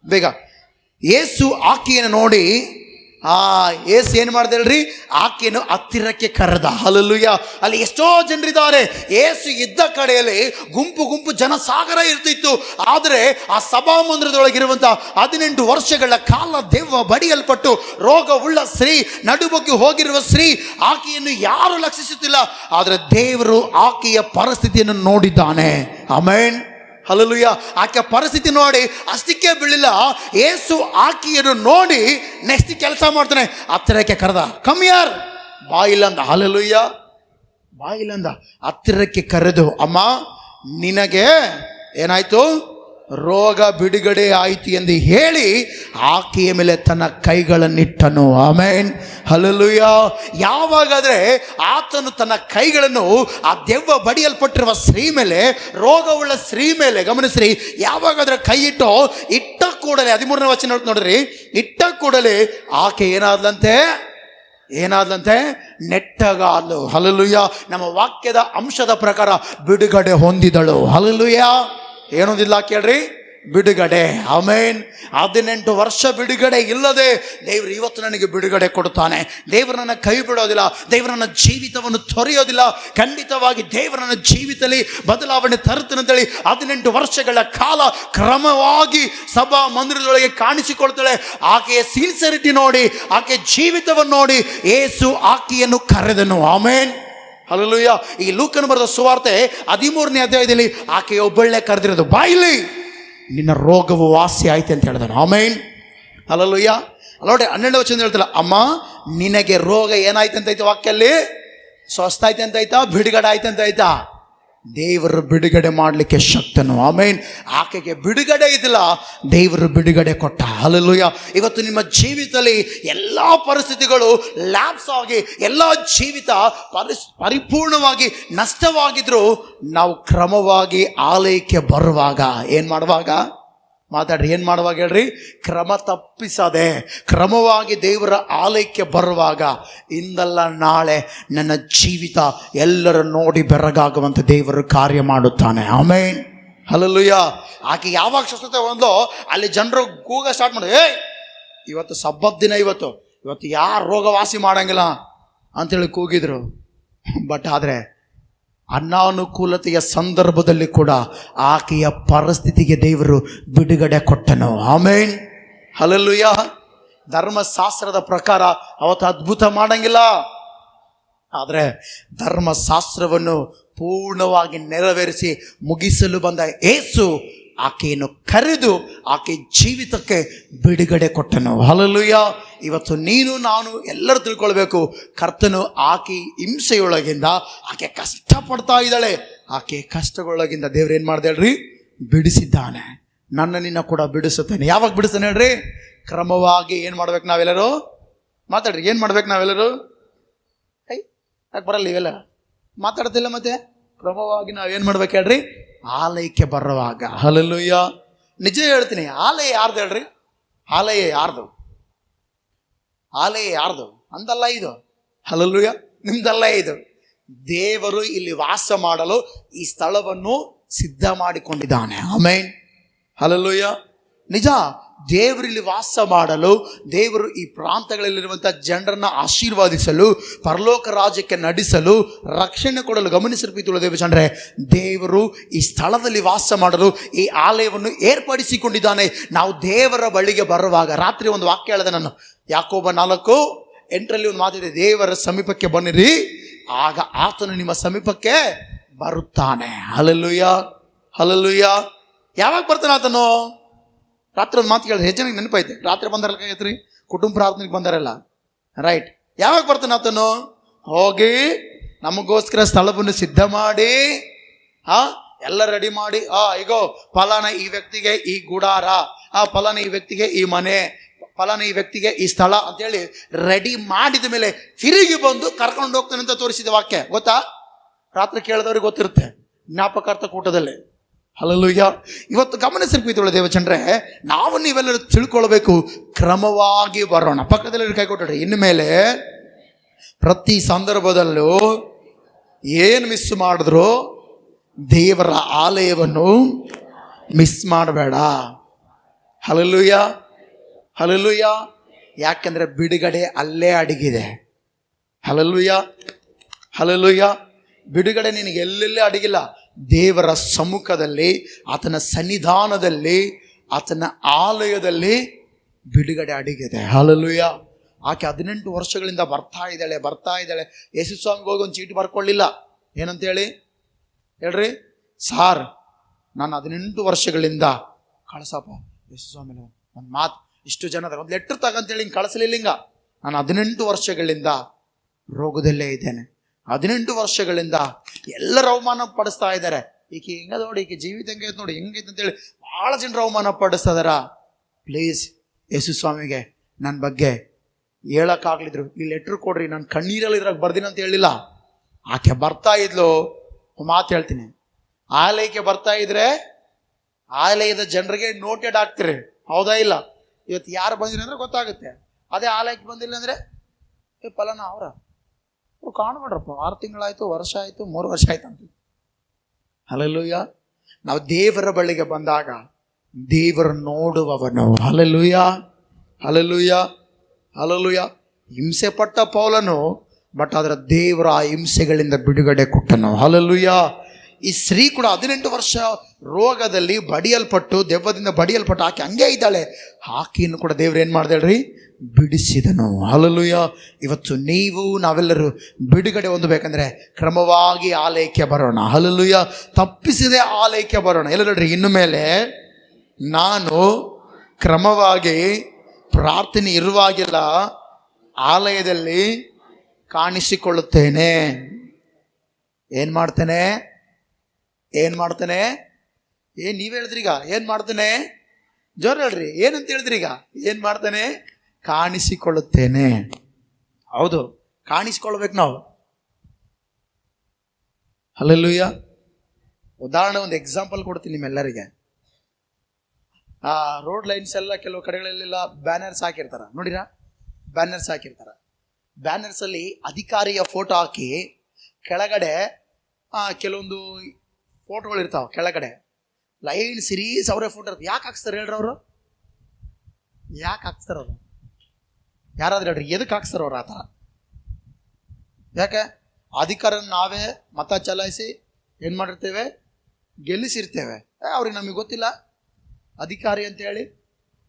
ಬೇಗ. ಯೇಸು ಆಕೆಯನ್ನು ನೋಡಿ ಏಸು ಏನು ಮಾಡ್ದೆ ಹೇಳ್ರಿ, ಆಕೆಯನ್ನು ಹತ್ತಿರಕ್ಕೆ ಕರೆದ. ಹಲ್ಲೆಲೂಯಾ. ಅಲ್ಲಿ ಎಷ್ಟೋ ಜನರಿದ್ದಾರೆ. ಏಸು ಇದ್ದ ಕಡೆಯಲ್ಲಿ ಗುಂಪು ಗುಂಪು ಜನಸಾಗರ ಇರ್ತಿತ್ತು. ಆದರೆ ಆ ಸಭಾಮಂದಿರದೊಳಗಿರುವಂಥ 18 ವರ್ಷಗಳ ಕಾಲ ದೆವ್ವ ಬಡಿಯಲ್ಪಟ್ಟು ರೋಗವುಳ್ಳ ಸ್ತ್ರೀ, ನಡುಬಗ್ಗಿ ಹೋಗಿರುವ ಸ್ತ್ರೀ, ಆಕೆಯನ್ನು ಯಾರು ಲಕ್ಷಿಸುತ್ತಿಲ್ಲ. ಆದರೆ ದೇವರು ಆಕೆಯ ಪರಿಸ್ಥಿತಿಯನ್ನು ನೋಡಿದ್ದಾನೆ. ಆಮೆನ್. ಹಲ್ಲೆಲೂಯಾ. ಆಕೆ ಪರಿಸ್ಥಿತಿ ನೋಡಿ ಅಷ್ಟಕ್ಕೆ ಬೀಳಿಲ್ಲ. ಏಸು ಆಕೆಯನ್ನು ನೋಡಿ ನೆಕ್ಸ್ಟ್ ಕೆಲಸ ಮಾಡ್ತಾನೆ, ಹತ್ತಿರಕ್ಕೆ ಕರೆದ. ಕಮ್ಯಾರ್ ಬಾಯಿಲ್ಲಂದ. ಹಲ್ಲೆಲೂಯಾ. ಬಾಯಿಲ್ಲಂದ. ಹತ್ತಿರಕ್ಕೆ ಕರೆದು, ಅಮ್ಮ ನಿನಗೆ ಏನಾಯ್ತು, ರೋಗ ಬಿಡುಗಡೆ ಆಯಿತು ಎಂದು ಹೇಳಿ ಆಕೆಯ ಮೇಲೆ ತನ್ನ ಕೈಗಳನ್ನಿಟ್ಟನು. ಆಮೆನ್. ಹಲ್ಲೆಲೂಯಾ. ಯಾವಾಗಾದರೆ ಆತನು ತನ್ನ ಕೈಗಳನ್ನು ಆ ದೆವ್ವ ಬಡಿಯಲ್ಪಟ್ಟಿರುವ ಸ್ತ್ರೀ ಮೇಲೆ, ರೋಗವುಳ್ಳ ಸ್ತ್ರೀ ಮೇಲೆ, ಗಮನಿಸ್ರಿ, ಯಾವಾಗಾದ್ರೆ ಕೈ ಇಟ್ಟ ಕೂಡಲೇ 13ನೇ ವಚನ ನೋಡ್ರಿ, ಇಟ್ಟ ಕೂಡಲೇ ಆಕೆ ಏನಾದ್ಲಂತೆ ನೆಟ್ಟಗಾದ್ಲು. ಹಲ್ಲೆಲೂಯಾ. ನಮ್ಮ ವಾಕ್ಯದ ಅಂಶದ ಪ್ರಕಾರ ಬಿಡುಗಡೆ ಹೊಂದಿದಳು. ಹಲ್ಲೆಲೂಯಾ. ಏನೊಂದಿಲ್ಲ ಕೇಳ್ರಿ, ಬಿಡುಗಡೆ. ಆಮೆನ್. 18 ವರ್ಷ ಬಿಡುಗಡೆ ಇಲ್ಲದೆ ದೇವರು ಇವತ್ತು ನನಗೆ ಬಿಡುಗಡೆ ಕೊಡುತ್ತಾನೆ. ದೇವರು ನನ್ನ ಕೈ ಬಿಡೋದಿಲ್ಲ. ದೇವರು ನನ್ನ ಜೀವಿತವನ್ನು ತೊರೆಯೋದಿಲ್ಲ. ಖಂಡಿತವಾಗಿ ದೇವರು ನನ್ನ ಜೀವಿತದಲ್ಲಿ ಬದಲಾವಣೆ ತರುತ್ತಂತೇಳಿ 18 ವರ್ಷಗಳ ಕಾಲ ಕ್ರಮವಾಗಿ ಸಭಾ ಮಂದಿರದೊಳಗೆ ಕಾಣಿಸಿಕೊಳ್ತಾಳೆ. ಆಕೆಯ ಸಿನ್ಸಿಯರಿಟಿ ನೋಡಿ, ಆಕೆಯ ಜೀವಿತವನ್ನು ನೋಡಿ ಏಸು ಆಕೆಯನ್ನು ಕರೆದನು. ಆಮೆನ್. ಹಲ್ಲೆಲೂಯಾ. ಈ ಲೂಕನ ಬರೆದ ಸುವಾರ್ತೆ 13ನೇ ಅಧ್ಯಾಯದಲ್ಲಿ ಆಕೆಯೊಬ್ಬಳೇ ಕರೆದಿರೋದು, ಬಾಯಿಲಿ ನಿನ್ನ ರೋಗವು ವಾಸಿ ಆಯ್ತು ಅಂತ ಹೇಳಿದನು. ಆಮೆನ್. ಹಲ್ಲೆಲೂಯಾ. ನೋಡಿ 12ನೇ ವಚನ ಹೇಳ್ತಲ್ಲ, ಅಮ್ಮ ನಿನಗೆ ರೋಗ ಏನಾಯ್ತು ಅಂತ ಐತೆ, ವಾಕ್ಯಲ್ಲಿ ಸ್ವಸ್ಥ ಆಯ್ತು ಅಂತ ಆಯ್ತಾ, ಬಿಡುಗಡೆ ಆಯ್ತು ಅಂತ ಆಯ್ತಾ. ದೇವರು ಬಿಡುಗಡೆ ಮಾಡಲಿಕ್ಕೆ ಶಕ್ತನು. ಆಮೇನ್. ಆಕೆಗೆ ಬಿಡುಗಡೆ ಇದಿಲ್ಲ, ದೇವರು ಬಿಡುಗಡೆ ಕೊಟ್ಟ. ಹಲ್ಲೆಲೂಯಾ. ಇವತ್ತು ನಿಮ್ಮ ಜೀವಿತದಲ್ಲಿ ಎಲ್ಲ ಪರಿಸ್ಥಿತಿಗಳು ಲ್ಯಾಪ್ಸ್ ಆಗಿ ಎಲ್ಲ ಜೀವಿತ ಪರಿಪೂರ್ಣವಾಗಿ ನಷ್ಟವಾಗಿದ್ರು, ನಾವು ಕ್ರಮವಾಗಿ ಆಲಯಕ್ಕೆ ಬರುವಾಗ ಏನು ಮಾಡುವಾಗ, ಮಾತಾಡ್ರಿ, ಏನು ಮಾಡುವಾಗ ಹೇಳ್ರಿ, ಕ್ರಮ ತಪ್ಪಿಸದೆ ಕ್ರಮವಾಗಿ ದೇವರ ಆಲಯಕ್ಕೆ ಬರುವಾಗ, ಇಂದಲ್ಲ ನಾಳೆ ನನ್ನ ಜೀವಿತ ಎಲ್ಲರ ನೋಡಿ ಬೆರಗಾಗುವಂಥ ದೇವರು ಕಾರ್ಯ ಮಾಡುತ್ತಾನೆ. ಆಮೇನ್. ಹಲ್ಲೆಲೂಯಾ. ಆಕೆ ಯಾವಾಗ ಸ್ವಸ್ಥತೆ ಹೊಂದೋ ಅಲ್ಲಿ ಜನರು ಕೂಗ ಸ್ಟಾರ್ಟ್ ಮಾಡಿ, ಇವತ್ತು ಸಬ್ಬತ್ ದಿನ, ಇವತ್ತು ಯಾರು ರೋಗ ವಾಸಿ ಮಾಡಂಗಿಲ್ಲ ಅಂತೇಳಿ ಕೂಗಿದ್ರು. ಬಟ್ ಆದರೆ ಅನಾನುಕೂಲತೆಯ ಸಂದರ್ಭದಲ್ಲಿ ಕೂಡ ಆಕೆಯ ಪರಿಸ್ಥಿತಿಗೆ ದೇವರು ಬಿಡುಗಡೆ ಕೊಟ್ಟನು. ಆಮೇನ್. ಹಲ್ಲೆಲೂಯಾ. ಧರ್ಮಶಾಸ್ತ್ರದ ಪ್ರಕಾರ ಅವತ್ತು ಅದ್ಭುತ ಮಾಡಂಗಿಲ್ಲ, ಆದರೆ ಧರ್ಮಶಾಸ್ತ್ರವನ್ನು ಪೂರ್ಣವಾಗಿ ನೆರವೇರಿಸಿ ಮುಗಿಸಲು ಬಂದ ಏಸು ಆಕೆಯನ್ನು ಕರೆದು ಆಕೆ ಜೀವಿತಕ್ಕೆ ಬಿಡುಗಡೆ ಕೊಟ್ಟನು. ಹಲ್ಲೆಲೂಯಾ. ಇವತ್ತು ನೀನು ನಾನು ಎಲ್ಲರೂ ತಿಳ್ಕೊಳ್ಬೇಕು, ಕರ್ತನು ಆಕೆ ಹಿಂಸೆಯೊಳಗಿಂದ, ಆಕೆ ಕಷ್ಟಪಡ್ತಾ ಇದ್ದಾಳೆ, ಆಕೆ ಕಷ್ಟಗಳೊಳಗಿಂದ ದೇವ್ರು ಏನು ಮಾಡ್ದೆ ಹೇಳ್ರಿ, ಬಿಡಿಸಿದ್ದಾನೆ. ನನ್ನ ನಿನ್ನ ಕೂಡ ಬಿಡಿಸುತ್ತೇನೆ. ಯಾವಾಗ ಬಿಡಿಸ್ತಾನೆ ಹೇಳ್ರಿ, ಕ್ರಮವಾಗಿ ಏನು ಮಾಡ್ಬೇಕು ನಾವೆಲ್ಲರೂ, ಮಾತಾಡ್ರಿ, ಏನು ಮಾಡ್ಬೇಕು ನಾವೆಲ್ಲರೂ, ಯಾಕೆ ಬರಲ್ಲ ಇವೆಲ್ಲ ಮಾತಾಡ್ತಿಲ್ಲ, ಮತ್ತೆ ಕ್ರಮವಾಗಿ ನಾವೇನು ಮಾಡ್ಬೇಕು ಹೇಳ್ರಿ, ಆಲಯಕ್ಕೆ ಬರುವಾಗ. ಹಲ್ಲೆಲೂಯಾ. ನಿಜ ಹೇಳ್ತೀನಿ, ಆಲಯ ಯಾರ್ದು ಹೇಳ್ರಿ, ಆಲಯ ಯಾರ್ದು, ಆಲಯ ಯಾರ್ದು ಅಂದಲ್ಲ ಇದು. ಹಲ್ಲೆಲೂಯಾ. ನಿಮ್ದಲ್ಲ ಇದು. ದೇವರು ಇಲ್ಲಿ ವಾಸ ಮಾಡಲು ಈ ಸ್ಥಳವನ್ನು ಸಿದ್ಧ ಮಾಡಿಕೊಂಡಿದ್ದಾನೆ. ಆಮೆನ್. ಹಲ್ಲೆಲೂಯಾ. ನಿಜ, ದೇವರು ಇಲ್ಲಿ ವಾಸ ಮಾಡಲು, ದೇವರು ಈ ಪ್ರಾಂತಗಳಲ್ಲಿರುವಂಥ ಜನರನ್ನು ಆಶೀರ್ವಾದಿಸಲು, ಪರಲೋಕ ರಾಜ್ಯಕ್ಕೆ ನಡೆಸಲು, ರಕ್ಷಣೆ ಕೊಡಲು, ಗಮನಿಸಿರ್ಬೇಕು ದೇವ ಜನರೇ, ದೇವರು ಈ ಸ್ಥಳದಲ್ಲಿ ವಾಸ ಮಾಡಲು ಈ ಆಲಯವನ್ನು ಏರ್ಪಡಿಸಿಕೊಂಡಿದ್ದಾನೆ. ನಾವು ದೇವರ ಬಳಿಗೆ ಬರುವಾಗ, ರಾತ್ರಿ ಒಂದು ವಾಕ್ಯ ಹೇಳಿದೆ ನಾನು, ಯಾಕೋಬ 4:8 ಒಂದು ಮಾತಿದೆ, ದೇವರ ಸಮೀಪಕ್ಕೆ ಬನ್ನಿರಿ, ಆಗ ಆತನು ನಿಮ್ಮ ಸಮೀಪಕ್ಕೆ ಬರುತ್ತಾನೆ. ಹಲ್ಲೆಲೂಯಾ. ಹಲ್ಲೆಲೂಯಾ. ಯಾವಾಗ ಬರ್ತಾನೆ ಆತನು? ರಾತ್ರಿ ಒಂದು ಮಾತು ಕೇಳಿದ್ರೆ ಹೆಚ್ಚಿನ ನೆನಪೈತೆ, ರಾತ್ರಿ ಬಂದಾರಲ್ರಿ, ಕುಟುಂಬ ಪ್ರಾರ್ಥನೆಗೆ ಬಂದಾರಲ್ಲ, ರೈಟ್. ಯಾವಾಗ ಬರ್ತಾನೆ ಆತನು? ಹೋಗಿ ನಮಗೋಸ್ಕರ ಸ್ಥಳವನ್ನು ಸಿದ್ಧ ಮಾಡಿ, ಎಲ್ಲ ರೆಡಿ ಮಾಡಿ, ಈಗೋ ಫಲಾನ ಈ ವ್ಯಕ್ತಿಗೆ ಈ ಗುಡಾರ, ಫಲಾನ ಈ ವ್ಯಕ್ತಿಗೆ ಈ ಮನೆ, ಫಲಾನ ಈ ವ್ಯಕ್ತಿಗೆ ಈ ಸ್ಥಳ ಅಂತೇಳಿ ರೆಡಿ ಮಾಡಿದ ಮೇಲೆ ತಿರುಗಿ ಬಂದು ಕರ್ಕೊಂಡು ಹೋಗ್ತಾನೆ ಅಂತ ತೋರಿಸಿದ ವಾಕ್ಯ ಗೊತ್ತಾ? ರಾತ್ರಿ ಕೇಳಿದವ್ರಿಗೆ ಗೊತ್ತಿರುತ್ತೆ, ಜ್ಞಾಪಕಾರ್ಥ ಕೂಟದಲ್ಲಿ. ಹಲ್ಲೆಲೂಯಾ. ಇವತ್ತು ಗಮನಿಸಿರ್ಬೇಕು ದೇವಚಂದ್ರೆ, ನಾವು ನೀವೆಲ್ಲರೂ ತಿಳ್ಕೊಳ್ಬೇಕು, ಕ್ರಮವಾಗಿ ಬರೋಣ. ಪಕ್ಕದಲ್ಲಿ ಕೈ ಕೊಟ್ಟರೆ, ಇನ್ನು ಮೇಲೆ ಪ್ರತಿ ಸಂದರ್ಭದಲ್ಲೂ ಏನು ಮಿಸ್ ಮಾಡಿದ್ರು, ದೇವರ ಆಲಯವನ್ನು ಮಿಸ್ ಮಾಡಬೇಡ. ಹಲ್ಲೆಲೂಯಾ. ಹಲ್ಲೆಲೂಯಾ. ಯಾಕೆಂದರೆ ಬಿಡುಗಡೆ ಅಲ್ಲೇ ಅಡಗಿದೆ. Hallelujah, hallelujah. ಬಿಡುಗಡೆ ನಿನಗೆ ಎಲ್ಲೆಲ್ಲೇ ಅಡಗಿಲ್ಲ, ದೇವರ ಸಮ್ಮುಖದಲ್ಲಿ, ಆತನ ಸನ್ನಿಧಾನದಲ್ಲಿ, ಆತನ ಆಲಯದಲ್ಲಿ ಬಿಡುಗಡೆ ಅಡಗಿದೆ. ಹಲ್ಲೆಲೂಯ. ಆಕೆ 18 ವರ್ಷಗಳಿಂದ ಬರ್ತಾ ಇದ್ದಾಳೆ. ಯೇಸು ಸ್ವಾಮಿಗೆ ಹೋಗಿ ಒಂದು ಚೀಟಿ ಬರ್ಕೊಳ್ಳಿಲ್ಲ. ಏನಂತೇಳಿ ಹೇಳ್ರಿ, ಸಾರ್ ನಾನು 18 ವರ್ಷಗಳಿಂದ ಕಳ್ಸಪ್ಪ ಯೇಸು ಸ್ವಾಮಿ ಒಂದು ಮಾತು, ಇಷ್ಟು ಜನ ಒಂದು ಲೆಟ್ರ್ ತಗಂತೇಳಿ ಹಿಂಗೆ ಕಳಿಸಲಿಲ್ಲ. ಹಿಂಗ ನಾನು 18 ವರ್ಷಗಳಿಂದ ರೋಗದಲ್ಲೇ ಇದ್ದೇನೆ. 18 ವರ್ಷಗಳಿಂದ ಎಲ್ಲರೂ ಅವಮಾನ ಪಡಿಸ್ತಾ ಇದ್ದಾರೆ. ಈಕೆ ಹಿಂಗ ನೋಡಿ, ಈಕೆ ಜೀವಿತ ಹೆಂಗೈತೆ ನೋಡಿ, ಹೆಂಗೈತೆ ಅಂತೇಳಿ ಭಾಳ ಜನರು ಅವಮಾನ ಪಡಿಸ್ತಾ ಇದಾರ. ಪ್ಲೀಸ್ ಯೇಸು ಸ್ವಾಮಿಗೆ ನನ್ನ ಬಗ್ಗೆ ಹೇಳಕ್ಕಾಗ್ಲಿದ್ರು ಈ ಲೆಟ್ರ್ ಕೊಡ್ರಿ, ನಾನು ಕಣ್ಣೀರಲ್ಲಿ ಇದ್ರಾಗ ಬರ್ದಿನ ಅಂತ ಹೇಳಿಲ್ಲ. ಆಕೆ ಬರ್ತಾ ಇದ್ಲು. ಮಾತು ಹೇಳ್ತೀನಿ, ಆಲಯಕ್ಕೆ ಬರ್ತಾ ಇದ್ರೆ ಆಲಯದ ಜನರಿಗೆ ನೋಟೆಡ್ ಆಗ್ತಿರಿ, ಹೌದಾ ಇಲ್ಲ? ಇವತ್ತು ಯಾರು ಬಂದಿರಿ ಅಂದ್ರೆ ಗೊತ್ತಾಗುತ್ತೆ. ಅದೇ ಆಲಯಕ್ಕೆ ಬಂದಿಲ್ಲ ಅಂದ್ರೆ ಫಲನ ಅವ್ರು ಕಾಣ್ಬೇಡ್ರಪ್ಪ, 6 ತಿಂಗಳಾಯ್ತು, ವರ್ಷ ಆಯ್ತು, 3 ವರ್ಷ ಆಯ್ತು ಅಂತ. ಹಲ್ಲೆಲೂಯ. ನಾವು ದೇವರ ಬಳಿಗೆ ಬಂದಾಗ ದೇವರು ನೋಡುವವನು. Hallelujah, hallelujah, hallelujah. ಹಿಂಸೆ ಪಟ್ಟ ಪೌಲನು, ಬಟ್ ಅದರ ದೇವರ ಆ ಹಿಂಸೆಗಳಿಂದ ಬಿಡುಗಡೆ ಕೊಟ್ಟನು. ಹಲ್ಲೆಲೂಯ. ಈ ಸ್ತ್ರೀ ಕೂಡ 18 ವರ್ಷ ರೋಗದಲ್ಲಿ ಬಡಿಯಲ್ಪಟ್ಟು, ದೆವ್ವದಿಂದ ಬಡಿಯಲ್ಪಟ್ಟು ಆಕೆ ಹಂಗೆ ಇದ್ದಾಳೆ. ಆಕೆಯನ್ನು ಕೂಡ ದೇವ್ರು ಏನು ಮಾಡ್ದೇಳ್ರಿ, ಬಿಡಿಸಿದನು. ಹಲ್ಲೆಲೂಯ. ಇವತ್ತು ನಾವೆಲ್ಲರೂ ಬಿಡುಗಡೆ ಹೊಂದಬೇಕಂದ್ರೆ ಕ್ರಮವಾಗಿ ಆಲಯಕ್ಕೆ ಬರೋಣ. ಹಲ್ಲೆಲೂಯ. ತಪ್ಪಿಸದೆ ಆಲಯಕ್ಕೆ ಬರೋಣ. ಎಲ್ಲ ನೋಡ್ರಿ, ಇನ್ನು ಮೇಲೆ ನಾನು ಕ್ರಮವಾಗಿ ಪ್ರಾರ್ಥನೆ ಇರುವಾಗಿಲ್ಲ ಆಲಯದಲ್ಲಿ ಕಾಣಿಸಿಕೊಳ್ಳುತ್ತೇನೆ. ಏನು ಮಾಡ್ತೇನೆ? ನೀವು ಹೇಳಿದ್ರೀಗ ಏನು ಮಾಡ್ತೇನೆ? ಜೋರು ಹೇಳ್ರಿ, ಏನಂತ ಹೇಳಿದ್ರೀಗ? ಏನು ಮಾಡ್ತೇನೆ? ಕಾಣಿಸಿಕೊಳ್ಳುತ್ತೇನೆ. ಹೌದು, ಕಾಣಿಸಿಕೊಳ್ಬೇಕು ನಾವು. ಹಲ್ಲೆಲೂಯ. ಉದಾಹರಣೆ ಒಂದು ಎಕ್ಸಾಂಪಲ್ ಕೊಡ್ತೀನಿ ನಿಮ್ಮೆಲ್ಲರಿಗೆ. ರೋಡ್ ಲೈನ್ಸ್ ಎಲ್ಲ ಕೆಲವು ಕಡೆಗಳಲ್ಲೆಲ್ಲ ಬ್ಯಾನರ್ಸ್ ಹಾಕಿರ್ತಾರ, ನೋಡಿರಾ? ಬ್ಯಾನರ್ಸ್ ಹಾಕಿರ್ತಾರ. ಬ್ಯಾನರ್ಸಲ್ಲಿ ಅಧಿಕಾರಿಯ ಫೋಟೋ ಹಾಕಿ ಕೆಳಗಡೆ ಕೆಲವೊಂದು ಫೋಟೋಗಳಿರ್ತಾವೆ. ಕೆಳಗಡೆ ಲೈನ್ ಸಿರೀಸ್ ಅವರೇ ಫೋಟೋ ಇರ್ತವೆ. ಯಾಕೆ ಹಾಕ್ಸ್ತಾರೆ ಹೇಳ್ರಿ ಅವರು? ಯಾಕೆ ಹಾಕ್ಸ್ತಾರ ಅವರು? ಯಾರಾದ್ರೂ ಹೇಳ್ರಿ, ಎದಕ್ಕೆ ಹಾಕ್ಸ್ತಾರ ಅವ್ರು ಆ ಥರ? ಯಾಕೆ? ಅಧಿಕಾರನ ನಾವೇ ಮತ ಚಲಾಯಿಸಿ ಏನು ಮಾಡಿರ್ತೇವೆ, ಗೆಲ್ಲಿಸಿರ್ತೇವೆ. ಅವ್ರಿಗೆ ನಮಗೆ ಗೊತ್ತಿಲ್ಲ ಅಧಿಕಾರಿ ಅಂತೇಳಿ.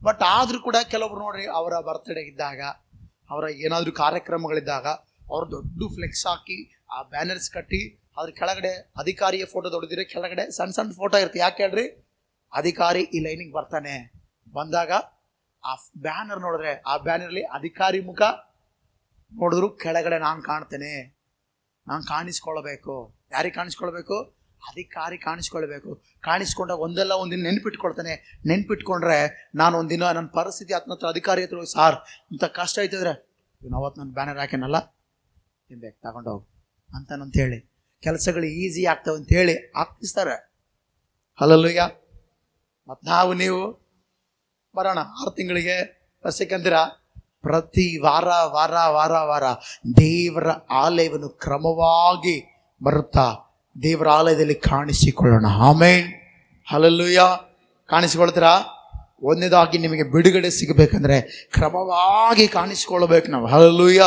ಬಟ್ ಆದರೂ ಕೂಡ ಕೆಲವೊಬ್ರು ನೋಡ್ರಿ, ಅವರ ಬರ್ತ್ಡೇ ಇದ್ದಾಗ, ಅವರ ಏನಾದರೂ ಕಾರ್ಯಕ್ರಮಗಳಿದ್ದಾಗ ಅವ್ರು ದೊಡ್ಡ ಫ್ಲೆಕ್ಸ್ ಹಾಕಿ ಆ ಬ್ಯಾನರ್ಸ್ ಕಟ್ಟಿ ಅದ್ರ ಕೆಳಗಡೆ ಅಧಿಕಾರಿಯ ಫೋಟೋ ದೊಡ್ಡದಿದ್ರೆ ಕೆಳಗಡೆ ಸಣ್ಣ ಸಣ್ಣ ಫೋಟೋ ಇರುತ್ತೆ. ಯಾಕೆ ಹೇಳ್ರಿ? ಅಧಿಕಾರಿ ಈ ಲೈನಿಗೆ ಬರ್ತಾನೆ, ಬಂದಾಗ ಆ ಬ್ಯಾನರ್ ನೋಡಿದ್ರೆ ಆ ಬ್ಯಾನರ್ಲಿ ಅಧಿಕಾರಿ ಮುಖ ನೋಡಿದ್ರು ಕೆಳಗಡೆ ನಾನು ಕಾಣ್ತೇನೆ, ನಾನು ಕಾಣಿಸ್ಕೊಳ್ಬೇಕು. ಯಾರಿಗೆ ಕಾಣಿಸ್ಕೊಳ್ಬೇಕು? ಅಧಿಕಾರಿ ಕಾಣಿಸ್ಕೊಳ್ಬೇಕು. ಕಾಣಿಸ್ಕೊಂಡಾಗ ಒಂದೆಲ್ಲ ಒಂದಿನ ನೆನ್ಪಿಟ್ಕೊಂಡ್ರೆ ನಾನು ಒಂದಿನ ನನ್ನ ಪರಿಸ್ಥಿತಿ ಹತ್ರ ಅಧಿಕಾರಿ ಹತ್ರ, ಸಾರ್ ಇಂಥ ಕಷ್ಟ ಐತಿದ್ರೆ ಅವತ್ತು ನಾನು ಬ್ಯಾನರ್ ಹಾಕೇನಲ್ಲ, ಬೇಕು ತಗೊಂಡೋಗು ಅಂತೇಳಿ ಕೆಲಸಗಳು ಈಸಿ ಆಗ್ತವೆ ಅಂತೇಳಿ ಹಾಕಿಸ್ತಾರೆ. ಹಲ್ಲೆಲೂಯ. ಮತ್ತು ನೀವು ಬರೋಣ 6 ತಿಂಗಳಿಗೆ ವರ್ಷಕ್ಕಂತೀರ, ಪ್ರತಿ ವಾರ ದೇವರ ಆಲಯವನ್ನು ಕ್ರಮವಾಗಿ ಬರುತ್ತಾ ದೇವರ ಆಲಯದಲ್ಲಿ ಕಾಣಿಸಿಕೊಳ್ಳೋಣ. ಆಮೆನ್. ಹಲ್ಲೆಲೂಯ. ಕಾಣಿಸಿಕೊಳ್ತೀರಾ? ಒಂದನೇದಾಗಿ ನಿಮಗೆ ಬಿಡುಗಡೆ ಸಿಗಬೇಕಂದ್ರೆ ಕ್ರಮವಾಗಿ ಕಾಣಿಸಿಕೊಳ್ಳಬೇಕು ನಾವು. ಹಲ್ಲೆಲೂಯ.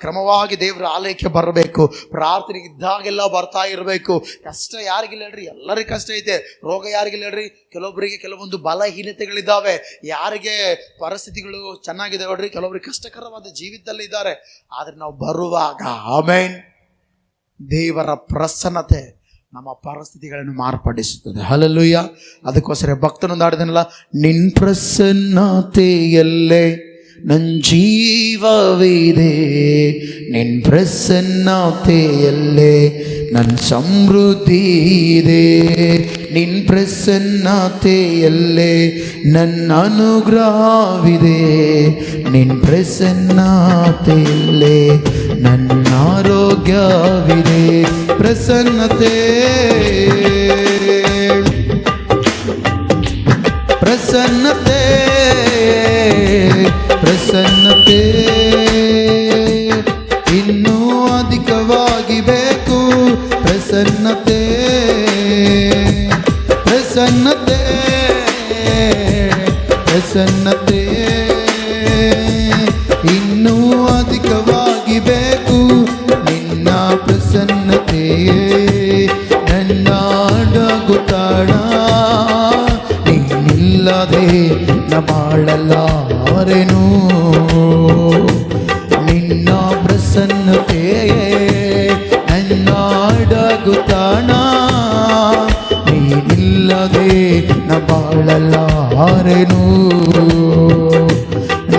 ಕ್ರಮವಾಗಿ ದೇವರ ಆಲಯಕ್ಕೆ ಬರಬೇಕು. ಪ್ರಾರ್ಥನೆಗೆ ಇದ್ದಾಗೆಲ್ಲ ಬರ್ತಾ ಇರಬೇಕು. ಕಷ್ಟ ಯಾರಿಗಿಲ್ಲ ಹೇಳ್ರಿ? ಎಲ್ಲರಿಗೂ ಕಷ್ಟ ಐತೆ. ರೋಗ ಯಾರಿಗಿಲ್ಲ ಹೇಳ್ರಿ? ಕೆಲವೊಬ್ಬರಿಗೆ ಕೆಲವೊಂದು ಬಲಹೀನತೆಗಳಿದ್ದಾವೆ. ಯಾರಿಗೆ ಪರಿಸ್ಥಿತಿಗಳು ಚೆನ್ನಾಗಿದೆ ಹೇಳ್ರಿ? ಕೆಲವೊಬ್ಬರಿಗೆ ಕಷ್ಟಕರವಾದ ಜೀವಿತದಲ್ಲಿ ಇದ್ದಾರೆ. ಆದರೆ ನಾವು ಬರುವಾಗ ಆಮೆನ್, ದೇವರ ಪ್ರಸನ್ನತೆ ನಮ್ಮ ಪರಿಸ್ಥಿತಿಗಳನ್ನು ಮಾರ್ಪಡಿಸುತ್ತದೆ. ಹಲ್ಲೆಲೂಯ. ಅದಕ್ಕೋಸ್ಕರ ಭಕ್ತನೊಂದು ಆಡಿದನಲ್ಲ, ನಿನ್ ಪ್ರಸನ್ನತೆಯಲ್ಲೇ ನನ್ನ ಜೀವವಿದೆ, ನಿನ್ ಪ್ರಸನ್ನತೆಯಲ್ಲೇ ನನ್ನ ಸಮೃದ್ಧಿ ಇದೆ, ನಿನ್ ಪ್ರಸನ್ನತೆಯಲ್ಲೇ ನನ್ನ ಅನುಗ್ರಹವಿದೆ, ನಿನ್ ಪ್ರಸನ್ನತೆಯಲ್ಲೇ ನನ್ನ ಆರೋಗ್ಯವಿದೆ. ಪ್ರಸನ್ನತೆ ಪ್ರಸನ್ನತೆ ಪ್ರಸನ್ನತೆ ಇನ್ನೂ ಅಧಿಕವಾಗಿ ಬೇಕು. ಪ್ರಸನ್ನತೆ ಪ್ರಸನ್ನತೆ ಪ್ರಸನ್ನತೆ ಬಾಳಲಾರೆನು. ನಿನ್ನ ಪ್ರಸನ್ನತೆ ನನ್ನ ಅಡಗುತ್ತಾಣ, ನೀನಿಲ್ಲದೆ ನ ಬಾಳಲಾರೆನು.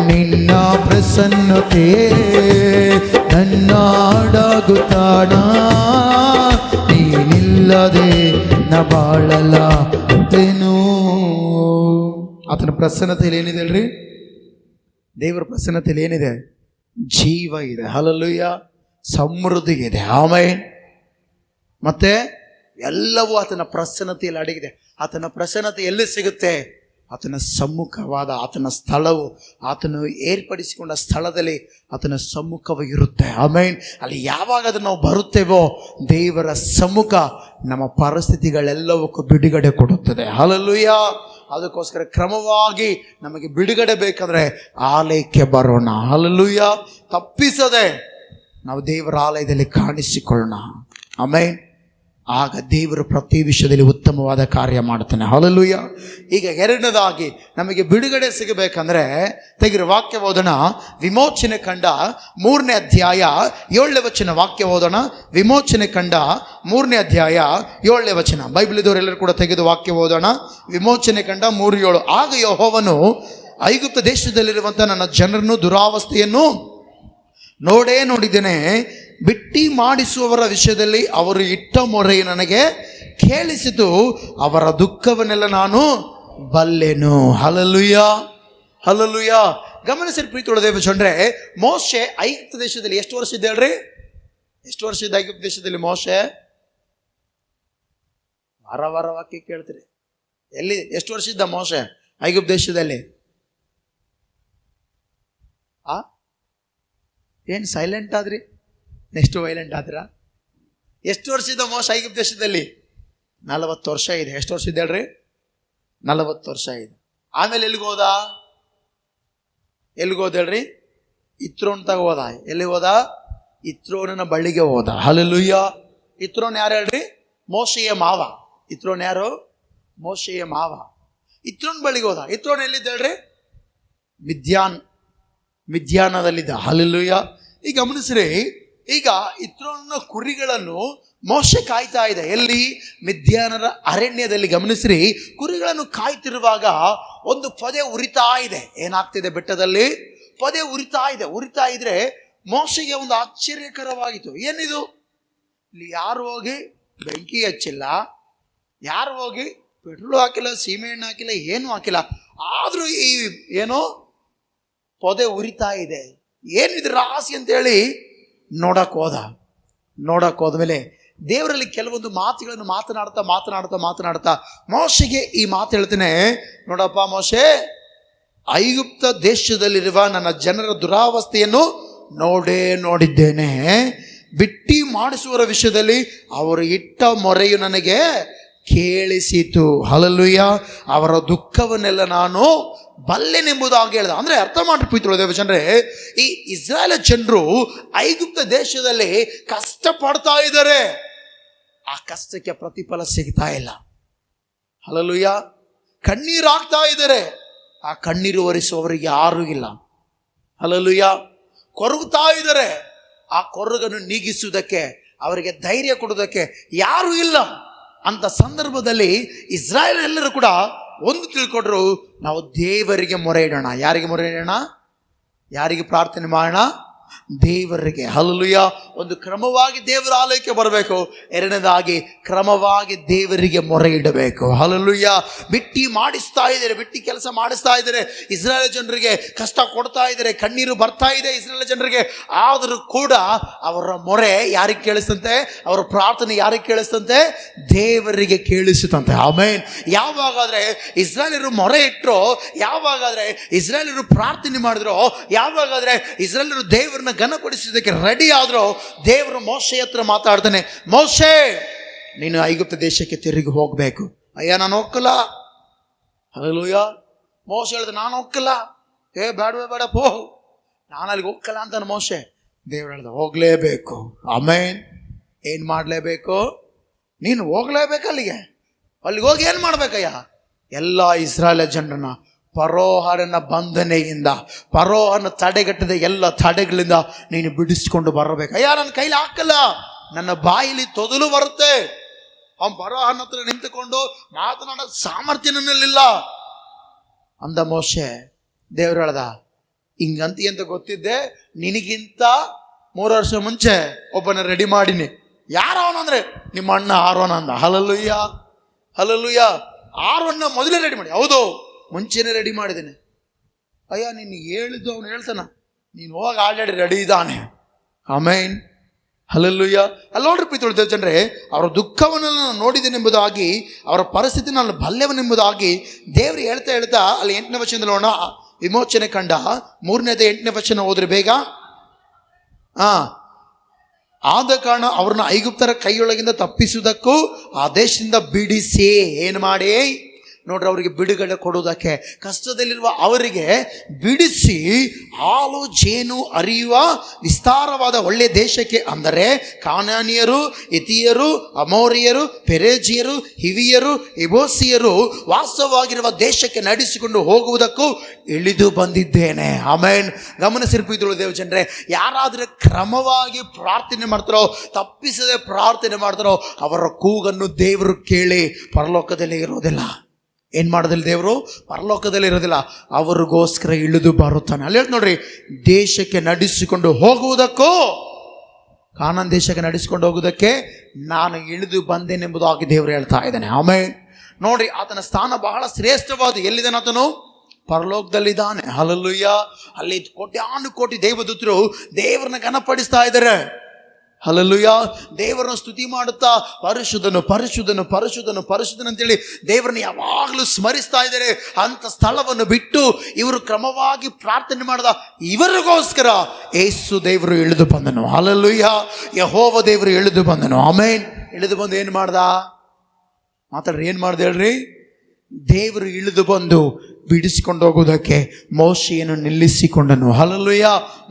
ನಿನ್ನ ಪ್ರಸನ್ನತೆ ನನ್ನ ಅಡಗುತ್ತಾಣ, ನೀನಿಲ್ಲದೆ ನ ಬಾಳಲಾರೆನು. ಆತನ ಪ್ರಸನ್ನತೆಯಲ್ಲಿ ಏನಿದೆ ಅಲ್ರಿ? ದೇವರ ಪ್ರಸನ್ನತೆಯಲ್ಲಿ ಏನಿದೆ? ಜೀವ ಇದೆ. ಹಲ್ಲೆಲೂಯ. ಸಮೃದ್ಧಿ ಇದೆ. ಆಮೆನ್. ಮತ್ತೆ ಎಲ್ಲವೂ ಆತನ ಪ್ರಸನ್ನತೆಯಲ್ಲಿ ಅಡಗಿದೆ. ಆತನ ಪ್ರಸನ್ನತೆ ಎಲ್ಲಿ ಸಿಗುತ್ತೆ? ಆತನ ಸಮ್ಮುಖವಾದ ಆತನ ಸ್ಥಳವು, ಆತನು ಏರ್ಪಡಿಸಿಕೊಂಡ ಸ್ಥಳದಲ್ಲಿ ಆತನ ಸಮ್ಮುಖವು ಇರುತ್ತೆ. ಆಮೇನ್. ಅಲ್ಲಿ ಯಾವಾಗ ಅದನ್ನು ನಾವು ಬರುತ್ತೇವೋ ದೇವರ ಸಮ್ಮುಖ ನಮ್ಮ ಪರಿಸ್ಥಿತಿಗಳೆಲ್ಲವಕ್ಕೂ ಬಿಡುಗಡೆ ಕೊಡುತ್ತದೆ. ಹಲ್ಲೆಲೂಯ. ಅದಕ್ಕೋಸ್ಕರ ಕ್ರಮವಾಗಿ ನಮಗೆ ಬಿಡುಗಡೆ ಬೇಕಂದ್ರೆ ಆಲಯಕ್ಕೆ ಬರೋಣ. ಹಲ್ಲೆಲೂಯ. ತಪ್ಪಿಸದೆ ನಾವು ದೇವರ ಆಲಯದಲ್ಲಿ ಕಾಣಿಸಿಕೊಳ್ಳೋಣ. ಆಮೇನ್. ಆಗ ದೇವರು ಪ್ರತಿ ವಿಷಯದಲ್ಲಿ ಉತ್ತಮವಾದ ಕಾರ್ಯ ಮಾಡ್ತಾನೆ. ಹಲ್ಲೆಲೂಯ. ಈಗ ಎರಡನೇದಾಗಿ ನಮಗೆ ಬಿಡುಗಡೆ ಸಿಗಬೇಕಂದ್ರೆ ತೆಗಿರೋ ವಾಕ್ಯ ಓದೋಣ. ವಿಮೋಚನೆ ಕಂಡ 3ನೇ ಅಧ್ಯಾಯ 7ನೇ ವಚನ. ವಾಕ್ಯ ಓದೋಣ. ವಿಮೋಚನೆ ಕಂಡ 3ನೇ ಅಧ್ಯಾಯ 7ನೇ ವಚನ. ಬೈಬಲ್ ಇದ್ದವರೆಲ್ಲರೂ ಕೂಡ ತೆಗೆದು ವಾಕ್ಯ ಓದೋಣ. ವಿಮೋಚನೆ ಕಂಡ 3:7. ಆಗ ಯೆಹೋವನು ಐಗುಪ್ತ ದೇಶದಲ್ಲಿರುವಂಥ ನನ್ನ ಜನರನ್ನು ದುರಾವಸ್ಥೆಯನ್ನು ನೋಡಿದ್ದೇನೆ. ಬಿಟ್ಟಿ ಮಾಡಿಸುವವರ ವಿಷಯದಲ್ಲಿ ಅವರು ಇಟ್ಟ ಮೊರೆ ನನಗೆ ಕೇಳಿಸಿತು. ಅವರ ದುಃಖವನ್ನೆಲ್ಲ ನಾನು ಬಲ್ಲೆನು. ಹಲ್ಲೆಲೂಯ. ಹಲ್ಲೆಲೂಯ. ಗಮನಿಸಿರಿ ಪ್ರೀತಿಯುಳ್ಳ ದೇವಜನರೇ, ಮೋಶೆ ಐಗುಪ್ತ ದೇಶದಲ್ಲಿ ಎಷ್ಟು ವರ್ಷ ಇದ್ದ ಹೇಳ್ರಿ? ಎಷ್ಟು ವರ್ಷ ಇದ್ದ ಐಗುಪ್ತ ದೇಶದಲ್ಲಿ ಮೋಶೆ? ವಾರ ವಾಕ್ಯ ಕೇಳ್ತೀರಿ. ಎಲ್ಲಿ ಎಷ್ಟು ವರ್ಷ ಇದ್ದ ಮೋಶೆ ಐಗುಪ್ತ ದೇಶದಲ್ಲಿ? ಏನು ಸೈಲೆಂಟ್ ಆದ್ರಿ? ನೆಕ್ಸ್ಟ್ ವೈಲೆಂಟ್ ಆದ್ರ? ಎಷ್ಟು ವರ್ಷ ಇದ್ದ ಮೋಶ ಐಗುಪ್ತ ದೇಶದಲ್ಲಿ? 40 ವರ್ಷ ಇದೆ. ಎಷ್ಟು ವರ್ಷ ಇದೆ ಹೇಳ್ರಿ? 40 ವರ್ಷ ಇದೆ. ಆಮೇಲೆ ಎಲ್ಲಿಗೋದ ಹೇಳ್ರಿ? ಇತ್ರೋನ್ ತಗ ಹೋದ. ಎಲ್ಲಿ ಹೋದ? ಇತ್ರೋನನ ಬಳ್ಳಿಗೆ ಹೋದ. ಹಲ್ಲೆಲೂಯ. ಇತ್ರೋನ್ ಯಾರು ಹೇಳ್ರಿ? ಮೋಶೆಯ ಮಾವ. ಇತ್ರೋನ್ ಯಾರು? ಮೋಶೆಯ ಮಾವ. ಇತ್ರೋನ್ ಬಳ್ಳಿಗೆ ಹೋದ. ಇತ್ರೋನ್ ಎಲ್ಲಿದ್ದ ಹೇಳ್ರಿ? ಮಿದ್ಯಾನದಲ್ಲಿದ್ದ. ಹಲ್ಲೆಲೂಯ. ಈಗ ಗಮನಿಸ್ರಿ, ಈಗ ಇತ್ರೋನ ಕುರಿಗಳನ್ನು ಮೋಶೆ ಕಾಯ್ತಾ ಇದೆ. ಎಲ್ಲಿ? ಮಿದ್ಯಾನರ ಅರಣ್ಯದಲ್ಲಿ. ಗಮನಿಸ್ರಿ, ಕುರಿಗಳನ್ನು ಕಾಯ್ತಿರುವಾಗ ಒಂದು ಪೊದೆ ಉರಿತಾ ಇದೆ. ಏನಾಗ್ತಿದೆ? ಬೆಟ್ಟದಲ್ಲಿ ಪೊದೆ ಉರಿತಾ ಇದ್ರೆ ಮೋಶೆಗೆ ಒಂದು ಆಶ್ಚರ್ಯಕರವಾಗಿತ್ತು. ಏನಿದು? ಇಲ್ಲಿ ಯಾರು ಹೋಗಿ ಬೆಂಕಿ ಹಚ್ಚಿಲ್ಲ, ಯಾರು ಹೋಗಿ ಪೆಟ್ರೋಲ್ ಹಾಕಿಲ್ಲ, ಸೀಮೆ ಎಣ್ಣೆ ಹಾಕಿಲ್ಲ, ಏನೂ ಹಾಕಿಲ್ಲ. ಆದ್ರೂ ಈ ಏನೋ ಪೊದೆ ಉರಿತಾ ಇದೆ. ಏನಿದೆ ರಾಶಿ ಅಂತೇಳಿ ನೋಡಕ್ ಹೋದ್ಮೇಲೆ ದೇವರಲ್ಲಿ ಕೆಲವೊಂದು ಮಾತುಗಳನ್ನು ಮಾತನಾಡ್ತಾ ಮೋಶೆಗೆ ಈ ಮಾತು ಹೇಳ್ತೇನೆ. ನೋಡಪ್ಪ ಮೋಶೆ, ಐಗುಪ್ತ ದೇಶದಲ್ಲಿರುವ ನನ್ನ ಜನರ ದುರಾವಸ್ಥೆಯನ್ನು ನೋಡಿದ್ದೇನೆ. ಬಿಟ್ಟಿ ಮಾಡಿಸುವರ ವಿಷಯದಲ್ಲಿ ಅವರು ಇಟ್ಟ ಮೊರೆಯು ನನಗೆ ಕೇಳಿಸಿತು. ಹಲ್ಲೆಲೂಯ. ಅವರ ದುಃಖವನ್ನೆಲ್ಲ ನಾನು ಬಲ್ಲೆನೆಂಬುದಾಗಿ ಹೇಳಿದ. ಅಂದ್ರೆ ಅರ್ಥ ಮಾಡ್ಬಿಟ್ಟು ದೇವಜನರೇ, ಈ ಇಸ್ರಾಯೇಲ್ ಜನರು ಐಗುಪ್ತ ದೇಶದಲ್ಲಿ ಕಷ್ಟ ಪಡ್ತಾ ಇದ್ದಾರೆ. ಆ ಕಷ್ಟಕ್ಕೆ ಪ್ರತಿಫಲ ಸಿಗ್ತಾ ಇಲ್ಲ. ಹಲ್ಲೆಲೂಯ. ಕಣ್ಣೀರಾಗ್ತಾ ಇದ್ದಾರೆ. ಆ ಕಣ್ಣೀರು ಒರೆಸುವವರಿಗೆ ಯಾರೂ ಇಲ್ಲ. ಹಲ್ಲೆಲೂಯ. ಕೊರಗುತ್ತಾ ಇದ್ದಾರೆ. ಆ ಕೊರಗನ್ನು ನೀಗಿಸುವುದಕ್ಕೆ, ಅವರಿಗೆ ಧೈರ್ಯ ಕೊಡುವುದಕ್ಕೆ ಯಾರೂ ಇಲ್ಲ. ಅಂತ ಸಂದರ್ಭದಲ್ಲಿ ಇಸ್ರಾಯೇಲ್ ಎಲ್ಲರೂ ಕೂಡ ಒಂದು ತಿಳ್ಕೊಂಡ್ರು, ನಾವು ದೇವರಿಗೆ ಮೊರೆ ಇಡೋಣ. ಯಾರಿಗೆ ಮೊರೆ ಇಡೋಣ? ಯಾರಿಗೆ ಪ್ರಾರ್ಥನೆ ಮಾಡೋಣ? ದೇವರಿಗೆ. ಹಲ್ಲೆಲೂಯ. ಒಂದು ಕ್ರಮವಾಗಿ ದೇವರ ಆಲಯಕ್ಕೆ ಬರಬೇಕು. ಎರಡನೇದಾಗಿ ಕ್ರಮವಾಗಿ ದೇವರಿಗೆ ಮೊರೆ ಇಡಬೇಕು. ಹಲ್ಲೆಲೂಯ. ಬಿಟ್ಟಿ ಮಾಡಿಸ್ತಾ ಇದ್ದಾರೆ, ಬಿಟ್ಟಿ ಕೆಲಸ ಮಾಡಿಸ್ತಾ ಇದ್ದಾರೆ. ಇಸ್ರಾಯೇಲ್ ಜನರಿಗೆ ಕಷ್ಟ ಕೊಡ್ತಾ ಇದ್ದಾರೆ, ಕಣ್ಣೀರು ಬರ್ತಾ ಇದೆ ಇಸ್ರಾಯೇಲ್ ಜನರಿಗೆ. ಆದರೂ ಕೂಡ ಅವರ ಮೊರೆ ಯಾರಿಗೆ ಕೇಳಿಸ್ತಂತೆ? ಅವರ ಪ್ರಾರ್ಥನೆ ಯಾರಿಗೆ ಕೇಳಿಸ್ತಂತೆ? ದೇವರಿಗೆ ಕೇಳಿಸುತ್ತಂತೆ. ಆಮೇನ್. ಯಾವಾಗಾದ್ರೆ ಇಸ್ರಾಯೇಲರು ಮೊರೆ ಇಟ್ಟರೋ, ಯಾವಾಗಾದ್ರೆ ಇಸ್ರಾಯೇಲರು ಪ್ರಾರ್ಥನೆ ಮಾಡಿದ್ರು, ಯಾವಾಗಾದ್ರೆ ಇಸ್ರಾಯೇಲರು ದೇವರನ್ನ ಘನಪಡಿಸೋದಕ್ಕೆ ರೆಡಿ ಆದ್ರೂ, ದೇವರು ಮೋಶೆ ಹತ್ರ ಮಾತಾಡ್ತಾನೆ. ಮೋಶೆ, ನೀನು ಐಗುಪ್ತ ದೇಶಕ್ಕೆ ತಿರುಗಿ ಹೋಗ್ಬೇಕು. ಅಯ್ಯ, ನಾನು ಹೋಗಲ್ಲ. ಹಲ್ಲೆಲೂಯ. ಮೋಶೆ ಹೇಳಿದ, ನಾನು ಹೋಗಲ್ಲ. ಬೇಡ ಪೋ, ನಾನು ಅಲ್ಲಿಗೆ ಹೋಗಲ್ಲ ಅಂತಾನೆ ಮೋಶೆ. ದೇವ್ರು ಹೇಳ್ದ, ಹೋಗ್ಲೇಬೇಕು. ಆಮೇನ್. ಏನ್ ಮಾಡ್ಲೇಬೇಕು? ನೀನು ಹೋಗ್ಲೇಬೇಕು ಅಲ್ಲಿಗೆ ಹೋಗಿ ಏನ್ ಮಾಡ್ಬೇಕಯ್ಯ? ಎಲ್ಲ ಇಸ್ರಾಯೇಲ್ ಜನರನ್ನ ಫರೋಹನ ಬಂಧನೆಯಿಂದ, ಫರೋಹನ ತಡೆಗಟ್ಟದ ಎಲ್ಲ ತಡೆಗಳಿಂದ ನೀನು ಬಿಡಿಸ್ಕೊಂಡು ಬರಬೇಕು. ಅಯ್ಯ ನನ್ನ ಕೈಲಿ ಹಾಕಲ್ಲ, ನನ್ನ ಬಾಯಿಲಿ ತೊದಲು ಬರುತ್ತೆ. ಅವನು ಫರೋಹನ ಹತ್ರ ನಿಂತುಕೊಂಡು ಮಾತನಾಡೋ ಸಾಮರ್ಥ್ಯ ನನ್ನಲ್ಲಿಲ್ಲ ಅಂದ ಮೋಶೆ. ದೇವ್ರು ಹೇಳ್ದ, ಹಿಂಗಂತಿ ಅಂತ ಗೊತ್ತಿದ್ದೆ, ನಿನಗಿಂತ 3 ವರ್ಷ ಮುಂಚೆ ಒಬ್ಬನ ರೆಡಿ ಮಾಡಿನಿ. ಯಾರವನಂದ್ರೆ ನಿಮ್ಮ ಅಣ್ಣ ಆರೋನ ಅಂದ. ಹಲ್ಲಲ್ಲೆಲೂಯ, ಹಲ್ಲಲ್ಲೆಲೂಯ. ಆರೋನ ಮೊದಲೇ ರೆಡಿ ಮಾಡಿ. ಹೌದು, ಮುಂಚೆನೇ ರೆಡಿ ಮಾಡಿದ್ದೇನೆ. ಅಯ್ಯ ನೀನು ಹೇಳಿದ್ದು ಅವನು ಹೇಳ್ತಾನ, ನೀನು ಹೋಗಿ ಆಲ್ರೆಡಿ ರೆಡಿ ಇದ್ದಾನೆ. ಆಮೇನ್, ಹಲ್ಲಲ್ಲೆಲೂಯ. ಅಲ್ಲಿ ನೋಡ್ರಿ ಪ್ರೀತಿ ಜನರೇ, ಅವರ ದುಃಖವನ್ನು ನಾನು ನೋಡಿದ್ದೇನೆಂಬುದಾಗಿ, ಅವರ ಪರಿಸ್ಥಿತಿ ನಾನು ಬಲ್ಲೆವನೆಂಬುದಾಗಿ ದೇವರು ಹೇಳ್ತಾ ಅಲ್ಲಿ 8ನೇ ವಚನದಲ್ಲಿ ನೋಡೋಣ. ವಿಮೋಚನೆ ಕಂಡ 3ನೇ 8ನೇ ಹೋದ್ರೆ ಬೇಗ. ಆದ ಕಾರಣ ಅವ್ರನ್ನ ಐಗುಪ್ತರ ಕೈಯೊಳಗಿಂದ ತಪ್ಪಿಸುವುದಕ್ಕೂ ಆ ದೇಶದಿಂದ ಬಿಡಿಸಿ ಏನು ಮಾಡಿ ನೋಡ್ರಿ, ಅವರಿಗೆ ಬಿಡುಗಡೆ ಕೊಡುವುದಕ್ಕೆ, ಕಷ್ಟದಲ್ಲಿರುವ ಅವರಿಗೆ ಬಿಡಿಸಿ ಹಾಲು ಜೇನು ಹರಿಯುವ ವಿಸ್ತಾರವಾದ ಒಳ್ಳೆಯ ದೇಶಕ್ಕೆ, ಅಂದರೆ ಕಾನಾನಿಯರು, ಹಿತ್ತಿಯರು, ಅಮೋರಿಯರು, ಪೆರೇಜಿಯರು, ಹಿವಿಯರು, ಎಬೋಸಿಯರು ವಾಸವಾಗಿರುವ ದೇಶಕ್ಕೆ ನಡೆಸಿಕೊಂಡು ಹೋಗುವುದಕ್ಕೂ ಇಳಿದು ಬಂದಿದ್ದೇನೆ. ಆಮೇನ್. ಗಮನಿಸಿರ್ಪಿದ್ರು ದೇವ ಜನರೇ, ಯಾರಾದರೆ ಕ್ರಮವಾಗಿ ಪ್ರಾರ್ಥನೆ ಮಾಡ್ತಾರೋ, ತಪ್ಪಿಸದೆ ಪ್ರಾರ್ಥನೆ ಮಾಡ್ತಾರೋ, ಅವರ ಕೂಗನ್ನು ದೇವರು ಕೇಳಿ ಪರಲೋಕದಲ್ಲಿ ಇರೋದಿಲ್ಲ. ಏನು ಮಾಡೋದಿಲ್ಲ ದೇವರು? ಪರಲೋಕದಲ್ಲಿ ಇರೋದಿಲ್ಲ, ಅವ್ರಿಗೋಸ್ಕರ ಇಳಿದು ಬರುತ್ತಾನೆ. ಅಲ್ಲಿ ಹೇಳ್ತ ನೋಡ್ರಿ, ದೇಶಕ್ಕೆ ನಡೆಸಿಕೊಂಡು ಹೋಗುವುದಕ್ಕೂ, ಕಾನಾನ್ ದೇಶಕ್ಕೆ ನಡೆಸಿಕೊಂಡು ಹೋಗುವುದಕ್ಕೆ ನಾನು ಇಳಿದು ಬಂದೇನೆಂಬುದಾಗಿ ದೇವರು ಹೇಳ್ತಾ ಇದ್ದಾನೆ. ಆಮೇಲೆ ನೋಡ್ರಿ, ಆತನ ಸ್ಥಾನ ಬಹಳ ಶ್ರೇಷ್ಠವಾದ. ಎಲ್ಲಿದ್ದಾನೆ ಆತನು? ಪರಲೋಕದಲ್ಲಿದ್ದಾನೆ. ಹಲ್ಲಲ್ಲೆಲೂಯ. ಅಲ್ಲಿ ಕೋಟಿ ದೇವದೂತರು ದೇವರನ್ನ ಘನಪಡಿಸ್ತಾ ಇದ್ದಾರೆ. ಹಲ್ಲಲ್ಲೆಲೂಯ. ದೇವರನ್ನ ಸ್ತುತಿ ಮಾಡುತ್ತಾ ಪರಿಶುದ್ಧನು ಪರಿಶುದ್ಧನು ಪರಿಶುದ್ಧನು ಪರಿಶುದ್ಧನು ಅಂತೇಳಿ ದೇವರನ್ನ ಯಾವಾಗಲೂ ಸ್ಮರಿಸ್ತಾ ಇದ್ದಾರೆ. ಅಂತ ಸ್ಥಳವನ್ನು ಬಿಟ್ಟು ಇವರು ಕ್ರಮವಾಗಿ ಪ್ರಾರ್ಥನೆ ಮಾಡಿದ ಇವರಿಗೋಸ್ಕರ ಯೇಸು ದೇವರು ಇಳಿದು ಬಂದನು. ಹಲ್ಲಲ್ಲೆಲೂಯ. ಯೆಹೋವ ದೇವರು ಇಳಿದು ಬಂದನು. ಆಮೇನ್. ಇಳಿದು ಬಂದು ಏನು ಮಾಡ್ದ? ಮಾತಾಡ್ರಿ, ಏನು ಮಾಡ್ದೆ ಹೇಳ್ರಿ? ದೇವರು ಇಳಿದು ಬಂದು ಬಿಡಿಸಿಕೊಂಡು ಹೋಗೋದಕ್ಕೆ ಮೋಶೆಯನ್ನು ನಿಲ್ಲಿಸಿಕೊಂಡನು. ಹಲ್ಲಲ್ಲೆಲೂಯ.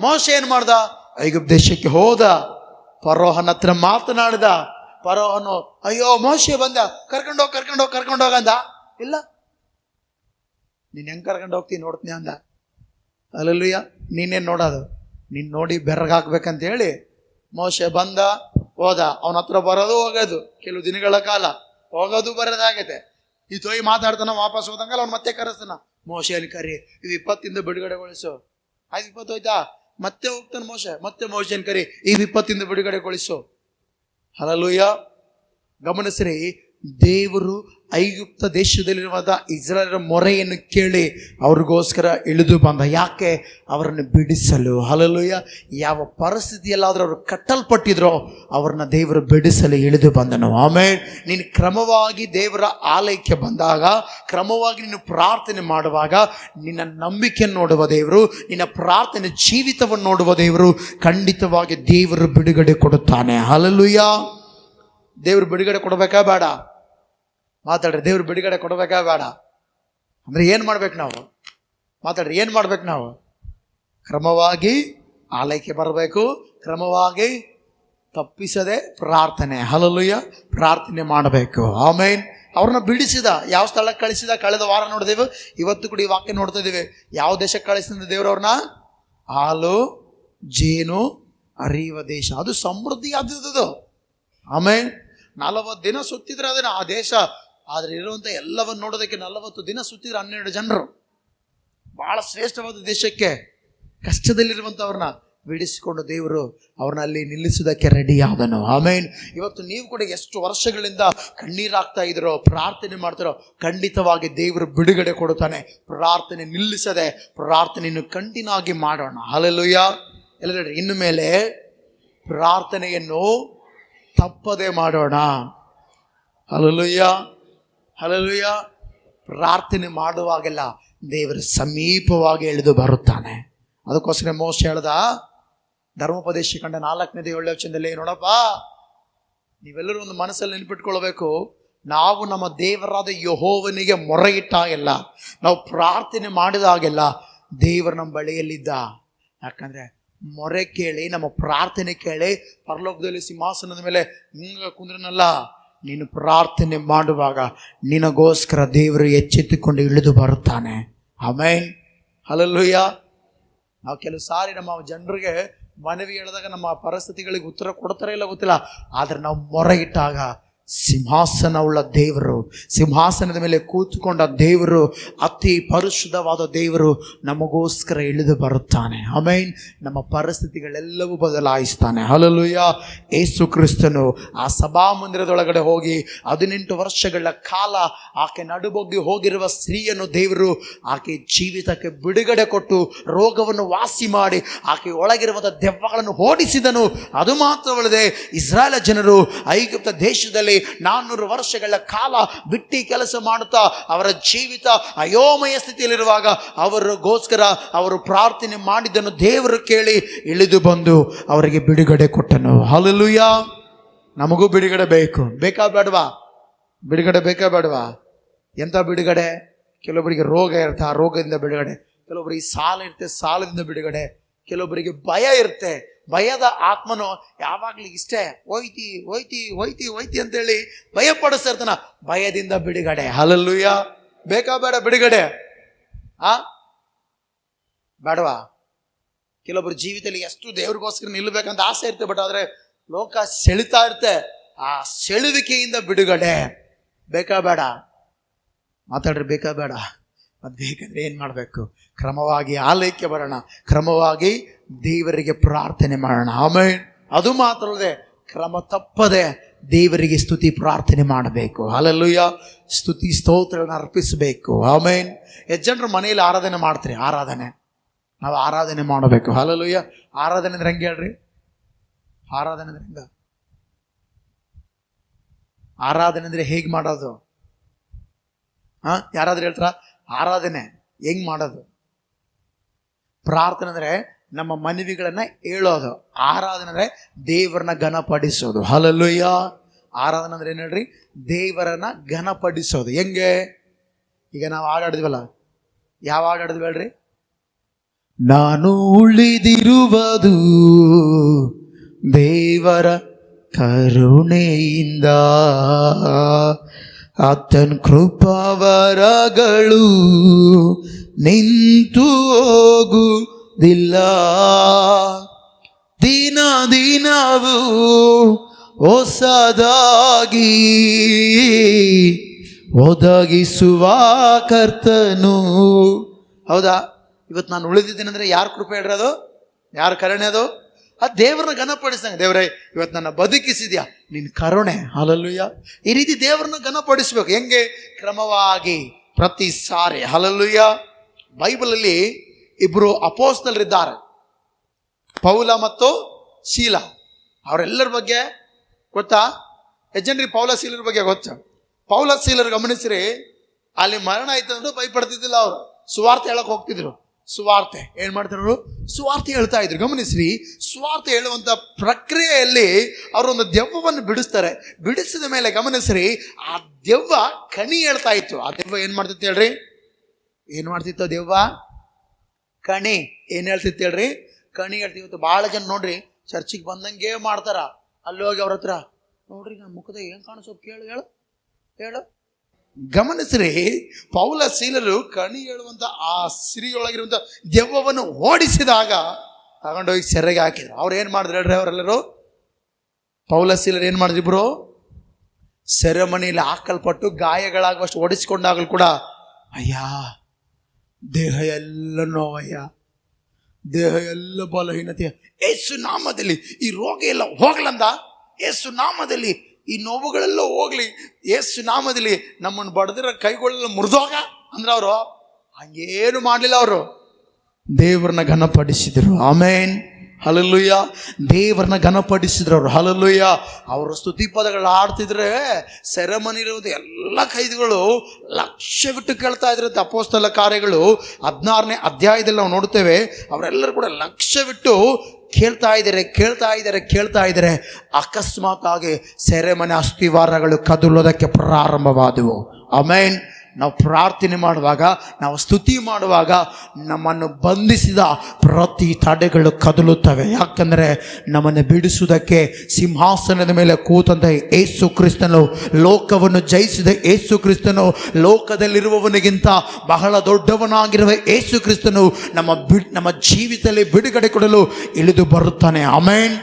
ಮೋಶೆ ಏನು ಮಾಡ್ದ? ಐಗುಪ್ತ ದೇಶಕ್ಕೆ ಹೋದ. ಫರೋಹನ ಹತ್ರ ಮಾತನಾಡಿದ. ಫರೋಹನು ಅಯ್ಯೋ ಮೋಶೆ ಬಂದ, ಕರ್ಕೊಂಡೋಗಂದ. ಇಲ್ಲ, ನೀನು ಹೆಂಗೆ ಕರ್ಕೊಂಡು ಹೋಗ್ತೀನಿ ನೋಡ್ತೀನಿ ಅಂದ. ಹಲ್ಲಲ್ಲೆಲೂಯ. ನೀನೇನು ನೋಡೋದು? ನೀನು ನೋಡಿ ಬೆರಗಾಕ್ಬೇಕಂತ ಹೇಳಿ ಮೋಶೆ ಬಂದ, ಹೋದ. ಅವನ ಹತ್ರ ಬರೋದು ಹೋಗೋದು ಕೆಲವು ದಿನಗಳ ಕಾಲ, ಹೋಗೋದು ಬರೋದಾಗೈತೆ. ಈ ತೊಯ್ ಮಾತಾಡ್ತಾನ, ವಾಪಸ್ ಹೋದಂಗಲ್ಲ ಅವ್ನು ಮತ್ತೆ ಕರೆಸ್ತಾನ. ಮೋಶೆಯಲ್ಲಿ ಕರಿ, ಇದು 20 ಬಿಡುಗಡೆಗೊಳಿಸು. ಆಯ್ತು, 20 ಹೋಯ್ತಾ? ಮತ್ತೆ ಹೋಗ್ತಾನೆ ಮೋಶೆ, ಮತ್ತೆ ಮೋಶೆನ್ ಕರಿ, ಈ 20 ಬಿಡುಗಡೆಗೊಳಿಸು. ಹಲ್ಲಲ್ಲೆಲೂಯ. ಗಮನಿಸ್ರಿ, ದೇವರು ಐಗುಪ್ತ ದೇಶದಲ್ಲಿರುವ ಇಸ್ರಾಯೇಲರ ಮೊರೆಯನ್ನು ಕೇಳಿ ಅವ್ರಿಗೋಸ್ಕರ ಇಳಿದು ಬಂದ. ಯಾಕೆ? ಅವರನ್ನು ಬಿಡಿಸಲು. ಹಲ್ಲಲ್ಲೆಲೂಯ. ಯಾವ ಪರಿಸ್ಥಿತಿಯಲ್ಲಾದರೂ ಅವರು ಕಟ್ಟಲ್ಪಟ್ಟಿದ್ರೋ ಅವ್ರನ್ನ ದೇವರು ಬಿಡಿಸಲು ಇಳಿದು ಬಂದನು. ಆಮೇಲೆ ನೀನು ಕ್ರಮವಾಗಿ ದೇವರ ಆಲಯಕ್ಕೆ ಬಂದಾಗ, ಕ್ರಮವಾಗಿ ನೀನು ಪ್ರಾರ್ಥನೆ ಮಾಡುವಾಗ, ನಿನ್ನ ನಂಬಿಕೆಯನ್ನು ನೋಡುವ ದೇವರು, ನಿನ್ನ ಪ್ರಾರ್ಥನೆ ಜೀವಿತವನ್ನು ನೋಡುವ ದೇವರು ಖಂಡಿತವಾಗಿ ದೇವರು ಬಿಡುಗಡೆ ಕೊಡುತ್ತಾನೆ. ಹಲ್ಲಲ್ಲೆಲೂಯ. ದೇವರು ಬಿಡುಗಡೆ ಕೊಡಬೇಕಾ ಬೇಡ? ಮಾತಾಡ್ರಿ, ದೇವ್ರು ಬಿಡುಗಡೆ ಕೊಡಬೇಕಾ ಬೇಡ? ಅಂದರೆ ಏನು ಮಾಡ್ಬೇಕು ನಾವು? ಮಾತಾಡ್ರಿ, ಏನು ಮಾಡ್ಬೇಕು ನಾವು? ಕ್ರಮವಾಗಿ ಆಲಯಕ್ಕೆ ಬರಬೇಕು, ಕ್ರಮವಾಗಿ ತಪ್ಪಿಸದೆ ಪ್ರಾರ್ಥನೆ. ಹಲ್ಲಲ್ಲೆಲೂಯ. ಪ್ರಾರ್ಥನೆ ಮಾಡಬೇಕು. ಆಮೇನ್. ಅವ್ರನ್ನ ಬಿಡಿಸಿದ. ಯಾವ ಸ್ಥಳಕ್ಕೆ ಕಳಿಸಿದ? ಕಳೆದ ವಾರ ನೋಡಿದೆವು, ಇವತ್ತು ಕೂಡ ಈ ವಾಕ್ಯ ನೋಡ್ತಾ ಇದ್ದೀವಿ. ಯಾವ ದೇಶಕ್ಕೆ ಕಳಿಸಿದ ದೇವ್ರು ಅವ್ರನ್ನ? ಹಾಲು ಜೇನು ಹರಿಯುವ ದೇಶ. ಅದು ಸಮೃದ್ಧಿ ಆದದ್ದು. ಆಮೇನ್. 40 ದಿನ ಸುತ್ತಿದ್ರೆ ಅದನ್ನ ಆ ದೇಶ, ಆದರೆ ಇರುವಂಥ ಎಲ್ಲವನ್ನು ನೋಡೋದಕ್ಕೆ 40 ದಿನ ಸುತ್ತಿದ್ರೆ 12 ಜನರು. ಬಹಳ ಶ್ರೇಷ್ಠವಾದ ದೇಶಕ್ಕೆ ಕಷ್ಟದಲ್ಲಿರುವಂಥವ್ರನ್ನ ಬಿಡಿಸಿಕೊಂಡು ದೇವರು ಅವ್ರನ್ನ ಅಲ್ಲಿ ನಿಲ್ಲಿಸೋದಕ್ಕೆ ರೆಡಿ ಆದನು. ಆಮೇನ್. ಇವತ್ತು ನೀವು ಕೂಡ ಎಷ್ಟು ವರ್ಷಗಳಿಂದ ಕಣ್ಣೀರಾಗ್ತಾ ಇದ್ರೋ, ಪ್ರಾರ್ಥನೆ ಮಾಡ್ತಾರೋ, ಖಂಡಿತವಾಗಿ ದೇವರು ಬಿಡುಗಡೆ ಕೊಡುತ್ತಾನೆ. ಪ್ರಾರ್ಥನೆ ನಿಲ್ಲಿಸದೆ ಪ್ರಾರ್ಥನೆಯನ್ನು ಕಂಟಿನ್ಯೂ ಆಗಿ ಮಾಡೋಣ. ಹಲ್ಲಲ್ಲೆಲೂಯ. ಎಲ್ಲರೂ ಇನ್ನು ಮೇಲೆ ಪ್ರಾರ್ಥನೆಯನ್ನು ತಪ್ಪದೆ ಮಾಡೋಣ. ಹಲ್ಲಲ್ಲೆಲೂಯ, ಹಲ್ಲಲ್ಲೆಲೂಯ. ಪ್ರಾರ್ಥನೆ ಮಾಡುವಾಗೆಲ್ಲ ದೇವರು ಸಮೀಪವಾಗಿ ಇಳಿದು ಬರುತ್ತಾನೆ. ಅದಕ್ಕೋಸ್ಕರ ಮೋಶೆ ಹೇಳ್ದ, ಧರ್ಮೋಪದೇಶ ಕಂಡ 4ನೇ 7ನೇ ವಚನದಲ್ಲಿ, ನೋಡಪ್ಪ, ನೀವೆಲ್ಲರೂ ಒಂದು ಮನಸ್ಸಲ್ಲಿ ನೆನಪಿಟ್ಕೊಳ್ಬೇಕು, ನಾವು ನಮ್ಮ ದೇವರಾದ ಯೆಹೋವನಿಗೆ ಮೊರೆ ಇಟ್ಟಾಗೆಲ್ಲ, ನಾವು ಪ್ರಾರ್ಥನೆ ಮಾಡಿದಾಗೆಲ್ಲ ದೇವರು ನಮ್ಮ ಬಳಿಯಲ್ಲಿದ್ದ. ಯಾಕಂದರೆ ಮೊರೆ ಕೇಳಿ, ನಮ್ಮ ಪ್ರಾರ್ಥನೆ ಕೇಳಿ ಪರಲೋಕದಲ್ಲಿ ಸಿಂಹಾಸನದ ಮೇಲೆ ಹಿಂಗ ಕುಂದ್ರನಲ್ಲ. ನೀನು ಪ್ರಾರ್ಥನೆ ಮಾಡುವಾಗ ನಿನಗೋಸ್ಕರ ದೇವರು ಎಚ್ಚೆತ್ತುಕೊಂಡು ಇಳಿದು ಬರುತ್ತಾನೆ. ಆಮೇನ್. ಹಲ್ಲೆಲೂಯಾ. ನಾವು ಕೆಲವು ಸಾರಿ ನಮ್ಮ ಜನರಿಗೆ ಮನವಿ ಹೇಳಿದಾಗ ನಮ್ಮ ಪರಿಸ್ಥಿತಿಗಳಿಗೆ ಉತ್ತರ ಕೊಡ್ತಾರೆ ಇಲ್ಲ ಗೊತ್ತಿಲ್ಲ, ಆದರೆ ನಾವು ಮೊರೆ ಇಟ್ಟಾಗ ಸಿಂಹಾಸನವುಳ್ಳ ದೇವರು, ಸಿಂಹಾಸನದ ಮೇಲೆ ಕೂತ್ಕೊಂಡ ದೇವರು, ಅತಿ ಪರಿಶುದ್ಧವಾದ ದೇವರು ನಮಗೋಸ್ಕರ ಇಳಿದು ಬರುತ್ತಾನೆ. ಆಮೇನ್. ನಮ್ಮ ಪರಿಸ್ಥಿತಿಗಳೆಲ್ಲವೂ ಬದಲಾಯಿಸ್ತಾನೆ. ಹಲ್ಲೆಲೂಯಾ. ಯೇಸು ಕ್ರಿಸ್ತನು ಆ ಸಭಾಮಂದಿರದೊಳಗಡೆ ಹೋಗಿ 18 ವರ್ಷಗಳ ಕಾಲ ಆಕೆ ನಡುಬೊಗ್ಗಿ ಹೋಗಿರುವ ಸ್ತ್ರೀಯನ್ನು ದೇವರು ಆಕೆ ಜೀವಿತಕ್ಕೆ ಬಿಡುಗಡೆ ಕೊಟ್ಟು ರೋಗವನ್ನು ವಾಸಿ ಮಾಡಿ ಆಕೆ ಒಳಗಿರುವಂಥ ದೆವ್ವಗಳನ್ನು ಓಡಿಸಿದನು. ಅದು ಮಾತ್ರವಲ್ಲದೆ ಇಸ್ರಾಯೇಲ್ ಜನರು ಐಗುಪ್ತ ದೇಶದಲ್ಲಿ 400 ವರ್ಷಗಳ ಕಾಲ ಬಿಟ್ಟಿ ಕೆಲಸ ಮಾಡುತ್ತಾ ಅವರ ಜೀವಿತ ಅಯೋಮಯ ಸ್ಥಿತಿಯಲ್ಲಿರುವಾಗ ಅವರಿಗೋಸ್ಕರ ಅವರು ಪ್ರಾರ್ಥನೆ ಮಾಡಿದ್ದನ್ನು ದೇವರು ಕೇಳಿ ಇಳಿದು ಬಂದು ಅವರಿಗೆ ಬಿಡುಗಡೆ ಕೊಟ್ಟನು. ಹಲ್ಲೆಲೂಯಾ. ನಮಗೂ ಬಿಡುಗಡೆ ಬೇಕು. ಬೇಕಾ ಬೇಡವಾ? ಬಿಡುಗಡೆ ಬೇಕಾ ಬೇಡವಾ? ಎಂಥ ಬಿಡುಗಡೆ? ಕೆಲವೊಬ್ಬರಿಗೆ ರೋಗ ಇರುತ್ತೆ, ಆ ರೋಗದಿಂದ ಬಿಡುಗಡೆ. ಕೆಲವೊಬ್ಬರಿಗೆ ಸಾಲ ಇರುತ್ತೆ, ಸಾಲದಿಂದ ಬಿಡುಗಡೆ. ಕೆಲವೊಬ್ಬರಿಗೆ ಭಯ ಇರುತ್ತೆ, ಭಯದ ಆತ್ಮನು ಯಾವಾಗಲೂ ಇಷ್ಟೇ ಹೋಯ್ತಿ ಹೋಯ್ತಿ ಹೋಯ್ತಿ ಹೋಯ್ತಿ ಅಂತೇಳಿ ಭಯ ಪಡಿಸ್ತಾ ಇರ್ತಾನ. ಭಯದಿಂದ ಬಿಡುಗಡೆ. ಹಲ್ಲೆಲೂಯಾ. ಬೇಕಾ ಬೇಡ ಬಿಡುಗಡೆ? ಬೇಡವಾ? ಕೆಲವೊಬ್ಬರು ಜೀವಿತದಲ್ಲಿ ಎಷ್ಟು ದೇವ್ರಿಗೋಸ್ಕರ ನಿಲ್ಲಬೇಕಂತ ಆಸೆ ಇರುತ್ತೆ, ಬಟ್ ಆದರೆ ಲೋಕ ಸೆಳಿತಾ ಇರುತ್ತೆ. ಆ ಸೆಳುವಿಕೆಯಿಂದ ಬಿಡುಗಡೆ ಬೇಕಾ ಬೇಡ? ಮಾತಾಡ್ರಿ. ಬೇಕಾ ಬೇಡ? ಅದು ಬೇಕಂದ್ರೆ ಏನು ಮಾಡಬೇಕು? ಕ್ರಮವಾಗಿ ಆಲಯಕ್ಕೆ ಬರೋಣ, ಕ್ರಮವಾಗಿ ದೇವರಿಗೆ ಪ್ರಾರ್ಥನೆ ಮಾಡೋಣ. ಆಮೇನ್. ಅದು ಮಾತ್ರವಲ್ಲದೆ ಕ್ರಮ ತಪ್ಪದೆ ದೇವರಿಗೆ ಸ್ತುತಿ ಪ್ರಾರ್ಥನೆ ಮಾಡಬೇಕು. ಹಲ್ಲೆಲೂಯಾ. ಸ್ತುತಿ ಸ್ತೋತ್ರಗಳನ್ನ ಅರ್ಪಿಸಬೇಕು. ಆಮೇನ್. ಎಷ್ಟು ಜನರು ಮನೆಯಲ್ಲಿ ಆರಾಧನೆ ಮಾಡ್ತೀರಿ? ನಾವು ಆರಾಧನೆ ಮಾಡಬೇಕು. ಹಲ್ಲೆಲೂಯಾ. ಆರಾಧನೆ ಅಂದ್ರೆ ಹೆಂಗೆ ಹೇಳ್ರಿ? ಆರಾಧನೆ ಅಂದ್ರೆ ಹೆಂಗ? ಆರಾಧನೆ ಅಂದ್ರೆ ಹೇಗೆ ಮಾಡೋದು? ಯಾರಾದ್ರೂ ಹೇಳ್ತಾರ ಆರಾಧನೆ ಹೆಂಗ್ ಮಾಡೋದು? ಪ್ರಾರ್ಥನೆ ಅಂದ್ರೆ ನಮ್ಮ ಮನವಿಗಳನ್ನ ಹೇಳೋದು. ಆರಾಧನೆ ಅಂದ್ರೆ ದೇವರನ್ನ ಘನಪಡಿಸೋದು. ಹಲ್ಲೆಲೂಯಾ. ಆರಾಧನೆ ಅಂದ್ರೆ ಏನು ಹೇಳ್ರಿ? ದೇವರನ್ನ ಘನಪಡಿಸೋದು. ಹೆಂಗೆ? ಈಗ ನಾವು ಹಾಡಾಡಿದ್ವಲ್ಲ, ಯಾವ ಹಾಡಾಡಿದ್ವಿ ಹೇಳ್ರಿ? ನಾನು ಉಳಿದಿರುವುದು ದೇವರ ಕರುಣೆಯಿಂದ, ಆತನ ಕೃಪಾವರಗಳು ನಿಂತು ಹೋಗುವುದಿಲ್ಲ. ದಿನ ದಿನವೂ ಹೊಸದಾಗಿ ಒದಗಿಸುವ ಕರ್ತನು. ಹೌದಾ? ಇವತ್ತು ನಾನು ಉಳಿದಿದ್ದೇನೆ ಅಂದರೆ ಯಾರು ಕೃಪೆ ಹೇಳಿರೋದು? ಯಾರು ಕರುಣೆ ಅದು? ಆ ದೇವ್ರನ್ನ ಘನಪಡಿಸ್ದಂಗೆ, ದೇವರೇ ಇವತ್ತು ನನ್ನ ಬದುಕಿಸಿದ್ಯಾ, ನಿನ್ನ ಕರುಣೆ. ಹಲ್ಲೆಲೂಯಾ. ಈ ರೀತಿ ದೇವ್ರನ್ನ ಘನಪಡಿಸ್ಬೇಕು. ಹೆಂಗೆ? ಕ್ರಮವಾಗಿ ಪ್ರತಿ ಸಾರಿ. ಹಲ್ಲೆಲೂಯಾ. ಬೈಬಲಲ್ಲಿ ಇಬ್ಬರು ಅಪೊಸ್ತಲರಿದ್ದಾರೆ, ಪೌಲ ಮತ್ತು ಶೀಲ. ಅವರೆಲ್ಲರ ಬಗ್ಗೆ ಗೊತ್ತಾ? ಎಷ್ಟು ಜನರಿಗೆ ಪೌಲ ಶೀಲರ ಬಗ್ಗೆ ಗೊತ್ತಾ? ಪೌಲ ಶೀಲರು ಗಮನಿಸ್ರಿ, ಅಲ್ಲಿ ಮರಣ ಆಯ್ತು ಅಂದ್ರೆ ಭಯಪಡ್ತಿದ್ದಿಲ್ಲ. ಅವರು ಸುವಾರ್ತೆ ಹೇಳಕ್ ಹೋಗ್ತಿದ್ರು. ಸುವಾರ್ತೆ ಏನ್ ಮಾಡ್ತಿದ್ರು? ಸುವಾರ್ತೆ ಹೇಳ್ತಾ ಇದ್ರು. ಗಮನಿಸ್ರಿ, ಸುವಾರ್ತೆ ಹೇಳುವಂತ ಪ್ರಕ್ರಿಯೆಯಲ್ಲಿ ಅವರೊಂದು ದೆವ್ವವನ್ನು ಬಿಡಿಸ್ತಾರೆ. ಬಿಡಿಸಿದ ಮೇಲೆ ಗಮನಿಸ್ರಿ, ಆ ದೆವ್ವ ಕಣಿ ಹೇಳ್ತಾ ಇತ್ತು. ಆ ದೆವ್ವ ಏನ್ ಮಾಡ್ತಿತ್ತು ಹೇಳ್ರಿ? ಏನ್ ಮಾಡ್ತಿತ್ತು ದೆವ್ವ? ಕಣಿ. ಏನ್ ಹೇಳ್ತಿತ್ತು ಹೇಳ್ರಿ? ಕಣಿ ಹೇಳ್ತಿತ್ತು. ಬಹಳ ಜನ ನೋಡ್ರಿ ಚರ್ಚಿಗೆ ಬಂದಂಗೆ ಮಾಡ್ತಾರ. ಅಲ್ಲಿ ಹೋಗಿ ಅವ್ರ ಹತ್ರ ನೋಡ್ರಿ ನನ್ನ ಮುಖದ ಏನ್ ಕಾಣಿಸೋದು ಕೇಳು, ಹೇಳು ಹೇಳು. ಗಮನಿಸ್ರಿ, ಪೌಲ ಶೀಲರು ಕಣಿ ಹೇಳುವಂತ ಆ ಸಿರಿಯೊಳಗಿರುವಂತ ದೆವ್ವವನ್ನು ಓಡಿಸಿದಾಗ ತಗೊಂಡೋಗಿ ಸೆರೆಗೆ ಹಾಕಿದ್ರು. ಅವ್ರು ಏನ್ ಮಾಡಿದ್ರು ಹೇಳ್ರಿ? ಅವರೆಲ್ಲರೂ ಪೌಲ ಶೀಲರು ಏನ್ ಮಾಡಿದ್ರು? ಇಬ್ರು ಸೆರೆಮನಿಯಲ್ಲಿ ಹಾಕಲ್ಪಟ್ಟು ಗಾಯಗಳಾಗುವಷ್ಟು ಓಡಿಸಿಕೊಂಡಾಗಲೂ ಕೂಡ ಅಯ್ಯ ದೇಹ ಎಲ್ಲ ನೋವಯ್ಯ, ದೇಹ ಎಲ್ಲ ಬಲಹೀನತೆ, ಯೇಸು ನಾಮದಲ್ಲಿ ಈ ರೋಗ ಎಲ್ಲ ಹೋಗ್ಲಂದ, ಯೇಸು ನಾಮದಲ್ಲಿ ಈ ನೋವುಗಳೆಲ್ಲ ಹೋಗ್ಲಿ, ಯೇಸು ನಾಮದಲ್ಲಿ ನಮ್ಮನ್ನು ಬಡದಿರೋ ಕೈಗಳೆಲ್ಲ ಮುರಿದೋಗ ಅಂದ್ರೆ ಅವರು ಹಂಗೇನು ಮಾಡಲಿಲ್ಲ. ಅವರು ದೇವರನ್ನ ಘನಪಡಿಸಿದ್ರು. ಆಮೇನ್. ಹಲ್ಲೆಲೂಯಾ. ದೇವರನ್ನ ಘನಪಡಿಸಿದ್ರು ಅವರು. ಹಲ್ಲೆಲೂಯಾ. ಅವರು ಸ್ತುತಿ ಪದಗಳು ಆಡ್ತಿದ್ರೆ ಸೆರೆಮನಿ ಇರುವುದು ಎಲ್ಲ ಕೈದಿಗಳು ಲಕ್ಷ್ಯವಿಟ್ಟು ಕೇಳ್ತಾ ಇದ್ರಂತೆ. ಅಪೊಸ್ತಲ ಕಾರ್ಯಗಳು 16ನೇ ಅಧ್ಯಾಯದಲ್ಲಿ ನಾವು ನೋಡ್ತೇವೆ. ಅವರೆಲ್ಲರೂ ಕೂಡ ಲಕ್ಷ್ಯವಿಟ್ಟು ಕೇಳ್ತಾ ಇದ್ದಾರೆ. ಅಕಸ್ಮಾತ್ ಆಗಿ ಸೆರೆಮನೆ ಅಸ್ಥಿವಾರಗಳು ಕದಲೋದಕ್ಕೆ ಪ್ರಾರಂಭವಾದವು. ಆಮೇನ್. ನಾವು ಪ್ರಾರ್ಥನೆ ಮಾಡುವಾಗ, ನಾವು ಸ್ತುತಿ ಮಾಡುವಾಗ ನಮ್ಮನ್ನು ಬಂಧಿಸಿದ ಪ್ರತಿ ತಡೆಗಳು ಕದಲುತ್ತವೆ. ಯಾಕಂದರೆ ನಮ್ಮನ್ನು ಬಿಡಿಸುವುದಕ್ಕೆ ಸಿಂಹಾಸನದ ಮೇಲೆ ಕೂತಂತ ಯೇಸು ಕ್ರಿಸ್ತನು, ಲೋಕವನ್ನು ಜಯಿಸಿದ ಯೇಸು ಕ್ರಿಸ್ತನು, ಲೋಕದಲ್ಲಿರುವವನಿಗಿಂತ ಬಹಳ ದೊಡ್ಡವನಾಗಿರುವ ಯೇಸು ಕ್ರಿಸ್ತನು ನಮ್ಮ ಜೀವಿತದಲ್ಲಿ ಬಿಡುಗಡೆ ಕೊಡಲು ಇಳಿದು ಬರುತ್ತಾನೆ. Amen,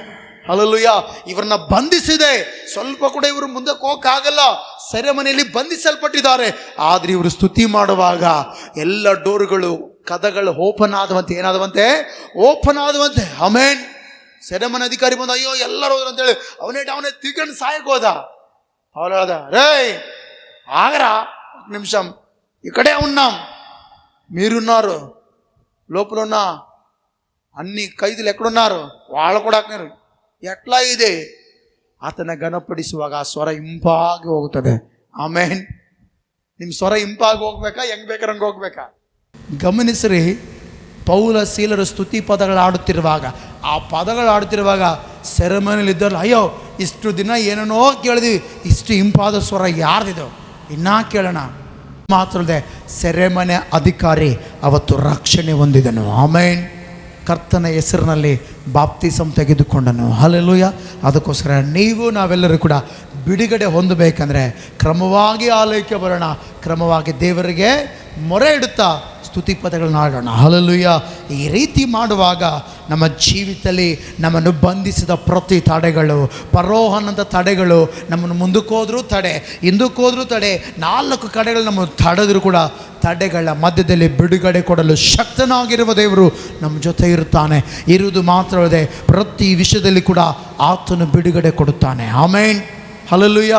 hallelujah. ಇವರನ್ನ ಬಂಧಿಸಿದೆ, ಸ್ವಲ್ಪ ಕೂಡ ಇವರು ಮುಂದಕ್ಕೆ ಹೋಗಕ್ಕಾಗಲ್ಲ. ಸೆರೆಮನೆಯಲ್ಲಿ ಬಂಧಿಸಲ್ಪಟ್ಟಿದ್ದಾರೆ. ಆದರೆ ಇವರು ಸ್ತುತಿ ಮಾಡುವಾಗ ಎಲ್ಲ ಡೋರ್ಗಳು, ಕದಗಳು ಓಪನ್ ಆದವಂತೆ. ಏನಾದವಂತೆ? ಓಪನ್ ಆದವಂತೆ. ಆಮೆನ್. ಸೆರೆಮನೆ ಅಧಿಕಾರಿ ಬಂದ, ಅಯ್ಯೋ ಎಲ್ಲರೂ ಹೋದ್ರು ಅಂತೇಳಿ ಅವನೇ ತಿಳ್ಕೊಂಡು ಸಾಯಕ್ಕೆ ಹೋದ. ಅವಳು ಹೇಳ್ದ, ರೇ ಆಗರ నిమిషం ఇక్కడే ఉన్నాం, మీరున్నారు, లోపల ఉన్న అన్ని ఖైదీలు ఎక్కడున్నారు, వాళ్ళు కూడా ಹಾಕ್ತಾರೆ. ఎట్లా ಇದೆ? ಆತನ ಘನಪಡಿಸುವಾಗ ಆ ಸ್ವರ ಇಂಪಾಗಿ ಹೋಗುತ್ತದೆ. ಆಮೇನ್. ನಿಮ್ಮ ಸ್ವರ ಇಂಪಾಗಿ ಹೋಗ್ಬೇಕಾ, ಹೆಂಗ್ ಬೇಕಾರೆ ಹಂಗೆ ಹೋಗ್ಬೇಕಾ? ಗಮನಿಸ್ರಿ, ಪೌಲ ಶೀಲರು ಸ್ತುತಿ ಪದಗಳು ಆಡುತ್ತಿರುವಾಗ, ಆ ಪದಗಳು ಆಡುತ್ತಿರುವಾಗ ಸೆರೆಮನೆಯಲ್ಲಿ ಇದ್ದಲ್ಲ, ಅಯ್ಯೋ ಇಷ್ಟು ದಿನ ಏನೇನೋ ಕೇಳಿದ್ವಿ, ಇಷ್ಟು ಇಂಪಾದ ಸ್ವರ ಯಾರ್ದಿದೋ ಇನ್ನೂ ಕೇಳೋಣ. ಮಾತ್ರಲ್ಲದೆ ಸೆರೆಮನೆ ಅಧಿಕಾರಿ ಅವತ್ತು ರಕ್ಷಣೆ ಹೊಂದಿದನು. ಆಮೇನ್. ಕರ್ತನ ಹೆಸರಿನಲ್ಲಿ ಬಾಪ್ತಿಸಂ ತೆಗೆದುಕೊಂಡನು. ಹಲ್ಲೆಲೂಯ. ಅದಕ್ಕೋಸ್ಕರ ನಾವೆಲ್ಲರೂ ಕೂಡ ಬಿಡುಗಡೆ ಹೊಂದಬೇಕಂದ್ರೆ ಕ್ರಮವಾಗಿ ಆಲಯಕ್ಕೆ ಬರೋಣ, ಕ್ರಮವಾಗಿ ದೇವರಿಗೆ ಮೊರೆ ಇಡುತ್ತಾ ಸ್ತುತಿ ಪದಗಳನ್ನ ಆಡೋಣ. ಹಲ್ಲೆಲೂಯ. ಈ ರೀತಿ ಮಾಡುವಾಗ ನಮ್ಮ ಜೀವಿತದಲ್ಲಿ ನಮ್ಮನ್ನು ಬಂಧಿಸಿದ ಪ್ರತಿ ತಡೆಗಳು, ಪರೋಹನಂತ ತಡೆಗಳು, ನಮ್ಮನ್ನು ಮುಂದಕ್ಕೆ ಹೋದ್ರೂ ತಡೆ, ಹಿಂದಕ್ಕೆ ಹೋದ್ರೂ ತಡೆ, 4 ಕಡೆಗಳು ನಮ್ಮನ್ನು ತಡೆದರೂ ಕೂಡ ತಡೆಗಳ ಮಧ್ಯದಲ್ಲಿ ಬಿಡುಗಡೆ ಕೊಡಲು ಶಕ್ತನಾಗಿರುವ ದೇವರು ನಮ್ಮ ಜೊತೆ ಇರುತ್ತಾನೆ. ಇರುವುದು ಮಾತ್ರವಲ್ಲದೆ ಪ್ರತಿ ವಿಷಯದಲ್ಲಿ ಕೂಡ ಆತನು ಬಿಡುಗಡೆ ಕೊಡುತ್ತಾನೆ. ಆಮೇನ್, ಹಲ್ಲೆಲೂಯ.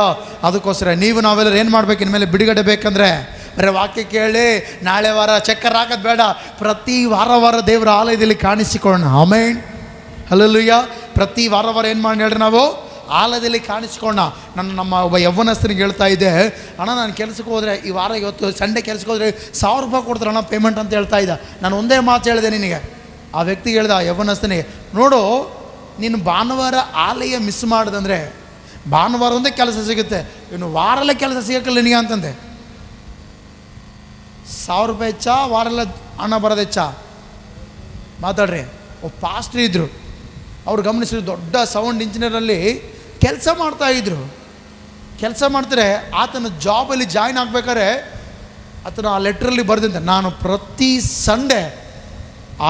ಅದಕ್ಕೋಸ್ಕರ ನಾವೆಲ್ಲರೂ ಏನು ಮಾಡಬೇಕು? ಇನ್ಮೇಲೆ ಬಿಡುಗಡೆ ಬೇಕಂದ್ರೆ ಬರೀ ವಾಕ್ಯ ಕೇಳಿ ನಾಳೆ ವಾರ ಚಕ್ಕರ್ ಹಾಕೋದು ಬೇಡ. ಪ್ರತಿ ವಾರ ದೇವರ ಆಲಯದಲ್ಲಿ ಕಾಣಿಸಿಕೊಳ್ಳೋಣ. ಆಮೇನ್, ಹಲ್ಲೆಲೂಯ. ಪ್ರತಿ ವಾರ ಏನು ಮಾಡಿ ಹೇಳ್ರಿ, ನಾವು ಆಲಯದಲ್ಲಿ ಕಾಣಿಸ್ಕೊಳ್ಳೋಣ. ನಮ್ಮ ಒಬ್ಬ ಯವ್ವನಸ್ಥನಿಗೆ ಹೇಳ್ತಾ ಇದ್ದೆ, ಅಣ್ಣ ನಾನು ಕೆಲಸಕ್ಕೆ ಹೋದರೆ ಈ ವಾರ, ಇವತ್ತು ಸಂಡೇ ಕೆಲಸಕ್ಕೆ ಹೋದರೆ 1000 ರೂಪಾಯಿ ಕೊಡ್ತಾರೆ ಅಣ್ಣ ಪೇಮೆಂಟ್ ಅಂತ ಹೇಳ್ತಾ ಇದ್ದ. ನಾನು ಒಂದೇ ಮಾತು ಹೇಳಿದೆ ನಿನಗೆ. ಆ ವ್ಯಕ್ತಿಗೆ ಹೇಳ್ದ, ಆ ಯವ್ವನಸ್ಥನಿಗೆ, ನೋಡು ನೀನು ಭಾನುವಾರ ಆಲಯ ಮಿಸ್ ಮಾಡಿದಂದರೆ ಭಾನುವಾರ ಒಂದೇ ಕೆಲಸ ಸಿಗುತ್ತೆ, ಇನ್ನು ವಾರಲ್ಲೇ ಕೆಲಸ ಸಿಗೋಕ್ಕಲ್ಲ ನಿನಗೆ ಅಂತಂದೆ. 1000 ರೂಪಾಯಿ ಹೆಚ್ಚಾ, ವಾರೆಲ್ಲ ಹಣ ಬರೋದು ಹೆಚ್ಚಾ? ಮಾತಾಡ್ರಿ. ಒಬ್ಬ ಪಾಸ್ಟ್ರಿ ಇದ್ದರು, ಅವ್ರು ಗಮನಿಸಿದ್ರು, ದೊಡ್ಡ ಸೌಂಡ್ ಇಂಜಿನಿಯರಲ್ಲಿ ಕೆಲಸ ಮಾಡ್ತಾಯಿದ್ರು. ಕೆಲಸ ಮಾಡ್ತಾರೆ. ಆತನ ಜಾಬಲ್ಲಿ ಜಾಯ್ನ್ ಆಗಬೇಕಾದ್ರೆ ಆತನ ಆ ಲೆಟ್ರಲ್ಲಿ ಬರೆದಿದ್ದೆ, ನಾನು ಪ್ರತಿ ಸಂಡೇ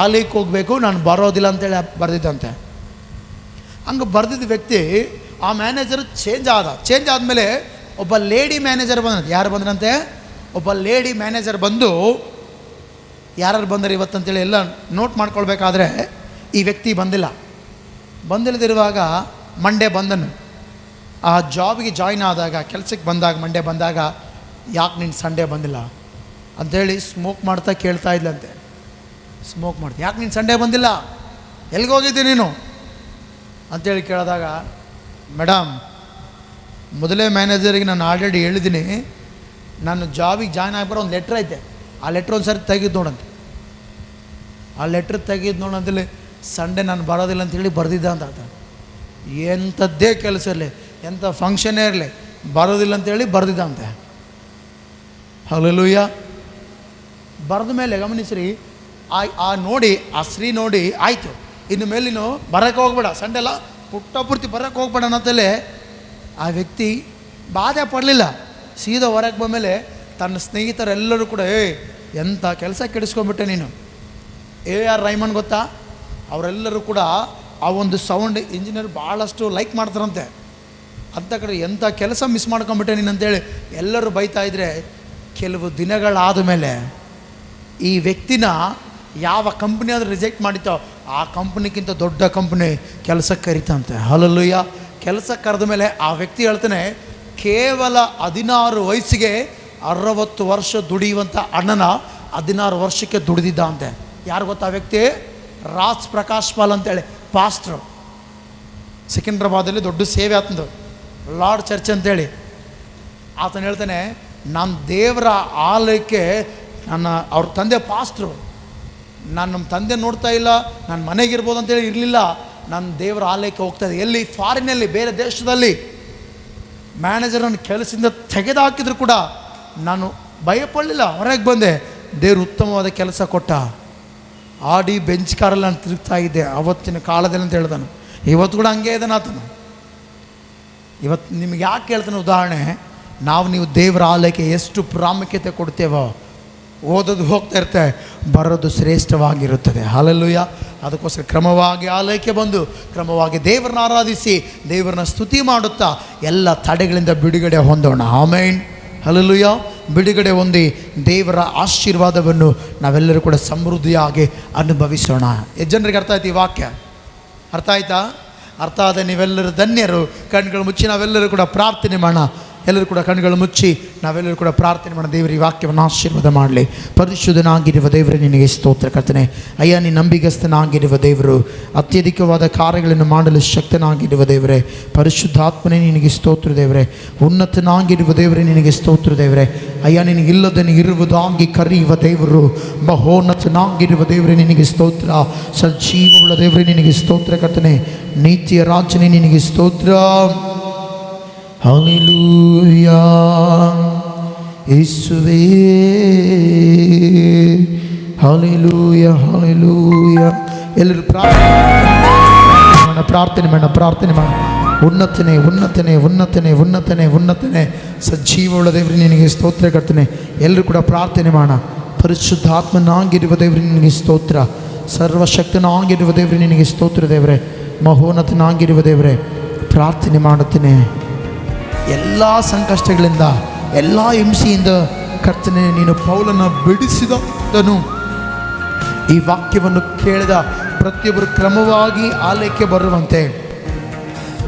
ಆಲಯಕ್ಕೆ ಹೋಗಬೇಕು, ನಾನು ಬರೋದಿಲ್ಲ ಅಂತೇಳಿ ಬರೆದಿದ್ದಂತೆ. ಹಂಗೆ ಬರೆದಿದ್ದ ವ್ಯಕ್ತಿ, ಆ ಮ್ಯಾನೇಜರ್ ಚೇಂಜ್ ಆದಮೇಲೆ ಒಬ್ಬ ಲೇಡಿ ಮ್ಯಾನೇಜರ್ ಬಂದಂತೆ. ಯಾರು ಬಂದ್ರಂತೆ? ಒಬ್ಬ ಲೇಡಿ ಮ್ಯಾನೇಜರ್ ಬಂದು, ಯಾರು ಬಂದರೆ ಇವತ್ತಂತೇಳಿ ಎಲ್ಲ ನೋಟ್ ಮಾಡ್ಕೊಳ್ಬೇಕಾದ್ರೆ ಈ ವ್ಯಕ್ತಿ ಬಂದಿಲ್ಲದಿರುವಾಗ ಮಂಡೇ ಬಂದನು. ಆ ಜಾಬಿಗೆ ಜಾಯ್ನ್ ಆದಾಗ, ಕೆಲಸಕ್ಕೆ ಬಂದಾಗ, ಮಂಡೇ ಬಂದಾಗ, ಯಾಕೆ ನೀನು ಸಂಡೇ ಬಂದಿಲ್ಲ ಅಂಥೇಳಿ ಸ್ಮೋಕ್ ಮಾಡ್ತಾ ಕೇಳ್ತಾ ಇದ್ಲಂತೆ. ಸ್ಮೋಕ್ ಮಾಡ್ತಾ, ಯಾಕೆ ನೀನು ಸಂಡೇ ಬಂದಿಲ್ಲ, ಎಲ್ಲಿಗೆ ಹೋಗಿದ್ದೆ ನೀನು ಅಂಥೇಳಿ ಕೇಳಿದಾಗ, ಮೇಡಮ್ ಮೊದಲೇ ಮ್ಯಾನೇಜರಿಗೆ ನಾನು ಆಲ್ರೆಡಿ ಹೇಳಿದ್ದೀನಿ, ನಾನು ಜಾಬಿಗೆ ಜಾಯ್ನ್ ಆಗಿಬರೋ ಒಂದು ಲೆಟ್ರ್ ಐತೆ, ಆ ಲೆಟ್ರ್ ಒಂದು ಸರಿ ತೆಗೆದು ನೋಡಂತೆ. ಆ ಲೆಟ್ರ್ ತೆಗೆದು ನೋಡಂತೇಳಿ ಸಂಡೇ ನಾನು ಬರೋದಿಲ್ಲ ಅಂತೇಳಿ ಬರೆದಿದ್ದ ಅಂತ. ಎಂಥದ್ದೇ ಕೆಲಸ ಇರಲಿ, ಎಂಥ ಫಂಕ್ಷನ್ನೇ ಇರಲಿ, ಬರೋದಿಲ್ಲ ಅಂತೇಳಿ ಬರೆದಿದ್ದ ಅಂತೆ. ಹಲ್ಲೆಲೂಯ. ಬರೆದ ಮೇಲೆ ಗಮನಿಸ್ರಿ, ಆ ಸ್ತ್ರೀ ನೋಡಿ, ಆಯಿತು ಇನ್ನು ಮೇಲೆ ನೀನು ಬರೋಕ್ಕೆ ಹೋಗ್ಬೇಡ, ಸಂಡೇ ಎಲ್ಲ ಪೂರ್ತಿ ಬರೋಕ್ಕೆ ಹೋಗ್ಬೇಡ ಅನ್ನೋದಲ್ಲೇ ಆ ವ್ಯಕ್ತಿ ಬಾಧೆ ಪಡಲಿಲ್ಲ. ಸೀದಾ ಹೊರಗೆ ಬಂದಮೇಲೆ ತನ್ನ ಸ್ನೇಹಿತರೆಲ್ಲರೂ ಕೂಡ, ಎಂಥ ಕೆಲಸ ಕೆಡಿಸ್ಕೊಂಡ್ಬಿಟ್ಟೆ ನೀನು. AR ರೈಮನ್ ಗೊತ್ತಾ? ಅವರೆಲ್ಲರೂ ಕೂಡ ಆ ಒಂದು ಸೌಂಡ್ ಇಂಜಿನಿಯರ್ ಭಾಳಷ್ಟು ಲೈಕ್ ಮಾಡ್ತಾರಂತೆ. ಅಂಥ ಕಡೆ ಎಂಥ ಕೆಲಸ ಮಿಸ್ ಮಾಡ್ಕೊಂಬಿಟ್ಟೆ ನೀನು ಅಂತೇಳಿ ಎಲ್ಲರೂ ಬೈತಾ ಇದ್ದರೆ, ಕೆಲವು ದಿನಗಳಾದ ಮೇಲೆ ಈ ವ್ಯಕ್ತಿನ ಯಾವ ಕಂಪ್ನಿ ಆದರೂ ರಿಜೆಕ್ಟ್ ಮಾಡಿತ್ತೋ ಆ ಕಂಪ್ನಿಗಿಂತ ದೊಡ್ಡ ಕಂಪ್ನಿ ಕೆಲಸಕ್ಕೆ ಕರಿತಂತೆ. ಹಲ್ಲೆಲೂಯ. ಕೆಲಸಕ್ಕೆ ಕರೆದ ಮೇಲೆ ಆ ವ್ಯಕ್ತಿ ಹೇಳ್ತಾನೆ, ಕೇವಲ 16 ವಯಸ್ಸಿಗೆ 60 ವರ್ಷ ದುಡಿಯುವಂಥ ಅಣ್ಣನ 16 ವರ್ಷಕ್ಕೆ ದುಡಿದಿದ್ದ ಅಂತೆ. ಯಾರು ಗೊತ್ತಾ ವ್ಯಕ್ತಿ? ರಾಜ್ ಪ್ರಕಾಶ್ ಪಾಲ್ ಅಂತೇಳಿ ಪಾಸ್ಟ್ರು. ಸಿಕಿಂದ್ರಾಬಾದಲ್ಲಿ ದೊಡ್ಡ ಸೇವೆ ಆತಂದು, ಲಾರ್ಡ್ ಚರ್ಚ್ ಅಂತೇಳಿ. ಆತನು ಹೇಳ್ತಾನೆ, ನಾನು ದೇವರ ಆಲಯಕ್ಕೆ ಅವ್ರ ತಂದೆ ಪಾಸ್ಟ್ರು, ನಾನು ನಮ್ಮ ತಂದೆ ನೋಡ್ತಾ ಇಲ್ಲ, ನಾನು ಮನೆಗಿರ್ಬೋದು ಅಂತೇಳಿ ಇರಲಿಲ್ಲ, ನಾನು ದೇವರ ಆಲಯಕ್ಕೆ ಹೋಗ್ತಾಯಿದ್ದೆ. ಎಲ್ಲಿ? ಫಾರಿನಲ್ಲಿ, ಬೇರೆ ದೇಶದಲ್ಲಿ. ಮ್ಯಾನೇಜರನ್ನು ಕೆಲಸದಿಂದ ತೆಗೆದುಹಾಕಿದ್ರು ಕೂಡ ನಾನು ಭಯಪಡಲಿಲ್ಲ, ಹೊರಗೆ ಬಂದೆ. ದೇವರು ಉತ್ತಮವಾದ ಕೆಲಸ ಕೊಟ್ಟ. ಆಡಿ ಬೆಂಚ್ ಕಾರಲ್ಲಿ ನಾನು ತಿರುಗ್ತಾ ಇದ್ದೆ ಅವತ್ತಿನ ಕಾಲದಲ್ಲಿ ಅಂತ ಹೇಳ್ತಾನೆ. ಇವತ್ತು ಕೂಡ ಹಂಗೆ ಇದ್ದಾನೆ ಆತನು. ಇವತ್ತು ನಿಮಗೆ ಯಾಕೆ ಹೇಳ್ತಾನೆ ಉದಾಹರಣೆ, ನೀವು ದೇವರ ಆಲಯಕ್ಕೆ ಎಷ್ಟು ಪ್ರಾಮುಖ್ಯತೆ ಕೊಡ್ತೇವೋ, ಓದೋದು ಹೋಗ್ತಾ ಇರುತ್ತೆ, ಬರೋದು ಶ್ರೇಷ್ಠವಾಗಿರುತ್ತದೆ. ಹಲ್ಲೆಲೂಯಾ. ಅದಕ್ಕೋಸ್ಕರ ಕ್ರಮವಾಗಿ ಆಲಯಕ್ಕೆ ಬಂದು ಕ್ರಮವಾಗಿ ದೇವರನ್ನ ಆರಾಧಿಸಿ ದೇವರನ್ನ ಸ್ತುತಿ ಮಾಡುತ್ತಾ ಎಲ್ಲ ತಡೆಗಳಿಂದ ಬಿಡುಗಡೆ ಹೊಂದೋಣ. ಆಮೆನ್. ಹಲ್ಲೆಲೂಯಾ. ಬಿಡುಗಡೆ ಹೊಂದಿ ದೇವರ ಆಶೀರ್ವಾದವನ್ನು ನಾವೆಲ್ಲರೂ ಕೂಡ ಸಮೃದ್ಧಿಯಾಗಿ ಅನುಭವಿಸೋಣ. ಎಷ್ಟು ಜನರಿಗೆ ಅರ್ಥ ಆಯ್ತು ಈ ವಾಕ್ಯ? ಅರ್ಥ ಆಯ್ತಾ? ಅರ್ಥ ಆದ ನೀವೆಲ್ಲರೂ ಧನ್ಯರು. ಕಣ್ಗಳು ಮುಚ್ಚಿ ನಾವೆಲ್ಲರೂ ಕೂಡ ಪ್ರಾರ್ಥನೆ ಮಾಡೋಣ. ಎಲ್ಲರೂ ಕೂಡ ಕಣ್ಗಳು ಮುಚ್ಚಿ ನಾವೆಲ್ಲರೂ ಕೂಡ ಪ್ರಾರ್ಥನೆ ಮಾಡೋಣ. ದೇವರು ಈ ವಾಕ್ಯವನ್ನು ಆಶೀರ್ವಾದ ಮಾಡಲಿ. ಪರಿಶುದ್ಧನಾಗಿರುವ ದೇವರೇ ನಿನಗೆ ಸ್ತೋತ್ರ ಕರ್ತನೆ. ಅಯ್ಯ, ನೀ ನಂಬಿಗಸ್ತನಾಗಿರುವ ದೇವರು, ಅತ್ಯಧಿಕವಾದ ಕಾರ್ಯಗಳನ್ನು ಮಾಡಲು ಶಕ್ತನಾಗಿರುವ ದೇವರೇ, ಪರಿಶುದ್ಧಾತ್ಮನೇ ನಿನಗೆ ಸ್ತೋತ್ರ ದೇವರೇ, ಉನ್ನತನಾಗಿರುವ ದೇವರೇ ನಿನಗೆ ಸ್ತೋತ್ರ ದೇವರೇ. ಅಯ್ಯ, ನಿನಗಿಲ್ಲದನ್ನು ಇರುವುದಾಗಿ ಕರೆಯುವ ದೇವರು, ಮಹೋನ್ನತನಾಗಿರುವ ದೇವರೇ ನಿನಗೆ ಸ್ತೋತ್ರ. ಸಜೀವವುಳ್ಳ ದೇವರೇ ನಿನಗೆ ಸ್ತೋತ್ರ ಕರ್ತನೆ. ನೀತಿಯ ರಾಜನೇ ನಿನಗೆ ಸ್ತೋತ್ರ. ಹಲ್ಲೆಲೂಯಾ. ಯೇಸುವೇ, ಹಲ್ಲೆಲೂಯಾ, ಹಲ್ಲೆಲೂಯಾ. ಎಲ್ಲರೂ ಪ್ರಾರ್ಥನೆ ಮಾಡ. ಉನ್ನತನೇ ಉನ್ನತನೇ ಉನ್ನತನೇ ಉನ್ನತನೇ ಉನ್ನತನೇ ಸಜೀವವುಳ್ಳ ದೇವರೇ ನಿನಗೆ ಸ್ತೋತ್ರ ಕರ್ತನೆ. ಎಲ್ಲರೂ ಕೂಡ ಪ್ರಾರ್ಥನೆ ಮಾಡೋಣ. ಪರಿಶುದ್ಧಾತ್ಮನಾಗಿರುವ ದೇವರೇ ನಿನಗೆ ಸ್ತೋತ್ರ. ಸರ್ವಶಕ್ತನಾಗಿರುವ ದೇವರೇ ನಿನಗೆ ಸ್ತೋತ್ರ ದೇವರೇ, ಮಹೋನ್ನತನಾಗಿರುವ ದೇವರೇ, ಪ್ರಾರ್ಥನೆ ಮಾಡುತ್ತೇನೆ. ಎಲ್ಲ ಸಂಕಷ್ಟಗಳಿಂದ, ಎಲ್ಲ ಹಿಂಸೆಯಿಂದ ಕರ್ತನೆ, ನೀನು ಪೌಲನ ಬಿಡಿಸಿದನು. ಈ ವಾಕ್ಯವನ್ನು ಕೇಳಿದ ಪ್ರತಿಯೊಬ್ಬರು ಕ್ರಮವಾಗಿ ಆಲಯಕ್ಕೆ ಬರುವಂತೆ,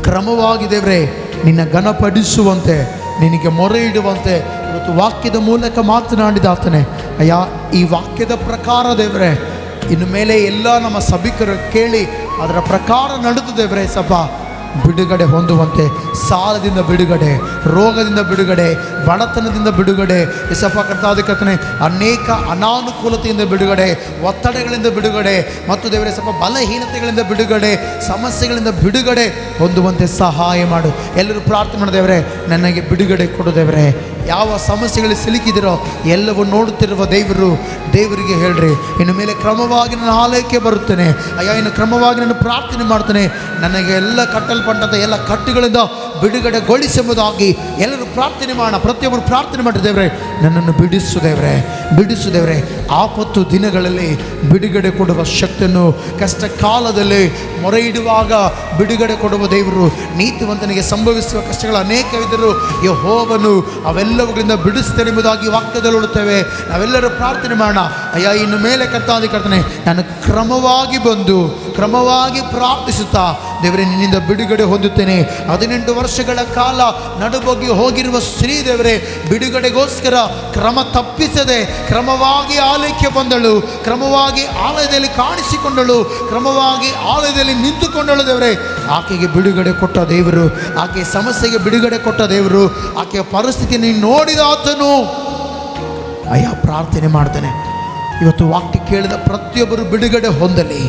ಕ್ರಮವಾಗಿ ದೇವರೇ ನಿನ್ನ ಘನಪಡಿಸುವಂತೆ, ನಿನಗೆ ಮೊರೆ ಇಡುವಂತೆ ಇವತ್ತು ವಾಕ್ಯದ ಮೂಲಕ ಮಾತನಾಡಿದ ಆತನೇ. ಅಯ್ಯ, ಈ ವಾಕ್ಯದ ಪ್ರಕಾರ ದೇವರೇ ಇನ್ನು ಮೇಲೆ ಎಲ್ಲ ನಮ್ಮ ಸಭಿಕರು ಕೇಳಿ ಅದರ ಪ್ರಕಾರ ನಡೆದು ದೇವರೇ ಸಭ ಬಿಡುಗಡೆ ಹೊಂದುವಂತೆ, ಸಾಲದಿಂದ ಬಿಡುಗಡೆ, ರೋಗದಿಂದ ಬಿಡುಗಡೆ, ಬಡತನದಿಂದ ಬಿಡುಗಡೆ, ಯೇಸಪ್ಪ ಕರ್ತಾದಿ ಕರ್ತನೆ, ಅನೇಕ ಅನಾನುಕೂಲತೆಯಿಂದ ಬಿಡುಗಡೆ, ಒತ್ತಡಗಳಿಂದ ಬಿಡುಗಡೆ ಮತ್ತು ದೇವರೇ ಸ್ವಲ್ಪ ಬಲಹೀನತೆಗಳಿಂದ ಬಿಡುಗಡೆ, ಸಮಸ್ಯೆಗಳಿಂದ ಬಿಡುಗಡೆ ಹೊಂದುವಂತೆ ಸಹಾಯ ಮಾಡು. ಎಲ್ಲರೂ ಪ್ರಾರ್ಥನೆ ಮಾಡು ದೇವರೇ, ನನಗೆ ಬಿಡುಗಡೆ ಕೊಡು ದೇವರೇ. ಯಾವ ಸಮಸ್ಯೆಗಳಿಗೆ ಸಿಲುಕಿದಿರೋ ಎಲ್ಲವೂ ನೋಡುತ್ತಿರುವ ದೇವರಿಗೆ ಹೇಳ್ರಿ, ಇನ್ನು ಮೇಲೆ ಕ್ರಮವಾಗಿ ನನ್ನ ಆಲಯಕ್ಕೆ ಬರುತ್ತೇನೆ. ಅಯ್ಯ, ಇನ್ನು ಕ್ರಮವಾಗಿ ನಾನು ಪ್ರಾರ್ಥನೆ ಮಾಡ್ತೇನೆ. ನನಗೆ ಎಲ್ಲ ಕಟ್ಟಲ್ಪಟ್ಟಂಥ ಎಲ್ಲ ಕಟ್ಟುಗಳಿಂದ ಬಿಡುಗಡೆಗೊಳಿಸುವುದಾಗಿ ಎಲ್ಲರೂ ಪ್ರಾರ್ಥನೆ ಮಾಡೋಣ. ಪ್ರತಿಯೊಬ್ಬರು ಪ್ರಾರ್ಥನೆ ಮಾಡಿ ದೇವರೇ, ನನ್ನನ್ನು ಬಿಡಿಸು ದೇವರೇ. ಆಪತ್ತು ದಿನಗಳಲ್ಲಿ ಬಿಡುಗಡೆ ಕೊಡುವ ಶಕ್ತಿಯನ್ನು, ಕಷ್ಟ ಕಾಲದಲ್ಲಿ ಮೊರೆ ಇಡುವಾಗ ಬಿಡುಗಡೆ ಕೊಡುವ ದೇವರು, ನೀತಿವಂತನಿಗೆ ಸಂಭವಿಸುವ ಕಷ್ಟಗಳು ಅನೇಕವಿದ್ದರೂ ಯೆಹೋವನು ಅವೆಲ್ಲವುಗಳಿಂದ ಬಿಡಿಸ್ತೇನೆ ಎಂಬುದಾಗಿ ವಾಕ್ಯದಲ್ಲಿ ಹೇಳುತ್ತೇವೆ. ನಾವೆಲ್ಲರೂ ಪ್ರಾರ್ಥನೆ ಮಾಡೋಣ. ಅಯ್ಯ, ಇನ್ನು ಮೇಲೆ ಕರ್ತಾದಿ ಕರ್ತನೆ, ನಾನು ಕ್ರಮವಾಗಿ ಬಂದು ಕ್ರಮವಾಗಿ ಪ್ರಾರ್ಥಿಸುತ್ತಾ ದೇವರೇ ನಿನ್ನಿಂದ ಬಿಡುಗಡೆ ಹೊಂದುತ್ತೇನೆ. 18 ವರ್ಷಗಳ ಕಾಲ ನಡುಬೊಗಿ ಹೋಗಿರುವ ಶ್ರೀದೇವರೇ, ಬಿಡುಗಡೆಗೋಸ್ಕರ ಕ್ರಮ ತಪ್ಪಿಸದೆ ಕ್ರಮವಾಗಿ ಆಲಯಕ್ಕೆ ಬಂದಳು, ಕ್ರಮವಾಗಿ ಆಲಯದಲ್ಲಿ ಕಾಣಿಸಿಕೊಂಡಳು, ಕ್ರಮವಾಗಿ ಆಲಯದಲ್ಲಿ ನಿಂತುಕೊಂಡಳು ದೇವರೇ. ಆಕೆಗೆ ಬಿಡುಗಡೆ ಕೊಟ್ಟ ದೇವರು, ಆಕೆಯ ಸಮಸ್ಯೆಗೆ ಬಿಡುಗಡೆ ಕೊಟ್ಟ ದೇವರು, ಆಕೆಯ ಪರಿಸ್ಥಿತಿ ನೀನು ನೋಡಿದ ಆತನು. ಅಯ್ಯ, ಪ್ರಾರ್ಥನೆ ಮಾಡ್ತಾನೆ. ಇವತ್ತು ವಾಕ್ಯ ಕೇಳಿದ ಪ್ರತಿಯೊಬ್ಬರು ಬಿಡುಗಡೆ ಹೊಂದಲಿ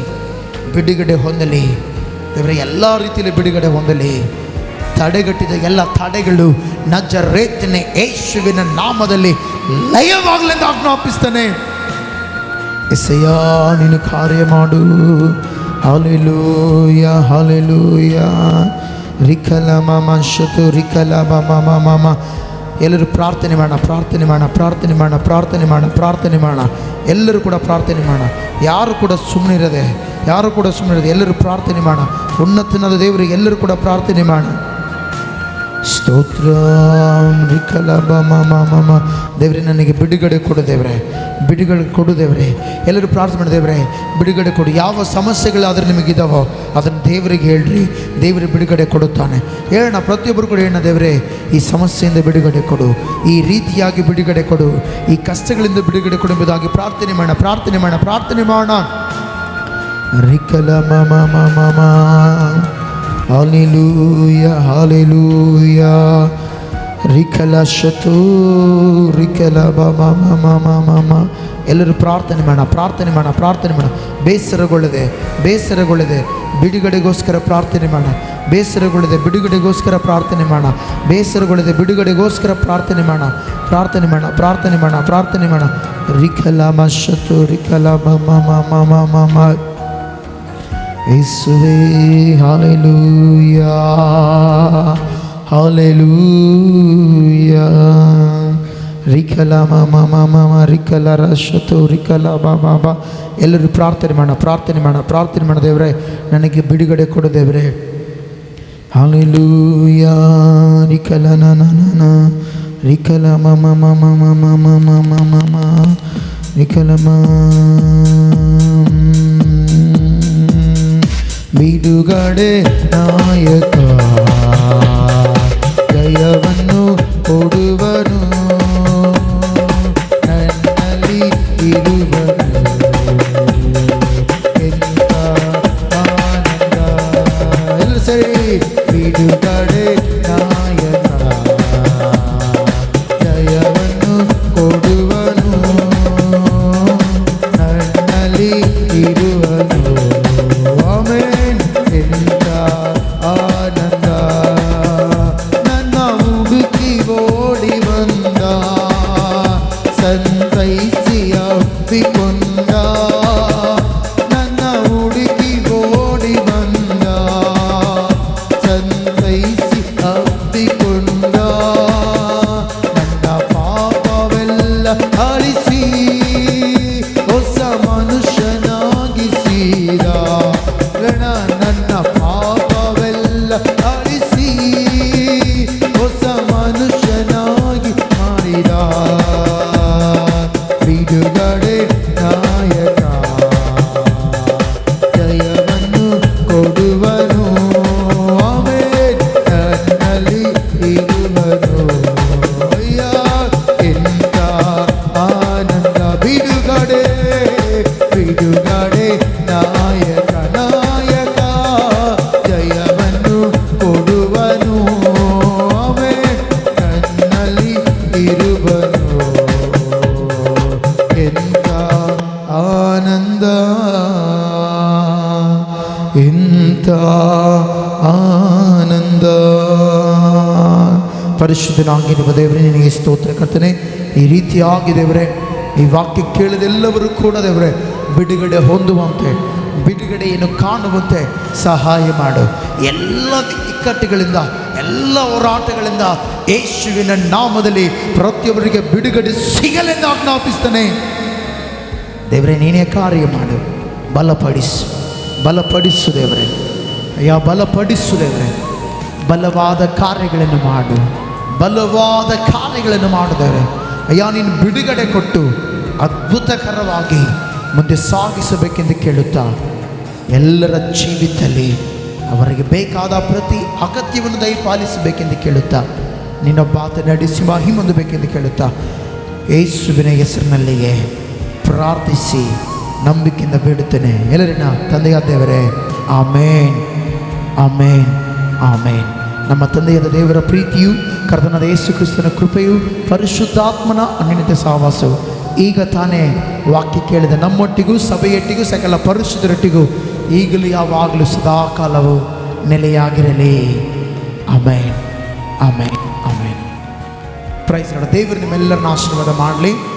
ದೇವರೇ, ಎಲ್ಲ ರೀತಿಯಲ್ಲಿ ಬಿಡುಗಡೆ ಹೊಂದಲಿ. ತಡೆಗಟ್ಟಿದ ಎಲ್ಲ ತಡೆಗಳು ನಜರೇತಿನ ಯೇಸುವಿನ ನಾಮದಲ್ಲಿ ಲಯವಾಗಲೆಂದು ಆಜ್ಞಾಪಿಸ್ತಾನೆ. ಎಸೆಯ, ನೀನು ಕಾರ್ಯ ಮಾಡು. Hallelujah, hallelujah. ರಿಕಲ ಮಮ ಶತು ರಿಕಲ ಮಮ. ಎಲ್ಲರೂ ಪ್ರಾರ್ಥನೆ ಮಾಡೋಣ. ಎಲ್ಲರೂ ಕೂಡ ಪ್ರಾರ್ಥನೆ ಮಾಡೋಣ. ಯಾರು ಕೂಡ ಸುಮ್ಮನಿರದೆ ಎಲ್ಲರೂ ಪ್ರಾರ್ಥನೆ ಮಾಡೋಣ. ಉನ್ನತನಾದ ದೇವರಿಗೆ ಎಲ್ಲರೂ ಕೂಡ ಪ್ರಾರ್ಥನೆ ಮಾಡೋಣ. ಸ್ತೋತ್ರ. ರಿಕಲ ಮಮ. ದೇವರೇ, ನನಗೆ ಬಿಡುಗಡೆ ಕೊಡು ದೇವರೇ. ಎಲ್ಲರೂ ಪ್ರಾರ್ಥನೆ ಮಾಡಿ ದೇವರೇ, ಬಿಡುಗಡೆ ಕೊಡು. ಯಾವ ಸಮಸ್ಯೆಗಳಾದರೂ ನಿಮಗಿದಾವೋ ಅದನ್ನು ದೇವರಿಗೆ ಹೇಳ್ರಿ, ದೇವರಿಗೆ ಬಿಡುಗಡೆ ಕೊಡುತ್ತಾನೆ. ಹೇಳೋಣ, ಪ್ರತಿಯೊಬ್ಬರು ಕೂಡ ಹೇಳೋಣ, ದೇವರೇ ಈ ಸಮಸ್ಯೆಯಿಂದ ಬಿಡುಗಡೆ ಕೊಡು, ಈ ರೀತಿಯಾಗಿ ಬಿಡುಗಡೆ ಕೊಡು, ಈ ಕಷ್ಟಗಳಿಂದ ಬಿಡುಗಡೆ ಕೊಡು ಎಂಬುದಾಗಿ ಪ್ರಾರ್ಥನೆ ಮಾಡೋಣ. ರಿಕಲ ಮಮ. ಹಾಲೆಲೂಯಾ. ರಿಕಲ ಶತು ರಿಕಲ ಮಮ. ಎಲ್ಲರೂ ಪ್ರಾರ್ಥನೆ ಮಾಡೋಣ, ಪ್ರಾರ್ಥನೆ ಮಾಡೋಣ, ಪ್ರಾರ್ಥನೆ ಮಾಡೋಣ. ಬೇಸರಗೊಳ್ಳದೆ ಬಿಡುಗಡೆಗೋಸ್ಕರ ಪ್ರಾರ್ಥನೆ ಮಾಡೋಣ. ಬೇಸರಗೊಳ್ಳದೆ ಬಿಡುಗಡೆಗೋಸ್ಕರ ಪ್ರಾರ್ಥನೆ ಮಾಡೋಣ. ಬೇಸರಗೊಳ್ಳದೆ ಬಿಡುಗಡೆಗೋಸ್ಕರ ಪ್ರಾರ್ಥನೆ ಮಾಡೋಣ. ಪ್ರಾರ್ಥನೆ ಮಾಡೋಣ, ಪ್ರಾರ್ಥನೆ ಮಾಡೋಣ, ಪ್ರಾರ್ಥನೆ ಮಾಡೋಣ. ರಿಕಲ ಮಶತು ರಿಕಲ ಮಮ ಮಮ ಮಮ ಮಮ ಯೇಸುವೇ ಹಲ್ಲೆಲೂಯಾ ಹಲ್ಲೆಲೂಯಾ. ರಿಕಲ ಮಮ ಮಮ ರಿಕಲ ರಶತು ರಿಕಲ ಬಾಬಾ. ಎಲ್ಲರೂ ಪ್ರಾರ್ಥನೆ ಮಾಡೋಣ, ಪ್ರಾರ್ಥನೆ ಮಾಡೋಣ, ಪ್ರಾರ್ಥನೆ ಮಾಡೋಣ. ದೇವರೇ ನನಗೆ ಬಿಡುಗಡೆ ಕೊಡು ದೇವರೇ. ಹಲ್ಲೆಲೂಯಾ. ರಿಕಲ ನನ ರಿಕಲ ಮಮ ಮಮ ಮಮ ಮಮ ಮಮ ಮಮ ರಿಕಲ ಬಿಡುಗಡೆ ನಾಯಕ ಜಯವನ್ನು ಕೊಡುವನು ನನ್ನಲ್ಲಿ ಇರುವನು. ಎಂತ ಆನಂದ. ಎಲ್ಲ ಸರಿ. ಬಿಡುಗಡೆ ನಾಯಕ ಜಯವನ್ನು ಕೊಡುವನು ನನ್ನಲ್ಲಿ ಇರುವನು. ಆಮೆನ್. ಎಂತ ಆನಂದ. ನನ್ನ ಹುಡುಕಿ ಓಡಿ ಬಂದ, ಸಂತೈಸಿ ಅಪ್ಪಿಕೊಂಡ. ನನ್ನ ಹುಡುಕಿ ಓಡಿ ಬಂದ, ಸಂತೈಸಿ ಅಪ್ಪಿಕೊಂಡ. ನನ್ನ ಪಾಪವೆಲ್ಲ ಅಳಿಸಿ ಹೊಸ ಮನುಷ್ಯನಾಗಿಸಿದ. ನನ್ನ ಪಾಪವೆಲ್ಲ ಅಳಿಸಿ ಹೊಸ ಮನುಷ್ಯನಾಗಿ ಮಾಡಿದ. ಬಿಡುಗಡೆ ನಾಯಕ ಜಯವನ್ನು ಕೊಡುವನು. ಆಮೆನ್. ನನ್ನಲ್ಲಿ ಇರುವನು. ಅಯ್ಯ ಎಂತ ಆನಂದ. ಬಿಡುಗಡೆ ಬಿಡುಗಡೆ ನಾಯಕ ನಾಯಕ ಜಯವನ್ನು ಕೊಡುವನು. ಆಮೆನ್. ನನ್ನಲ್ಲಿ ಇರುವನು. ಎಂತ ಆನಂದ, ಎಂತ ಆನಂದ. ಪರಿಶುದ್ಧನಾಗಿರುವ ದೇವರೇ ನಿನಗೆ ಸ್ತೋತ್ರ ಕರ್ತನೆ. ಈ ರೀತಿಯಾಗಿ ದೇವರೇ ಈ ವಾಕ್ಯ ಕೇಳಿದೆಲ್ಲವರು ಕೂಡ ದೇವರೇ ಬಿಡುಗಡೆ ಹೊಂದುವಂತೆ, ಬಿಡುಗಡೆಯನ್ನು ಕಾಣುವಂತೆ ಸಹಾಯ ಮಾಡು. ಎಲ್ಲ ಇಕ್ಕಟ್ಟುಗಳಿಂದ, ಎಲ್ಲ ಹೋರಾಟಗಳಿಂದ ಯೇಸುವಿನ ನಾಮದಲ್ಲಿ ಪ್ರತಿಯೊಬ್ಬರಿಗೆ ಬಿಡುಗಡೆ ಸಿಗಲೆಂದು ಆಜ್ಞಾಪಿಸ್ತಾನೆ. ದೇವರೇ ನೀನೇ ಕಾರ್ಯ ಮಾಡು. ಬಲಪಡಿಸು ದೇವರೇ. ಅಯ್ಯ ಬಲಪಡಿಸು ದೇವರೇ. ಬಲವಾದ ಕಾರ್ಯಗಳನ್ನು ಮಾಡು, ಬಲವಾದ ಕಾರ್ಯಗಳನ್ನು ಮಾಡಿದರೆ ಅಯ್ಯ ನೀನು ಬಿಡುಗಡೆ ಕೊಟ್ಟು ಅದ್ಭುತಕರವಾಗಿ ಮುಂದೆ ಸಾಗಿಸಬೇಕೆಂದು ಕೇಳುತ್ತಾ ಎಲ್ಲರ ಜೀವಿತದಲ್ಲಿ ಅವರಿಗೆ ಬೇಕಾದ ಪ್ರತಿ ಅಗತ್ಯವನ್ನು ದಯಪಾಲಿಸಬೇಕೆಂದು ಕೇಳುತ್ತಾ ನಿನ್ನೊಬ್ಬಾತ ನಡೆಸಿ ಮಹಿಮೊಂದಬೇಕೆಂದು ಕೇಳುತ್ತಾ ಯೇಸುವಿನ ಹೆಸರಿನಲ್ಲಿಯೇ ಪ್ರಾರ್ಥಿಸಿ ನಂಬಿಕೆಯಿಂದ ಬೇಡುತ್ತೇನೆ. ಎಲ್ಲರಿನ ತಂದೆಯಾದ ದೇವರೇ ಆಮೇನ್, ಆಮೇನ್, ಆಮೇನ್. ನಮ್ಮ ತಂದೆಯಾದ ದೇವರ ಪ್ರೀತಿಯು, ಕರ್ತನಾದ ಯೇಸು ಕ್ರಿಸ್ತನ ಕೃಪೆಯು, ಪರಿಶುದ್ಧಾತ್ಮನ ಅನ್ಯೋನ್ಯತೆ ಸಹವಾಸವು ಈಗ ತಾನೇ ವಾಕ್ಯ ಕೇಳಿದ ನಮ್ಮೊಟ್ಟಿಗೂ ಸಭೆಯೊಟ್ಟಿಗೂ ಸಕಲ ಪರಿಶುದ್ಧರೊಟ್ಟಿಗೂ ಈಗಲೂ ಯಾವಾಗಲೂ ಸದಾಕಾಲವು ನೆಲೆಯಾಗಿರಲಿ. ಆಮೇನ್, ಆಮೇನ್, ಆಮೇನ್. Price lord. ದೇವರು ನಿಮ್ಮೆಲ್ಲರನ್ನ ಆಶೀರ್ವಾದ ಮಾಡಲಿ.